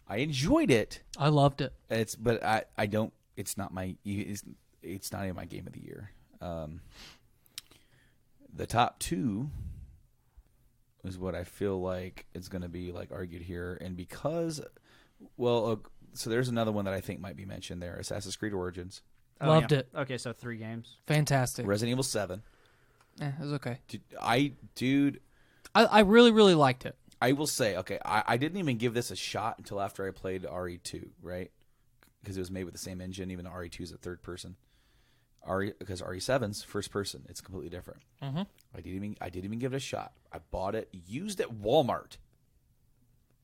I enjoyed it. I loved it. But I don't. It's not my. It's not even my game of the year. The top 2 is what I feel like is going to be like argued here, and because, so there's another one that I think might be mentioned there: Assassin's Creed Origins, Loved it. Okay, so 3 games. Fantastic. Resident Evil 7. It was okay. I really, really liked it. I will say, okay, I didn't even give this a shot until after I played RE2, right? Because it was made with the same engine, even RE2 is a third person. Because RE7's first person, it's completely different. Mm-hmm. I didn't even give it a shot. I bought it used at Walmart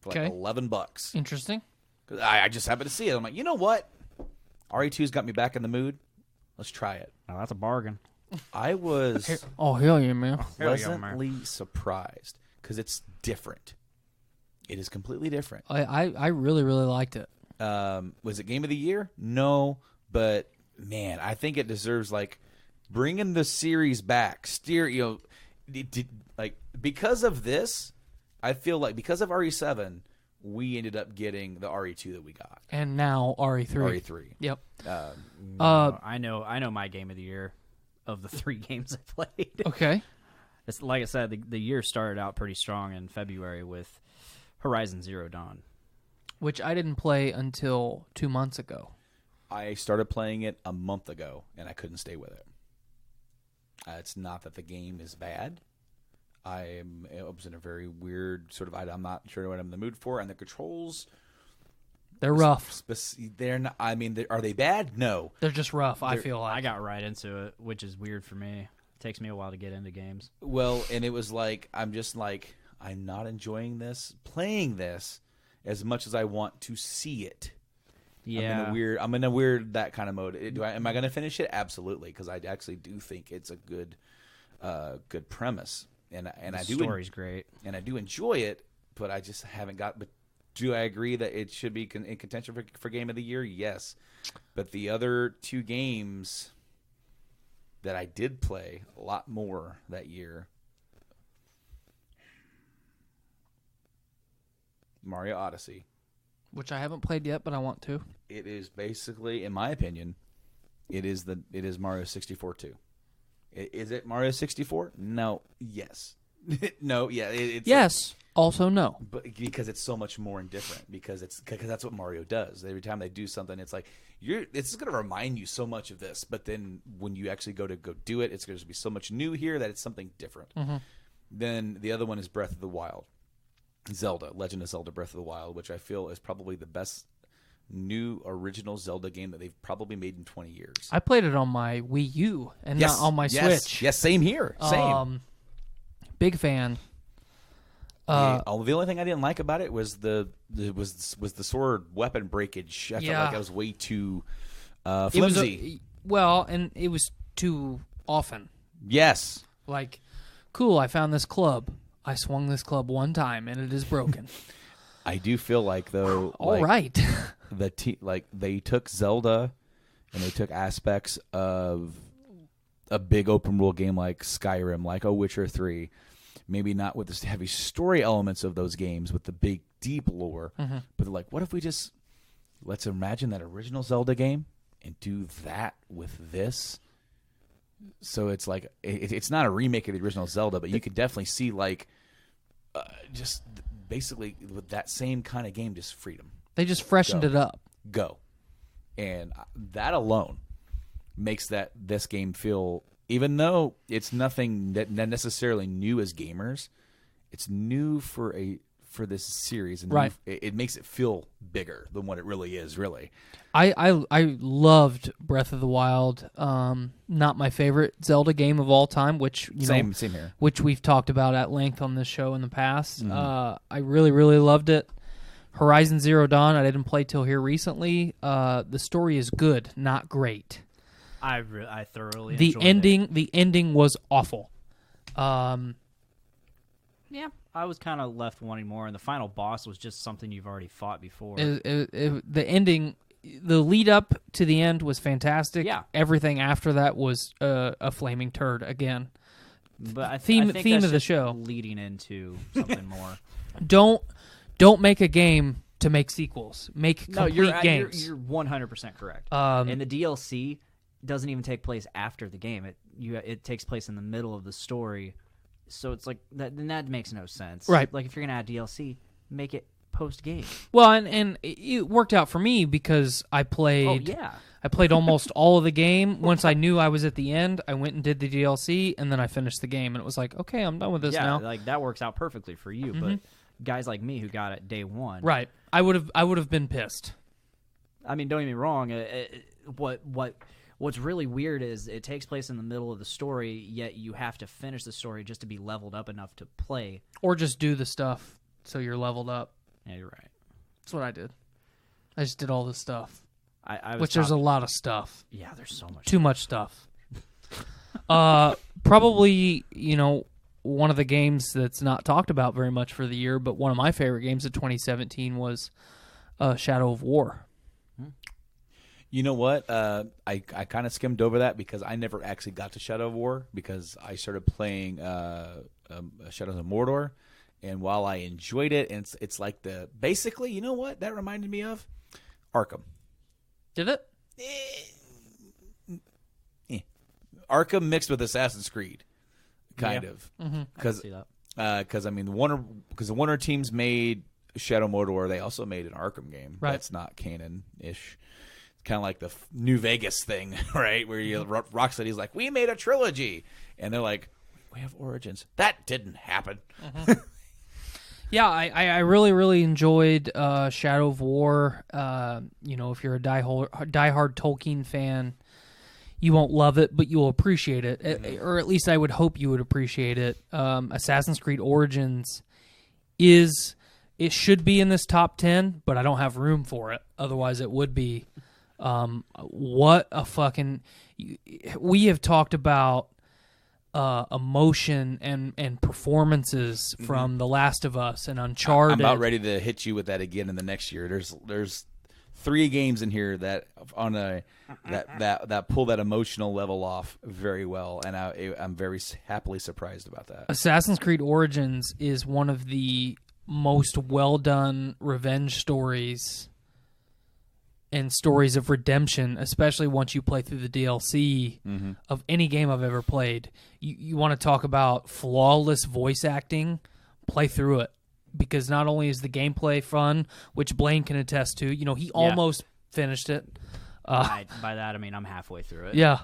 for like $11. Interesting. Because I just happened to see it. I'm like, you know what? RE2's got me back in the mood. Let's try it. Oh, that's a bargain. I was Oh, hell yeah, man. pleasantly surprised because it's different. It is completely different. I really, really liked it. Was it Game of the Year? No, but man, I think it deserves like bringing the series back. Like because of this, I feel like because of RE7, we ended up getting the RE2 that we got. And now RE3. RE3. Yep. I know my game of the year of the 3 games I played. Okay. It's like I said, the year started out pretty strong in February with Horizon Zero Dawn, Which I didn't play until 2 months ago. I started playing it a month ago, and I couldn't stay with it. It's not that the game is bad. I was in a very weird sort of. I'm not sure what I'm in the mood for, and the controls. They're rough. They're not. I mean, are they bad? No. They're just rough. I feel like I got right into it, which is weird for me. It takes me a while to get into games. Well, and it was like I'm not enjoying playing this as much as I want to see it. Yeah, I'm in a weird that kind of mode. Am I going to finish it? Absolutely, because I actually do think it's a good premise, and I do. The story's great, and I do enjoy it, but I just haven't got. But do I agree that it should be in contention for Game of the Year? Yes, but the other 2 games that I did play a lot more that year. Mario Odyssey. Which I haven't played yet, but I want to. It is basically, in my opinion, it is Mario 64 too. Is it Mario 64? No. Yes. No. Yeah. It's yes. Also no. But because it's so much more and different. Because that's what Mario does. Every time they do something, it's like it's going to remind you so much of this. But then when you actually go do it, it's going to be so much new here that it's something different. Mm-hmm. Then the other one is Breath of the Wild. Zelda, Legend of Zelda Breath of the Wild, which I feel is probably the best new original Zelda game that they've probably made in 20 years. I played it on my Wii U and not on my Switch. Yes, same here. Same. Big fan. The only thing I didn't like about it was the sword weapon breakage. I felt like that was way too flimsy. And it was too often. Yes. Like, cool, I found this club. I swung this club one time and it is broken. I do feel like though, all right, they took Zelda and they took aspects of a big open world game like Skyrim, like a Witcher 3, maybe not with the heavy story elements of those games, with the big deep lore, but they're like, what if we just let's imagine that original Zelda game and do that with this. So it's like it's not a remake of the original Zelda, but you could definitely see like just basically with that same kind of game, just freedom. They just freshened it up. Go, and that alone makes this game feel, even though it's nothing that necessarily new as gamers, it's new for this series, and right. It makes it feel bigger than what it really is. Really, I loved Breath of the Wild. Not my favorite Zelda game of all time, which same here, which we've talked about at length on this show in the past. I really, really loved it. Horizon Zero Dawn, I didn't play till here recently. The story is good, not great. I thoroughly enjoyed it. The ending was awful. Yeah, I was kind of left wanting more, and the final boss was just something you've already fought before. The ending, the lead up to the end was fantastic. Yeah. Everything after that was a flaming turd again. But I theme think of that's the just show. leading into something more. Don't make a game to make sequels. Make complete games. You're 100% correct. And the DLC doesn't even take place after the game. It takes place in the middle of the story. So it's like that makes no sense. Right. Like if you're gonna add DLC, make it post game. Well, and it worked out for me because I played. Oh yeah. I played almost all of the game. Once I knew I was at the end, I went and did the DLC, and then I finished the game, and it was like, okay, I'm done with this now. Like that works out perfectly for you. But guys like me who got it day one, right? I would have been pissed. I mean, don't get me wrong. What's really weird is it takes place in the middle of the story, yet you have to finish the story just to be leveled up enough to play. Or just do the stuff so you're leveled up. Yeah, you're right. That's what I did. I just did all this stuff. I Which there's a lot of stuff. Yeah, there's so much. Too much stuff. Probably, one of the games that's not talked about very much for the year, but one of my favorite games of 2017 was Shadow of War. You know what? I kind of skimmed over that because I never actually got to Shadow of War because I started playing Shadows of Mordor, and while I enjoyed it, and it's like basically, you know what that reminded me of? Arkham. Did it? Arkham mixed with Assassin's Creed, kind of. Because I mean, the Warner teams made Shadow Mordor. They also made an Arkham game. Right. That's not canon-ish. It's kind of like the New Vegas thing, right? Where Rocksteady's like, we made a trilogy, and they're like, we have Origins. That didn't happen. Yeah, I really, really enjoyed Shadow of War. If you're a diehard Tolkien fan, you won't love it, but you'll appreciate it. Or at least I would hope you would appreciate it. Assassin's Creed Origins it should be in this top 10, but I don't have room for it. Otherwise, it would be. What a fucking... We have talked about emotion and performances from The Last of Us and Uncharted. I'm about ready to hit you with that again in the next year. There's 3 games in here that that pull that emotional level off very well, and I'm very happily surprised about that. Assassin's Creed Origins is one of the most well done revenge stories and stories of redemption, especially once you play through the DLC of any game I've ever played. You want to talk about flawless voice acting? Play through it. Because not only is the gameplay fun, which Blaine can attest to, he almost finished it. By that, I mean I'm halfway through it. Yeah.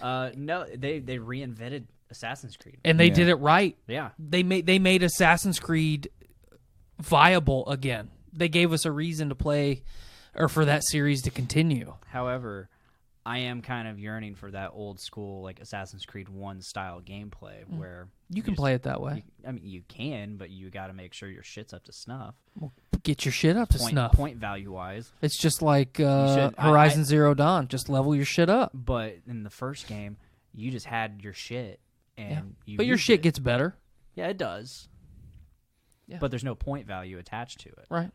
No, they reinvented Assassin's Creed. And they did it right. Yeah. They made Assassin's Creed viable again. They gave us a reason to play or for that series to continue. However, I am kind of yearning for that old school like Assassin's Creed 1 style gameplay where you can play it that way. You can, but you got to make sure your shit's up to snuff. Well, get your shit up to snuff. Point value wise, it's just like Horizon Zero Dawn. Just level your shit up. But in the first game, you just had your shit, and but your shit gets better. Yeah, it does. Yeah. But there's no point value attached to it. Right.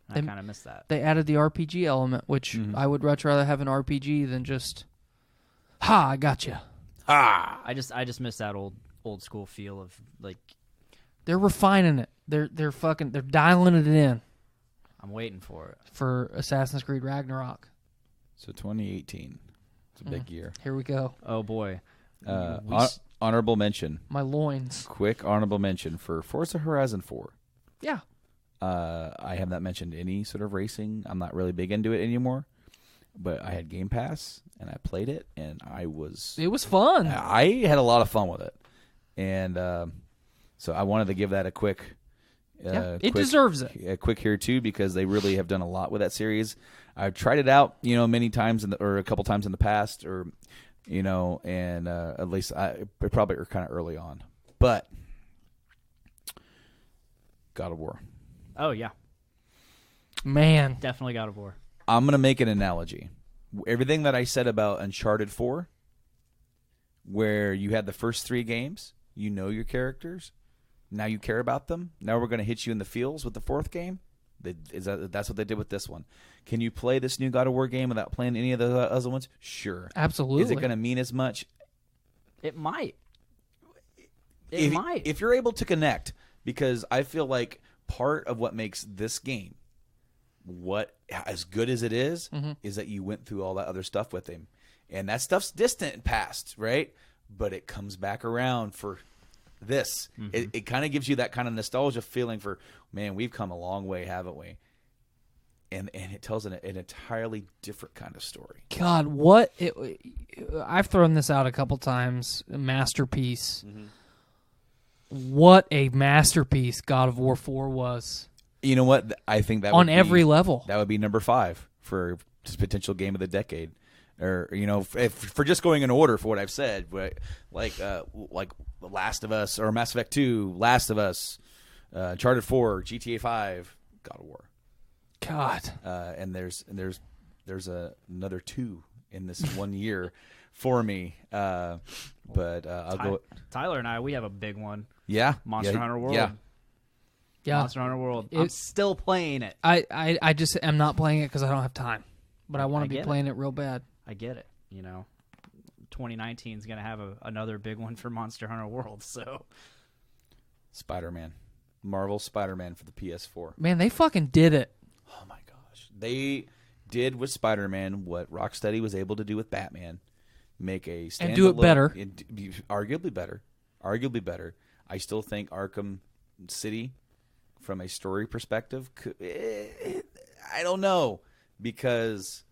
I kind of miss that. They added the RPG element, which I would much rather have an RPG than just, I gotcha. I just miss that old school feel of like. They're refining it. They're dialing it in. I'm waiting for it for Assassin's Creed Ragnarok. So 2018, it's a big year. Here we go. Oh boy. Honorable mention. My loins. Quick honorable mention for Forza Horizon 4. Yeah. I have not mentioned any sort of racing. I'm not really big into it anymore. But I had Game Pass, and I played it, and it was fun. I had a lot of fun with it. And so I wanted to give that a quick... it deserves it. A quick here, too, because they really have done a lot with that series. I've tried it out, many times, or a couple times in the past, or... and at least probably are kind of early on. But God of War. Oh, yeah. Man. Definitely God of War. I'm going to make an analogy. Everything that I said about Uncharted 4, where you had the first 3 games, you know your characters, now you care about them, now we're going to hit you in the feels with the 4th game. That's what they did with this one. Can you play this new God of War game without playing any of the other ones? Sure. Absolutely. Is it going to mean as much? It might. If you're able to connect, because I feel like part of what makes this game as good as it is that you went through all that other stuff with him. And that stuff's distant and past, right? But it comes back around for this. It kind of gives you that kind of nostalgia feeling for, man, we've come a long way, haven't we? And it tells an entirely different kind of story. God, I've thrown this out a couple times. A masterpiece. What a masterpiece God of War 4 was. You know what? I think that on every level. That would be number 5 for potential game of the decade. Or if for just going in order for what I've said, but like Last of Us or Mass Effect 2, Last of Us, Uncharted 4, GTA 5, God of War. God. And there's another 2 in this 1 year for me. But I'll go. Tyler and I, we have a big one. Yeah, Monster Hunter World. Yeah, Monster Hunter World. I'm still playing it. I just am not playing it because I don't have time. But I want to be playing it real bad. I get it. 2019 is going to have another big one for Monster Hunter World. So, Spider-Man, Marvel Spider-Man for the PS4. Man, they fucking did it. Oh my gosh, they did with Spider-Man what Rocksteady was able to do with Batman. Make a standalone, and do it better. Arguably better. Arguably better. I still think Arkham City, from a story perspective, I don't know, because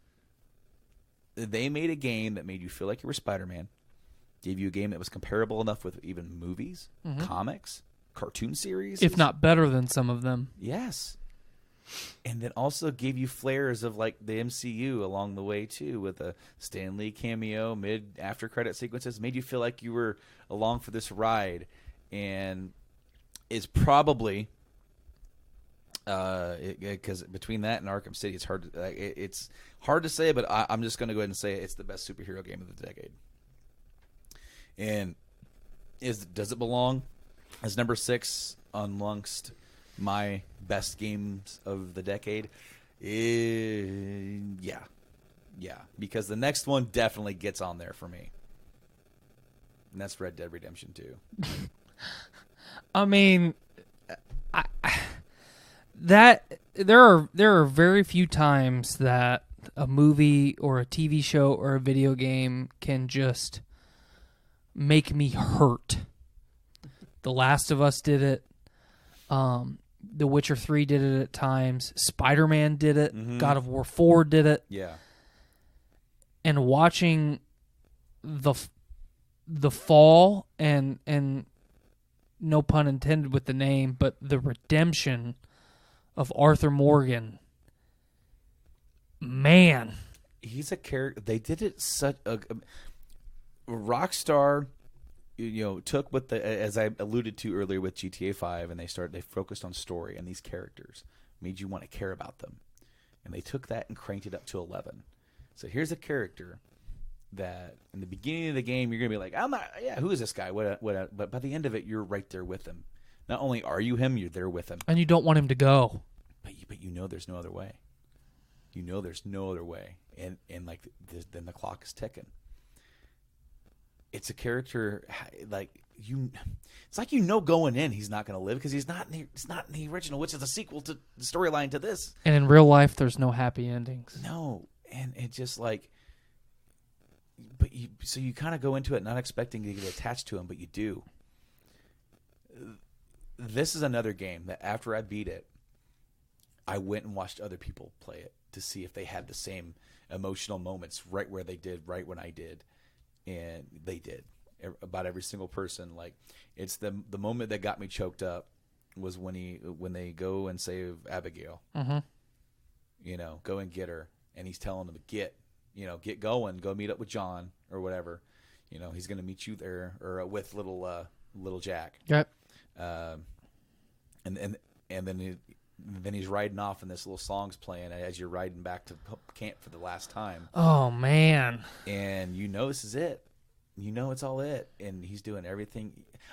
they made a game that made you feel like you were Spider-Man, gave you a game that was comparable enough with even movies, comics, cartoon series. If not better than some of them. Yes. And then also gave you flares of like the MCU along the way too, with a Stan Lee cameo, after credit sequences, made you feel like you were along for this ride, and is probably because between that and Arkham City, it's hard to say, but I'm just going to go ahead and say it's the best superhero game of the decade. And does it belong as number 6 amongst my best games of the decade? Yeah, because the next one definitely gets on there for me, and that's Red Dead Redemption 2. I mean, that there are very few times that a movie or a TV show or a video game can just make me hurt. The Last of Us did it. The Witcher 3 did it at times. Spider-Man did it. Mm-hmm. God of War 4 did it. Yeah. And watching the fall and no pun intended with the name, but the redemption of Arthur Morgan. Man, he's a character. They did it such a Rockstar. Took with as I alluded to earlier with GTA 5, and they focused on story and these characters, made you want to care about them, and they took that and cranked it up to 11. So here's a character that in the beginning of the game you're gonna be like, who is this guy? What? But by the end of it, you're right there with him. Not only are you him, you're there with him, and you don't want him to go. But there's no other way. There's no other way, and then the clock is ticking. It's a character like you. It's like going in, he's not going to live because it's not in the original, which is a sequel to the storyline to this. And in real life, there's no happy endings. No, and it's just like, so you kind of go into it not expecting to get attached to him, but you do. This is another game that after I beat it, I went and watched other people play it to see if they had the same emotional moments right where they did, right when I did. And they did. About every single person. Like, it's the moment that got me choked up was when they go and save Abigail. Mm-hmm. Go and get her, and he's telling them get going, go meet up with John or whatever. He's going to meet you there or with little Jack. Yep. And then he's riding off, and this little song's playing as you're riding back to camp for the last time. Oh man! And this is it. It's all it. And he's doing everything.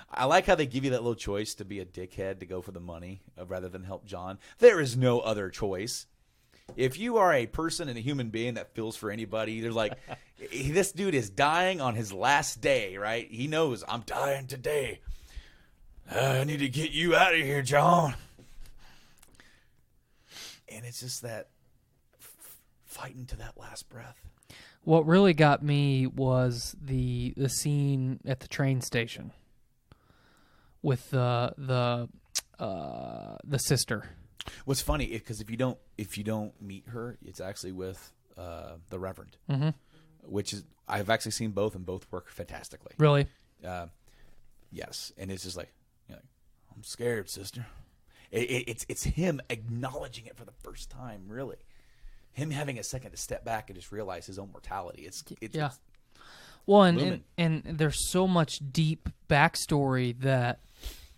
I like how they give you that little choice to be a dickhead to go for the money rather than help John. There is no other choice. If you are a person and a human being that feels for anybody, they're like, this dude is dying on his last day, right? He knows, I'm dying today. I need to get you out of here, John. And it's just that fighting to that last breath. What really got me was the scene at the train station with the sister. What's funny because if you don't meet her, it's actually with the Reverend, mm-hmm. which is I've actually seen both, and both work fantastically. Really? Yes, and it's just like, I'm scared, sister. It's him acknowledging it for the first time, really. Him having a second to step back and just realize his own mortality. It's well, and there's so much deep backstory that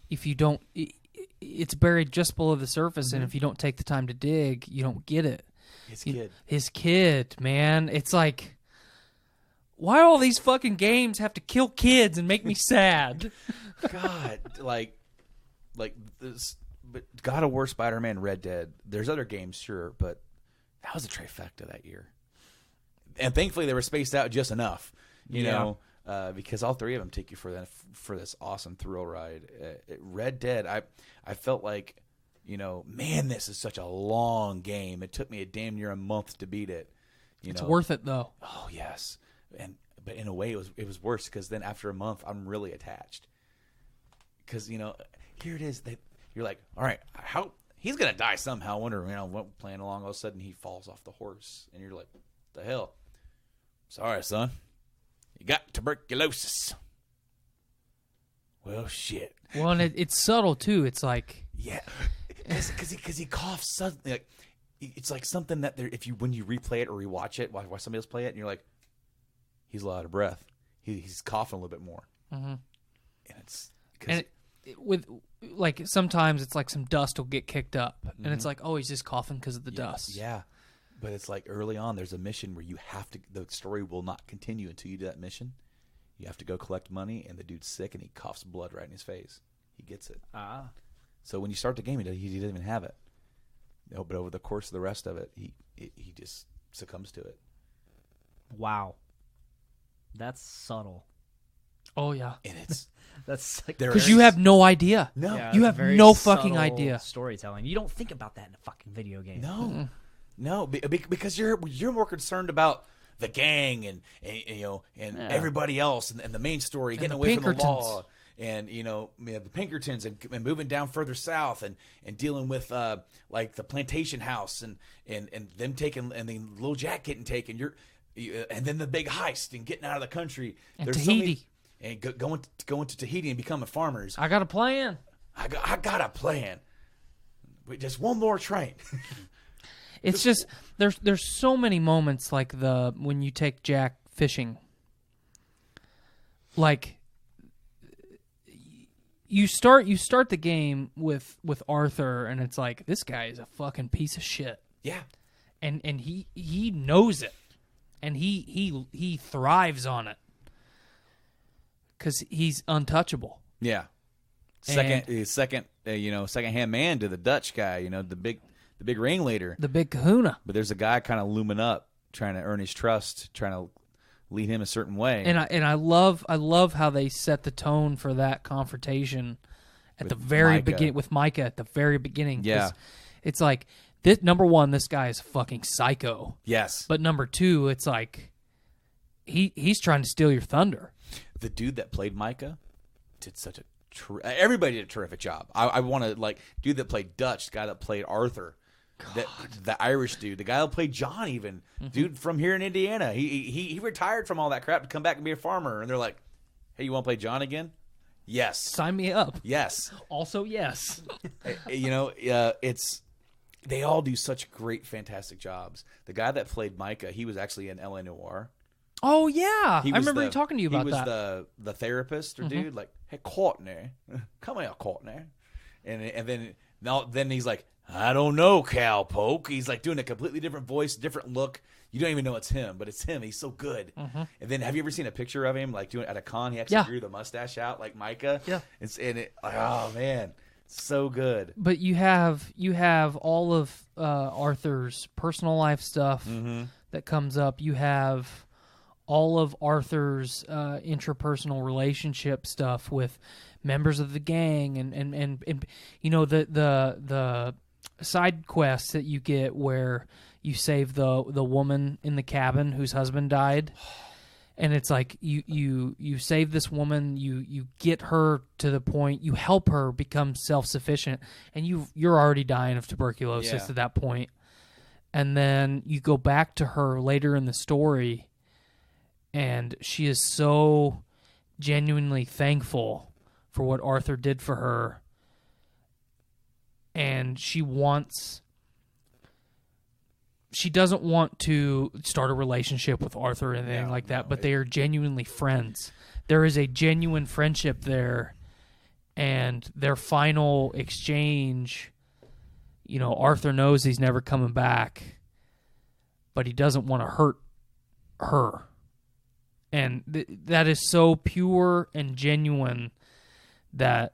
if you don't, it's buried just below the surface, mm-hmm. and if you don't take the time to dig, you don't get it. His kid, man. It's like, why all these fucking games have to kill kids and make me sad? God, like this. But God of War, Spider-Man, Red Dead. There's other games, sure, but that was a trifecta that year. And thankfully, they were spaced out just enough, you know, because all three of them take you for this awesome thrill ride. Red Dead, I felt like, you know, man, this is such a long game. It took me a damn near a month to beat it. It's worth it though. Oh yes, but in a way, it was worse because then after a month, I'm really attached. Because you know, here it is. You're like, all right, how he's gonna die somehow. I wonder, you know, playing along, all of a sudden he falls off the horse, and you're like, the hell? Sorry, son, you got tuberculosis. Well, shit. Well, and it's subtle too. It's like, yeah, because he coughs suddenly. Like, it's like something that when you replay it or rewatch it, watch somebody else play it, and you're like, he's a lot of breath. He's coughing a little bit more, and it's with like sometimes it's like some dust will get kicked up, and it's like, oh, he's just coughing because of the dust. Yeah, but it's like early on, there's a mission where you have to. The story will not continue until you do that mission. You have to go collect money, and the dude's sick, and he coughs blood right in his face. He gets it. So when you start the game, he doesn't even have it. No, but over the course of the rest of it, he just succumbs to it. Wow, that's subtle. Oh yeah, And it's That's like because you have no idea. no, Yeah, You it's have very no fucking subtle idea. Storytelling. You don't think about that in a fucking video game. no, no, because you're more concerned about the gang and you know and everybody else and the main story getting the away from the Pinkertons. law and you know the Pinkertons and moving down further south and dealing with like the plantation house and them taking and then Lil Jack getting taken and then the big heist and getting out of the country And There's Tahiti. and going to Tahiti and becoming farmers. I got a plan. I got a plan. Wait, just one more train. It's just there's so many moments like when you take Jack fishing. Like you start the game with Arthur and it's like this guy is a fucking piece of shit. Yeah. And he knows it. And he thrives on it. Cuz he's untouchable. Yeah. Second-hand man to the Dutch guy, you know, the big ringleader. The big kahuna. But there's a guy kind of looming up, trying to earn his trust, trying to lead him a certain way. And I love how they set the tone for that confrontation at the very beginning with Micah at the very beginning. 'Cause Yeah. it's like this, number one, this guy is a fucking psycho. Yes. But number two, it's like he's trying to steal your thunder. The dude that played Micah did such a everybody did a terrific job. I want to dude that played Dutch, the guy that played Arthur, the Irish dude, the guy that played John, even dude from here in Indiana. He retired from all that crap to come back and be a farmer. And they're like, "Hey, you want to play John again?" Yes. Sign me up. Yes. Also, yes. You know, they all do such great, fantastic jobs. The guy that played Micah, he was actually in L.A. Noire. Oh yeah, I He was remember talking to you about that. He was the therapist or dude, like, "Hey, Courtney, come here, Courtney," and then he's like, "I don't know, cowpoke." He's like doing a completely different voice, different look. You don't even know it's him, but it's him. He's so good. And then, have you ever seen a picture of him like doing at a con? He actually grew the mustache out like Micah. Yeah, oh man, so good. But you have all of Arthur's personal life stuff that comes up. You have all of Arthur's intrapersonal relationship stuff with members of the gang and you know the side quests that you get where you save the woman in the cabin whose husband died, and it's like you save this woman, you get her to the point, you help her become self-sufficient, and you're already dying of tuberculosis at that point, and then you go back to her later in the story. And she is so genuinely thankful for what Arthur did for her. And she doesn't want to start a relationship with Arthur or anything like that, but they are genuinely friends. There is a genuine friendship there. And their final exchange, you know, Arthur knows he's never coming back, but he doesn't want to hurt her. And that is so pure and genuine that,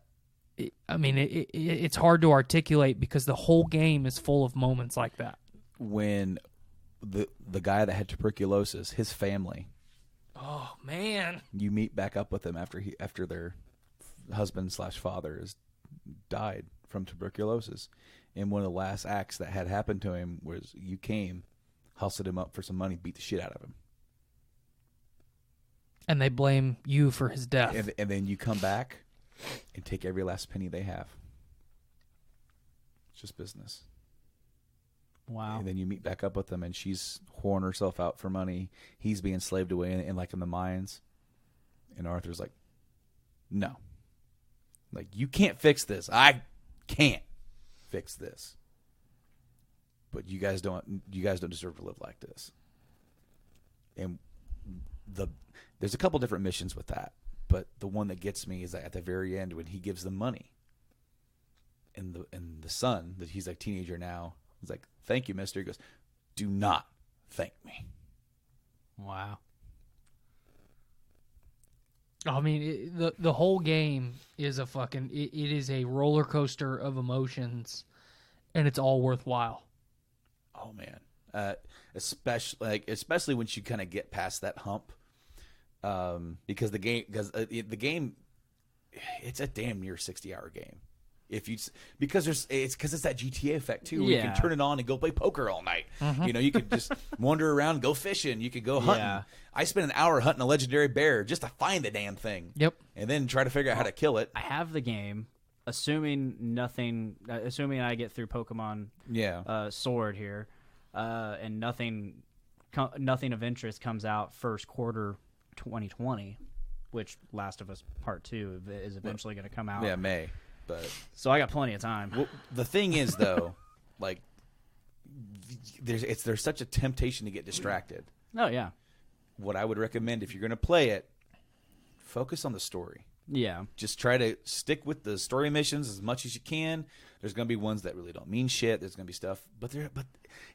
it's hard to articulate because the whole game is full of moments like that. When the guy that had tuberculosis, his family, Oh, man. you meet back up with them after their husband/father has died from tuberculosis. And one of the last acts that had happened to him was you came, hustled him up for some money, beat the shit out of him. And they blame you for his death. And then you come back and take every last penny they have. It's just business. Wow. And then you meet back up with them, and she's whoring herself out for money. He's being slaved away in the mines. And Arthur's like, no. Like, you can't fix this. I can't fix this. But you guys don't deserve to live like this. And there's a couple different missions with that. But the one that gets me is that at the very end when he gives them money. And the son, that he's like a teenager now, he's like, thank you, mister. He goes, do not thank me. Wow. I mean, the whole game is it is a roller coaster of emotions, and it's all worthwhile. Oh man, especially once you kind of get past that hump, because the game, it's a damn near 60-hour game. Because it's that GTA effect too. Where you can turn it on and go play poker all night. Mm-hmm. You could just wander around, go fishing. You could go hunting. Yeah. I spent an hour hunting a legendary bear just to find the damn thing. Yep. And then try to figure out how to kill it. I have the game, assuming I get through Pokemon Sword here, and nothing of interest comes out first quarter 2020, which Last of Us Part 2 is eventually going to come out. Yeah, May. But so I got plenty of time. Well, the thing is, though, like there's such a temptation to get distracted. Oh yeah. What I would recommend if you're going to play it, focus on the story. Yeah. Just try to stick with the story missions as much as you can. There's going to be ones that really don't mean shit. There's going to be stuff, but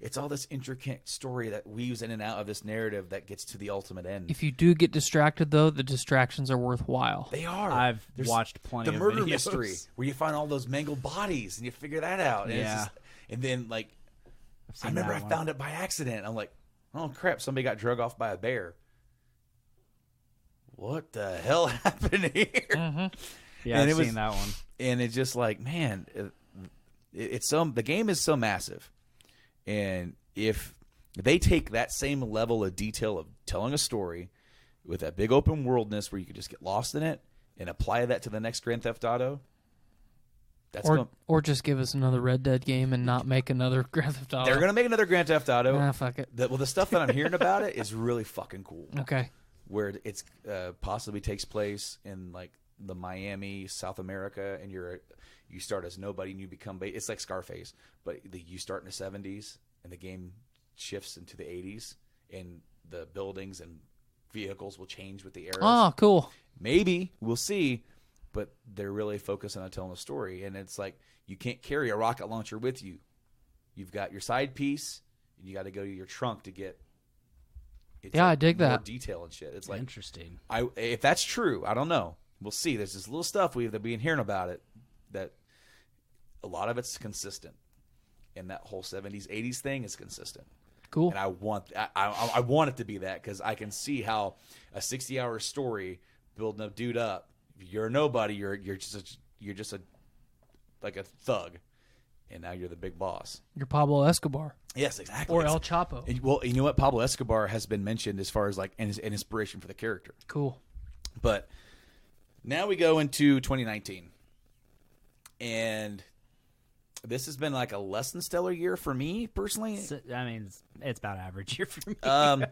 it's all this intricate story that weaves in and out of this narrative that gets to the ultimate end. If you do get distracted, though, the distractions are worthwhile. They are. I've watched plenty of the murder videos. mystery where you find all those mangled bodies and you figure that out. And and then like I remember I found it by accident. I'm like, oh crap! Somebody got drug off by a bear. What the hell happened here? Mm-hmm. Yeah, I've seen that one. And it's just like, man, the game is so massive, and if they take that same level of detail of telling a story with that big open worldness where you could just get lost in it and apply that to the next Grand Theft Auto, or just give us another Red Dead game and not make another Grand Theft Auto. They're gonna make another Grand Theft Auto. Nah, fuck it. The stuff that I'm hearing about it is really fucking cool. Okay. Where it's possibly takes place in like the Miami, South America, and you start as nobody and you become it's like Scarface, but you start in the 70s and the game shifts into the 80s and the buildings and vehicles will change with the eras. Oh, cool. Maybe we'll see, but they're really focusing on telling a story, and it's like you can't carry a rocket launcher with you. You've got your side piece, and you got to go to your trunk to get. I dig more that. Detail and shit. It's like interesting. If that's true, I don't know. We'll see. There's this little stuff we've been hearing about it that a lot of it's consistent, and that whole 70s 80s thing is consistent. Cool. And I want it to be that because I can see how a 60-hour story building a dude up. You're a nobody. You're just like a thug, and now you're the big boss. You're Pablo Escobar. Yes, exactly. Or El Chapo. Well, you know what? Pablo Escobar has been mentioned as far as like an inspiration for the character. Cool. But now we go into 2019, and this has been like a less than stellar year for me personally. I mean, it's about average year for me. I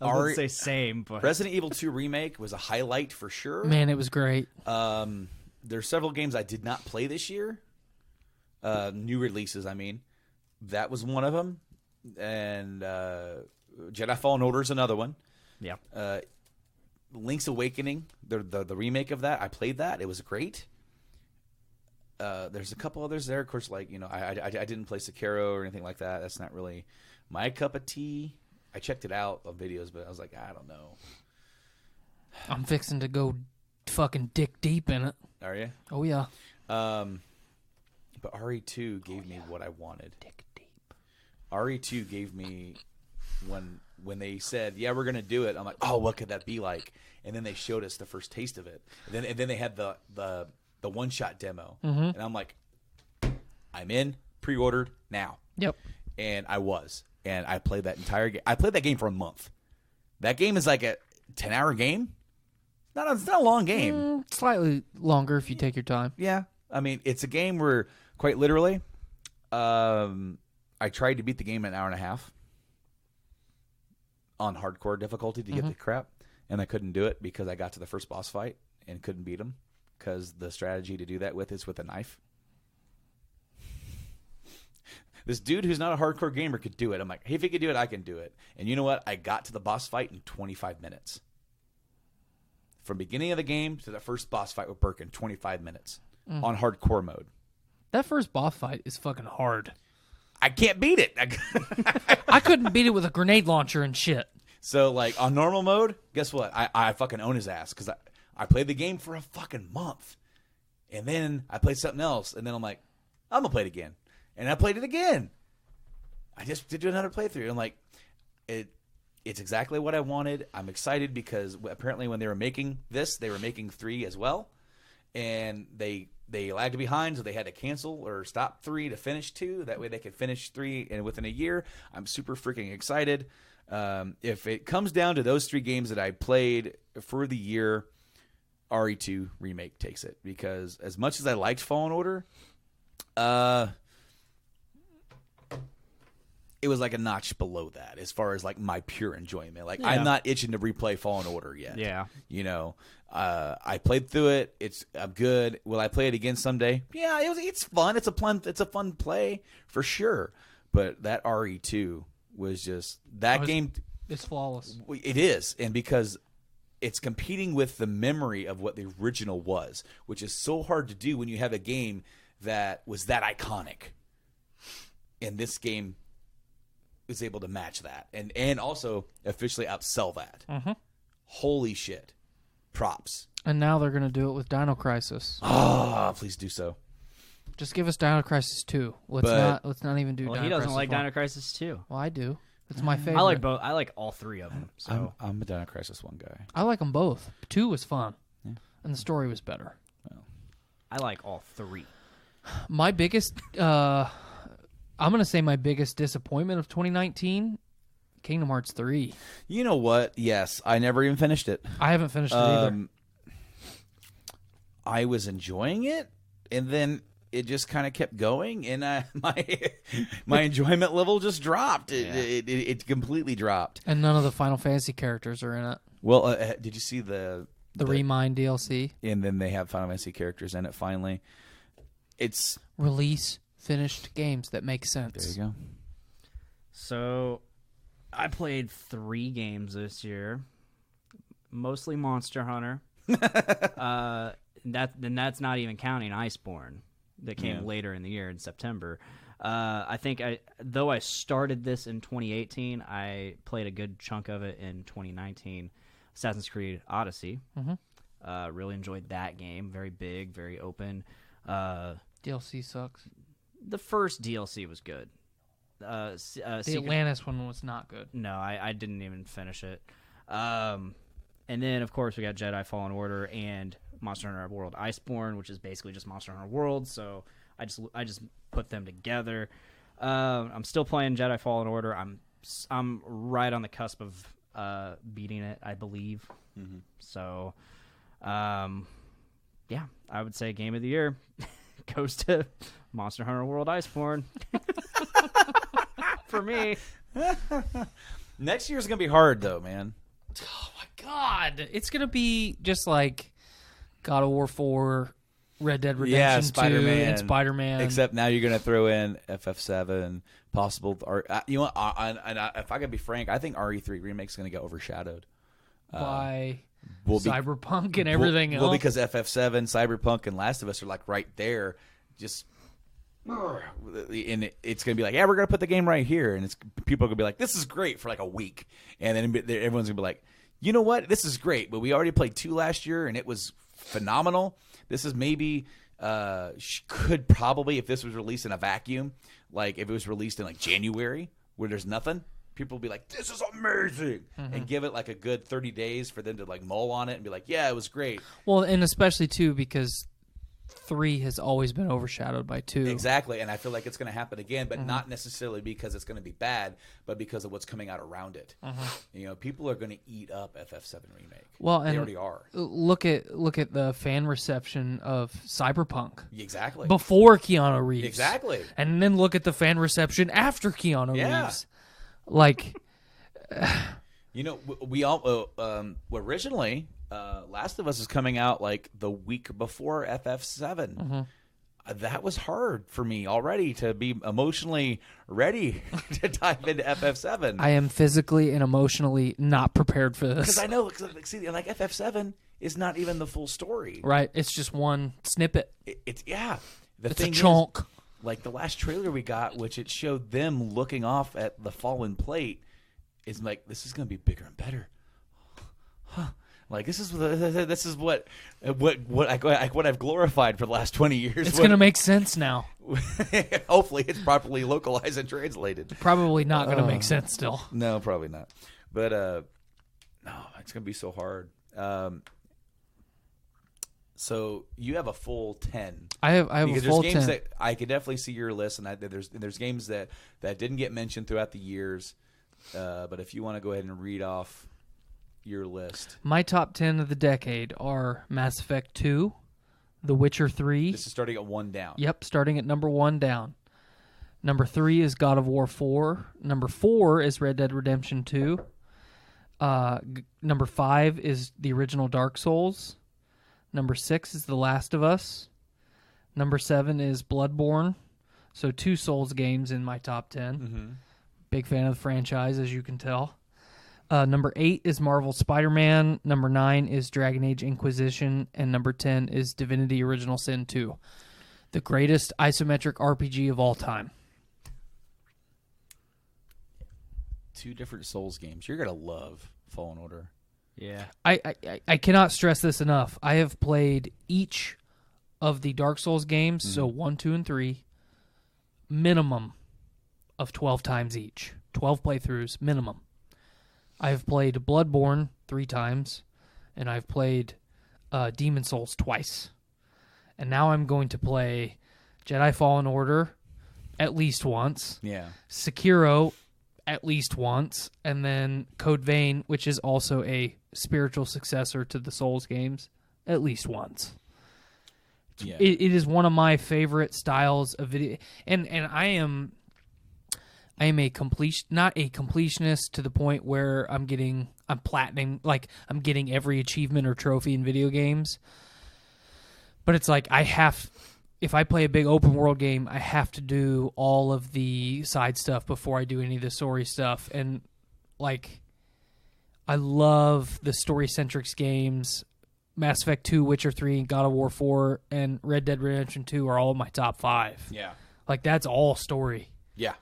would say same, but Resident Evil 2 Remake was a highlight for sure. Man, it was great. There's several games I did not play this year. New releases, I mean. That was one of them. And Jedi Fallen Order is another one. Yeah. Link's Awakening, the remake of that, I played that. It was great. There's a couple others there. Of course, like, I didn't play Sekiro or anything like that. That's not really my cup of tea. I checked it out on videos, but I was like, I don't know. I'm fixing to go fucking dick deep in it. Are you? Oh, yeah. But RE2 gave me what I wanted. Dick deep. RE2 gave me when they said, "Yeah, we're gonna do it." I'm like, "Oh, what could that be like?" And then they showed us the first taste of it. And then they had the one shot demo, and I'm like, "I'm in, pre-ordered now." Yep. And I was, and I played that entire game. I played that game for a month. That game is like a 10-hour game. It's not a long game. Slightly longer if you take your time. Yeah, I mean, it's a game where, quite literally, I tried to beat the game in an hour and a half on hardcore difficulty to get the crap, and I couldn't do it because I got to the first boss fight and couldn't beat him because the strategy to do that with is with a knife. This dude who's not a hardcore gamer could do it. I'm like, hey, if he could do it, I can do it. And you know what? I got to the boss fight in 25 minutes. From beginning of the game to the first boss fight with Birkin, 25 minutes on hardcore mode. That first boss fight is fucking hard. I can't beat it. I couldn't beat it with a grenade launcher and shit. So, like, on normal mode, guess what? I fucking own his ass because I played the game for a fucking month. And then I played something else. And then I'm like, I'm going to play it again. And I played it again. I just did another playthrough. I'm like, it's exactly what I wanted. I'm excited because apparently when they were making this, they were making 3 as well. And they lagged behind, so they had to cancel or stop 3 to finish 2. That way they could finish 3 and within a year. I'm super freaking excited. If it comes down to those 3 games that I played for the year, RE2 Remake takes it. Because as much as I liked Fallen Order, it was like a notch below that as far as like my pure enjoyment. Like I'm not itching to replay Fallen Order yet. Yeah. You know, I played through it. I'm good. Will I play it again someday? Yeah, it's fun. It's a fun play for sure. But that RE2 was just game. It's flawless. It is. And because it's competing with the memory of what the original was, which is so hard to do when you have a game that was that iconic. And this game is able to match that and also officially outsell that. Holy shit. Props. And now they're going to do it with Dino Crisis. Oh, please do so. Just give us Dino Crisis 2. Let's not even do Well, Dino he doesn't Crisis like 1. Dino Crisis 2. Well, I do. It's my favorite. I like both. I like all 3 of them. So I'm a Dino Crisis 1 guy. I like them both. 2 was fun. Yeah. And the story was better. Well, I like all 3. My biggest... I'm going to say my biggest disappointment of 2019, Kingdom Hearts 3. You know what? Yes, I never even finished it. I haven't finished it either. I was enjoying it, and then it just kind of kept going, and my enjoyment level just dropped. It completely dropped. And none of the Final Fantasy characters are in it. Well, did you see the Remind DLC? And then they have Final Fantasy characters in it finally. It's... Release finished games that make sense. There you go. So, I played 3 games this year, mostly Monster Hunter. That's not even counting Iceborne that came later in the year in September. I think though I started this in 2018, I played a good chunk of it in 2019. Assassin's Creed Odyssey. Really enjoyed that game. Very big, very open. DLC sucks. The first DLC was good. The Atlantis one was not good. No, I didn't even finish it. And then, of course, we got Jedi Fallen Order and Monster Hunter World Iceborne, which is basically just Monster Hunter World. So I just put them together. I'm still playing Jedi Fallen Order. I'm right on the cusp of beating it, I believe. So, yeah, I would say Game of the Year goes to Monster Hunter World Iceborne. For me. Next year's going to be hard, though, man. Oh, my God. It's going to be just like God of War 4, Red Dead Redemption 2, and Spider-Man. Except now you're going to throw in FF7, possible... you know what? If I could be frank, I think RE3 Remake's going to get overshadowed. By Cyberpunk and everything else. Well, because FF7, Cyberpunk, and Last of Us are like right there. Just... And it's going to be like, yeah, we're going to put the game right here. And people are going to be like, this is great for like a week. And then everyone's going to be like, you know what? This is great, but we already played 2 last year, and it was phenomenal. This is maybe could probably, if this was released in a vacuum, like if it was released in like January where there's nothing, people will be like, this is amazing, and give it like a good 30 days for them to like mull on it and be like, yeah, it was great. Well, and especially too because 3 has always been overshadowed by 2. Exactly, and I feel like it's going to happen again, but not necessarily because it's going to be bad, but because of what's coming out around it. You know, people are going to eat up FF7 Remake. Well, they and already are. Look at the fan reception of Cyberpunk. Exactly. Before Keanu Reeves. Exactly. And then look at the fan reception after Keanu Yeah. Reeves. Like, you know, we all originally Last of Us is coming out like the week before FF7. That was hard for me already to be emotionally ready to dive into FF7. I am physically and emotionally not prepared for this. Because I know, see, like FF7 is not even the full story. Right? It's just one snippet. It's The It's thing a chunk. is, like the last trailer we got, which it showed them looking off at the fallen plate, is like, this is going to be bigger and better. Huh. Like this is what I've glorified for the last 20 years. It's going to make sense now. Hopefully, it's properly localized and translated. Probably not going to make sense still. No, probably not. But no, it's going to be so hard. So you have a full 10. I have because a full there's games 10. that I could definitely see your list, and there's games that didn't get mentioned throughout the years. But if you want to go ahead and read off your list. My top 10 of the decade are Mass Effect 2, The Witcher 3. This is starting at 1 down. Yep, starting at number 1 down. Number 3 is God of War 4. Number 4 is Red Dead Redemption 2. Number 5 is the original Dark Souls. Number 6 is The Last of Us. Number 7 is Bloodborne. So 2 Souls games in my top 10. Big fan of the franchise, as you can tell. Number 8 is Marvel Spider-Man. Number 9 is Dragon Age Inquisition. And number 10 is Divinity Original Sin 2. The greatest isometric RPG of all time. 2 different Souls games. You're going to love Fallen Order. Yeah. I cannot stress this enough. I have played each of the Dark Souls games, so 1, 2, and 3, minimum of 12 times each. 12 playthroughs, minimum. I have played Bloodborne 3 times, and I've played Demon Souls twice. And now I'm going to play Jedi Fallen Order at least once. Yeah. Sekiro at least once. And then Code Vein, which is also a spiritual successor to the Souls games, at least once. Yeah. It is one of my favorite styles of video. And I am a not a completionist to the point where I'm platinum, like I'm getting every achievement or trophy in video games. But it's like if I play a big open world game, I have to do all of the side stuff before I do any of the story stuff. And like, I love the story-centric games. Mass Effect 2, Witcher 3, God of War 4, and Red Dead Redemption 2 are all in my top 5. Yeah. Like, that's all story. Yeah.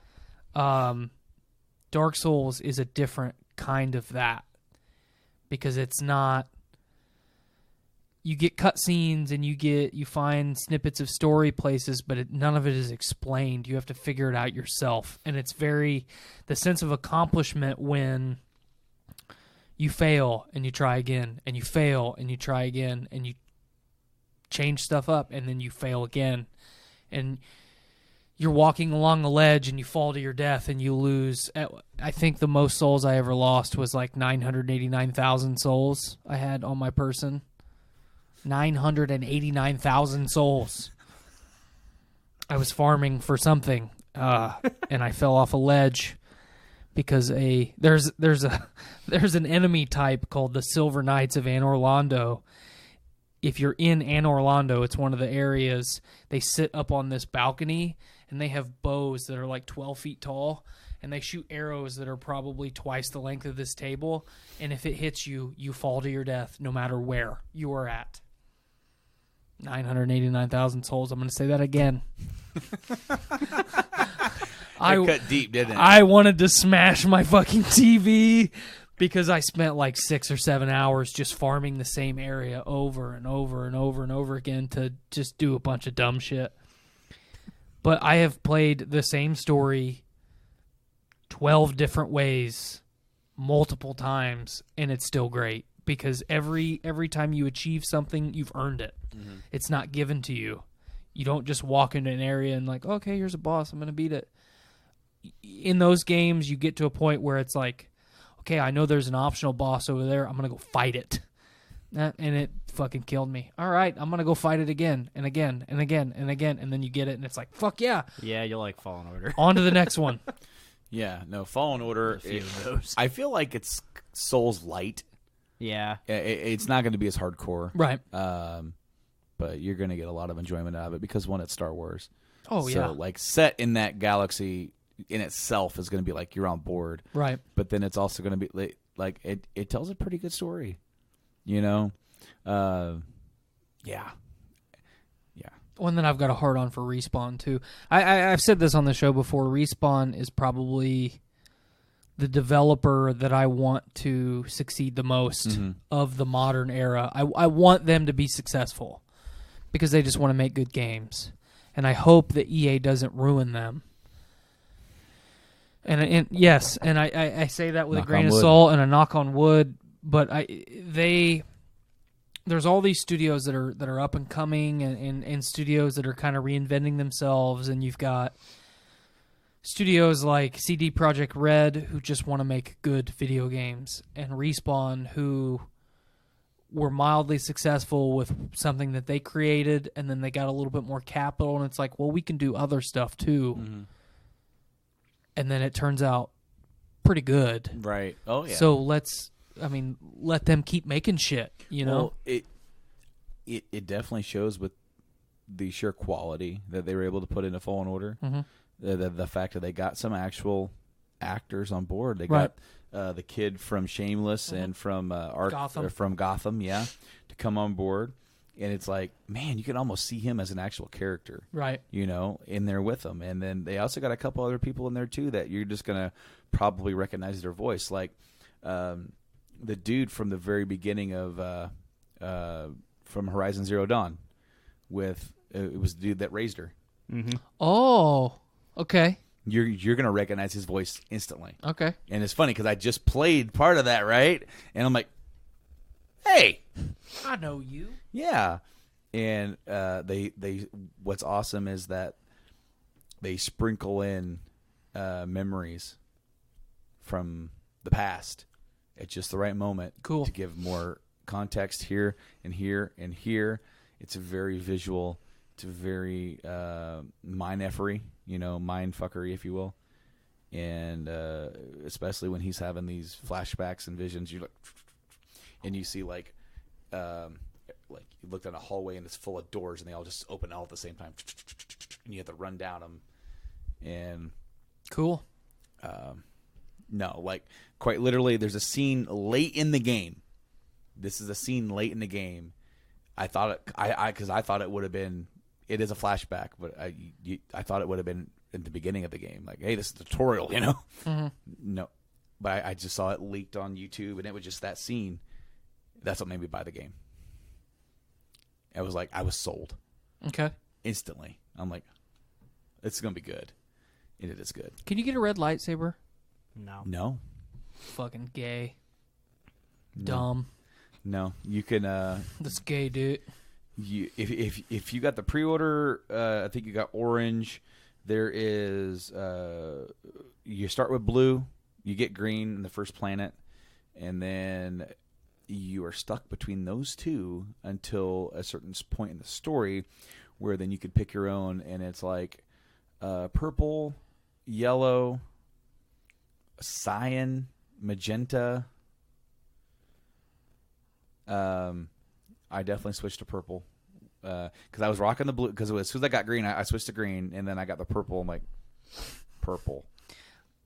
Dark Souls is a different kind of that because it's not. You get cutscenes and you find snippets of story places, but none of it is explained. You have to figure it out yourself, and it's the sense of accomplishment when you fail and you try again, and you fail and you try again, and you change stuff up, and then you fail again, and you're walking along the ledge and you fall to your death and you lose. I think the most souls I ever lost was like 989,000 souls I had on my person. 989,000 souls. I was farming for something, and I fell off a ledge because there's an enemy type called the Silver Knights of Anne Orlando. If you're in Anne Orlando, it's one of the areas. They sit up on this balcony, and they have bows that are like 12 feet tall, and they shoot arrows that are probably twice the length of this table, and if it hits you, you fall to your death no matter where you are at. 989,000 souls. I'm going to say that again. I cut deep, didn't it? I wanted to smash my fucking TV, because I spent like 6 or 7 hours just farming the same area over and over and over and over again to just do a bunch of dumb shit. But I have played the same story 12 different ways multiple times, and it's still great because every time you achieve something, you've earned it. Mm-hmm. It's not given to you. You don't just walk into an area and like, okay, here's a boss, I'm going to beat it. In those games, you get to a point where it's like, okay, I know there's an optional boss over there. I'm going to go fight it. And it fucking killed me. All right, I'm going to go fight it again and again and again and again. And then you get it, and it's like, fuck yeah. Yeah, you'll like Fallen Order. On to the next one. Yeah, no, Fallen Order, A few of those. I feel like it's Souls light. Yeah. It's not going to be as hardcore. Right. But you're going to get a lot of enjoyment out of it because, one, it's Star Wars. Oh, yeah. So, like, set in that galaxy in itself is going to be like you're on board. Right. But then it's also going to be like it tells a pretty good story. You know? Yeah. One that I've got a hard on for Respawn, too. I've said this on the show before. Respawn is probably the developer that I want to succeed the most of the modern era. I want them to be successful because they just want to make good games. And I hope that EA doesn't ruin them. And yes, and I say that with a grain of salt and a knock on wood, but there's all these studios that are up and coming and studios that are kind of reinventing themselves, and you've got studios like CD Projekt Red who just want to make good video games, and Respawn who were mildly successful with something that they created, and then they got a little bit more capital, and it's like, well, we can do other stuff too. Mm-hmm. And then it turns out pretty good. Right. Oh, yeah. So let them keep making shit, you know? Well, it definitely shows with the sheer quality that they were able to put into Fallen Order. Mm-hmm. The fact that they got some actual actors on board. They got the kid from Shameless and from Gotham, yeah, to come on board. And it's like, man, you can almost see him as an actual character. Right. You know, in there with them. And then they also got a couple other people in there, too, that you're just going to probably recognize their voice. Like the dude from the very beginning of from Horizon Zero Dawn with it was the dude that raised her. Mm-hmm. Oh, okay. You're going to recognize his voice instantly. Okay. And it's funny because I just played part of that, right? And I'm like, hey, I know you. Yeah. And they what's awesome is that they sprinkle in memories from the past at just the right moment. Cool. To give more context here and here and here. It's a very visual. It's a very mind-effery, mind-fuckery, if you will. And especially when he's having these flashbacks and visions, you look, and you see like you look down a hallway and it's full of doors and they all just open all at the same time, and you have to run down them. And cool. No, like quite literally, there's a scene late in the game. This is a scene late in the game. I thought it would have been. It is a flashback, but I thought it would have been in the beginning of the game. Like, hey, this is a tutorial, Mm-hmm. No, but I just saw it leaked on YouTube, and it was just that scene. That's what made me buy the game. I was sold. Okay. Instantly. I'm like, it's going to be good. And it is good. Can you get a red lightsaber? No. Fucking gay. No. Dumb. No. You can... That's gay, dude. If you got the pre-order, I think you got orange. There is... you start with blue. You get green in the first planet. And then... you are stuck between those two until a certain point in the story where then you could pick your own, and it's like purple, yellow, cyan, magenta. I definitely switched to purple because I was rocking the blue, because as soon as I got green, I switched to green, and then I got the purple. I'm like, purple.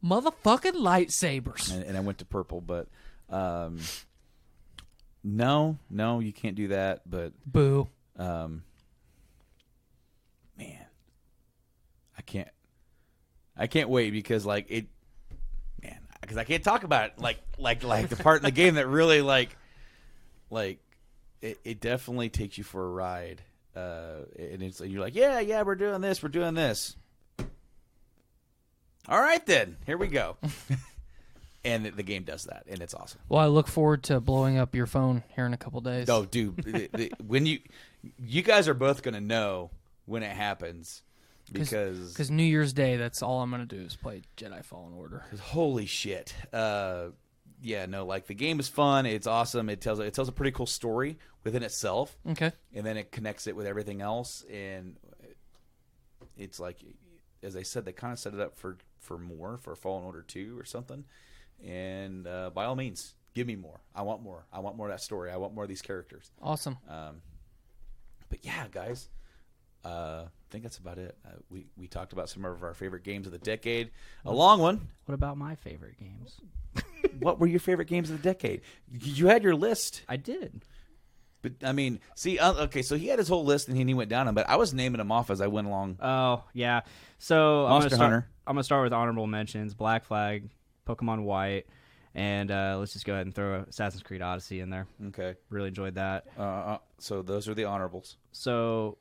Motherfucking lightsabers. And I went to purple, but... No, you can't do that. But boo, man, I can't wait because like it, man, because I can't talk about it like the part in the game that really like it definitely takes you for a ride. And it's you're like, yeah, we're doing this. All right, then here we go. And the game does that, and it's awesome. Well, I look forward to blowing up your phone here in a couple days. Oh, dude, when you guys are both gonna know when it happens, because New Year's Day, that's all I'm gonna do is play Jedi Fallen Order. Holy shit! Yeah, no, like the game is fun. It's awesome. It tells a pretty cool story within itself. Okay, and then it connects it with everything else, and it's like, as I said, they kind of set it up for Fallen Order 2 or something. And by all means, give me more. I want more. I want more of that story. I want more of these characters. Awesome. But yeah, guys, I think that's about it. We talked about some of our favorite games of the decade. A long one. What about my favorite games? What were your favorite games of the decade? You had your list. I did. But, I mean, see, okay, so he had his whole list and he went down them, but I was naming them off as I went along. Oh, yeah. So Monster Hunter. I'm going to start with honorable mentions. Black Flag, Pokemon White, and let's just go ahead and throw Assassin's Creed Odyssey in there. Okay. Really enjoyed that. So those are the honorables. So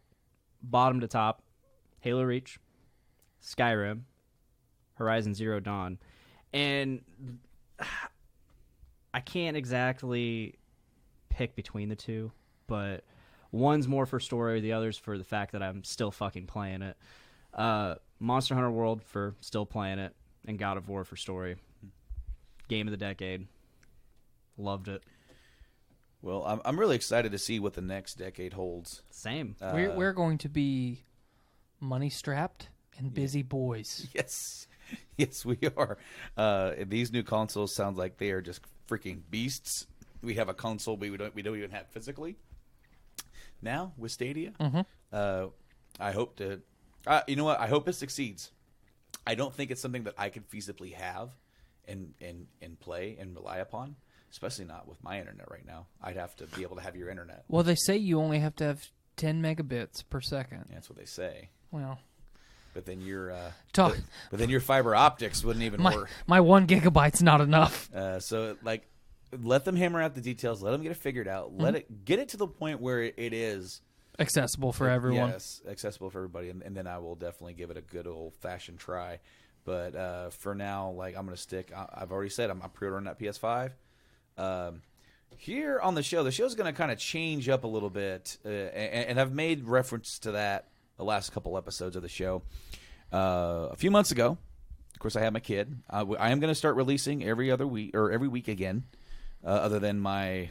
bottom to top, Halo Reach, Skyrim, Horizon Zero Dawn. And I can't exactly pick between the two, but one's more for story, the other's for the fact that I'm still fucking playing it. Monster Hunter World for still playing it, and God of War for story. Game of the decade. Loved it. Well, I'm really excited to see what the next decade holds. Same. We're going to be money strapped and busy boys. Yes, we are. These new consoles sound like they are just freaking beasts. We have a console we don't even have physically. Now with Stadia, I hope to. You know what? I hope it succeeds. I don't think it's something that I could feasibly have and play and rely upon, especially not with my internet right now. I'd have to be able to have your internet. Well, they say you only have to have 10 megabits per second. Yeah, that's what they say. Well, but then your talk. But then your fiber optics wouldn't even work. My 1 gigabyte's not enough. So like, let them hammer out the details. Let them get it figured out. Let it get it to the point where it is accessible for everyone. Yes, accessible for everybody, and then I will definitely give it a good old-fashioned try. But for now, like, I'm going to stick. I've already said I'm pre-ordering that PS5. Here on the show's going to kind of change up a little bit, and I've made reference to that the last couple episodes of the show. A few months ago, of course, I had my kid. I am going to start releasing every other week or every week again, other than my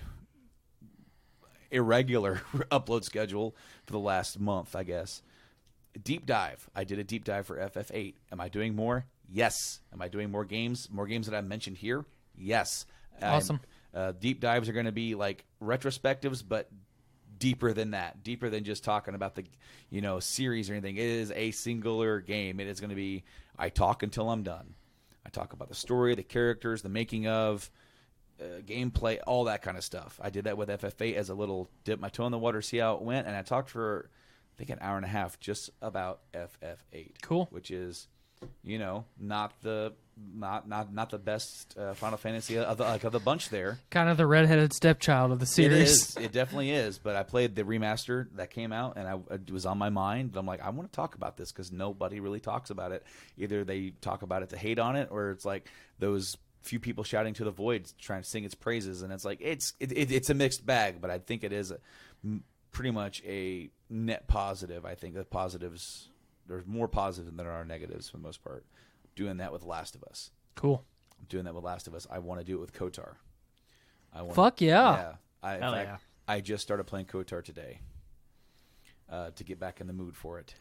irregular upload schedule for the last month, I guess. Deep dive. I did a deep dive for FF8. Am I doing more? Yes. Am I doing more games? More games that I mentioned here? Yes. Awesome. Deep dives are going to be like retrospectives, but deeper than that. Deeper than just talking about the, series or anything. It is a singular game. It is going to be, I talk until I'm done. I talk about the story, the characters, the making of, gameplay, all that kind of stuff. I did that with FF8 as a little dip my toe in the water, see how it went, and I talked for, I think, an hour and a half just about FF8. Cool. Which is, not the best Final Fantasy of the bunch there. Kind of the redheaded stepchild of the series. It definitely is. But I played the remaster that came out, and it was on my mind. I'm like, I want to talk about this because nobody really talks about it. Either they talk about it to hate on it, or it's like those few people shouting to the void trying to sing its praises, and it's like it's a mixed bag. But I think it is pretty much a net positive. I think the positives, there's more positives than there are negatives for the most part. Doing that with Last of Us. Cool. Doing that with Last of Us. I want to do it with KOTOR. Fuck yeah. Yeah. I just started playing KOTOR today to get back in the mood for it.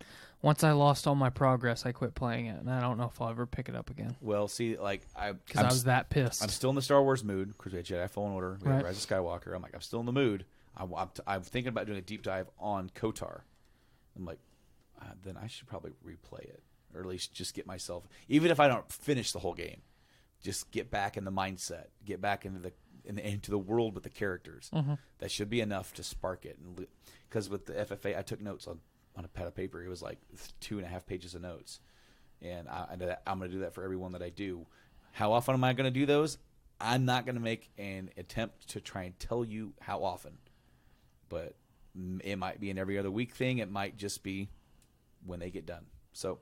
Once I lost all my progress, I quit playing it, and I don't know if I'll ever pick it up again. Well, see, like I was that pissed. I'm still in the Star Wars mood because we had Jedi Fallen Order, we had Right. Rise of Skywalker. I'm like, I'm still in the mood. I'm thinking about doing a deep dive on KOTOR. I'm like, then I should probably replay it, or at least just get myself, even if I don't finish the whole game, just get back in the mindset, get back into the world with the characters. Mm-hmm. That should be enough to spark it. Because with the FFA, I took notes on a pad of paper. It was like 2.5 pages of notes, and I'm going to do that for every one that I do. How often am I going to do those? I'm not going to make an attempt to try and tell you how often. But it might be an every other week thing. It might just be when they get done. So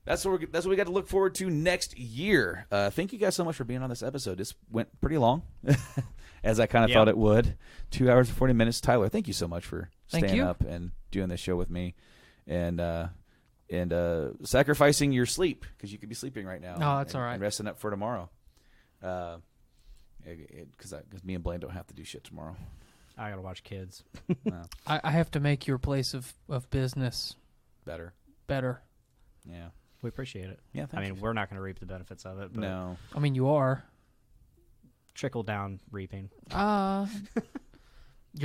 that's what we got to look forward to next year. Thank you guys so much for being on this episode. This went pretty long, as I kind of thought it would. 2 hours and 40 minutes. Tyler, thank you so much for staying up and doing this show with me, and sacrificing your sleep, because you could be sleeping right now. No, that's all right. And resting up for tomorrow. Because me and Blaine don't have to do shit tomorrow. I gotta watch kids. I have to make your place of business better. Yeah. We appreciate it. Yeah, I mean, we're not going to reap the benefits of it. But no. I mean, you are. Trickle down reaping. Your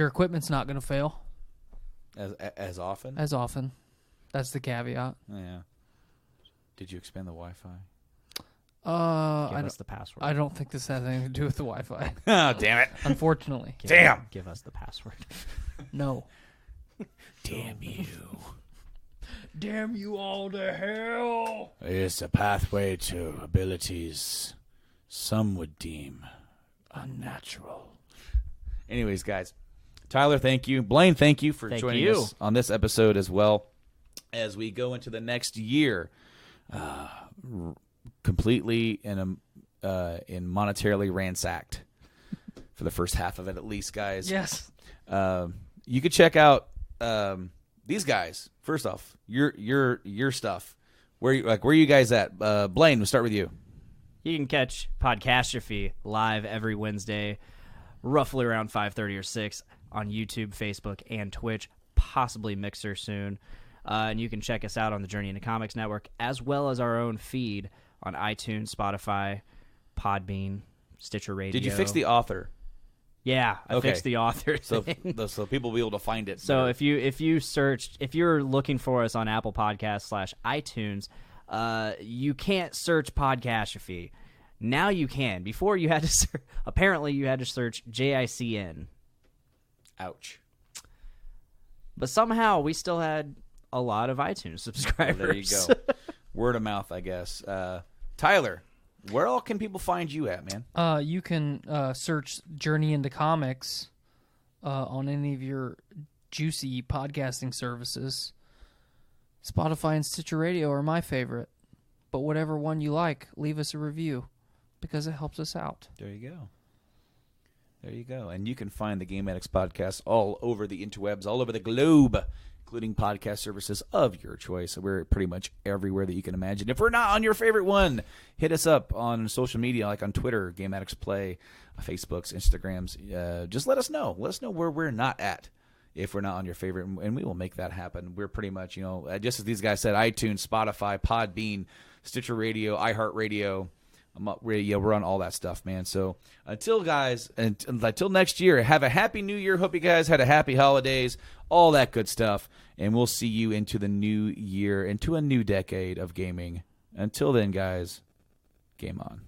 equipment's not going to fail. As often? As often. That's the caveat. Yeah. Did you expand the Wi-Fi? Give us the password. I don't think this has anything to do with the Wi-Fi. Oh, damn it. Unfortunately. Give us the password. No. Damn you. Damn you all to hell. It's a pathway to abilities some would deem unnatural. Anyways, guys, Tyler, thank you. Blaine, thank you for joining us on this episode as well, as we go into the next year completely in monetarily ransacked for the first half of it, at least, guys. Yes. You could check out these guys. First off, your stuff. Where are you guys at? Blaine, we'll start with you. You can catch Podcastrophe live every Wednesday, roughly around 5:30 or 6 on YouTube, Facebook, and Twitch, possibly Mixer soon. And you can check us out on the Journey into Comics Network, as well as our own feed on iTunes, Spotify, Podbean, Stitcher Radio. Did you fix the author? Yeah, I fixed the author thing. So people will be able to find it. So if you're looking for us on Apple Podcasts /iTunes, you can't search Podcastrophe. Now you can. Before you had to apparently you had to search JICN. Ouch. But somehow we still had a lot of iTunes subscribers. Well, there you go. Word of mouth, I guess. Tyler, where all can people find you at, man? You can search Journey into Comics on any of your juicy podcasting services. Spotify and Stitcher Radio are my favorite. But whatever one you like, leave us a review because it helps us out. There you go. There you go. And you can find the Game Addicts podcast all over the interwebs, all over the globe, including podcast services of your choice. We're pretty much everywhere that you can imagine. If we're not on your favorite one, hit us up on social media, like on Twitter, Game Addicts Play, Facebooks, Instagrams. Just let us know. Let us know where we're not at if we're not on your favorite, and we will make that happen. We're pretty much, just as these guys said, iTunes, Spotify, Podbean, Stitcher Radio, iHeartRadio. We're on all that stuff, man. So until next year, have a happy new year. Hope you guys had a happy holidays, all that good stuff. And we'll see you into the new year, into a new decade of gaming. Until then, guys, game on.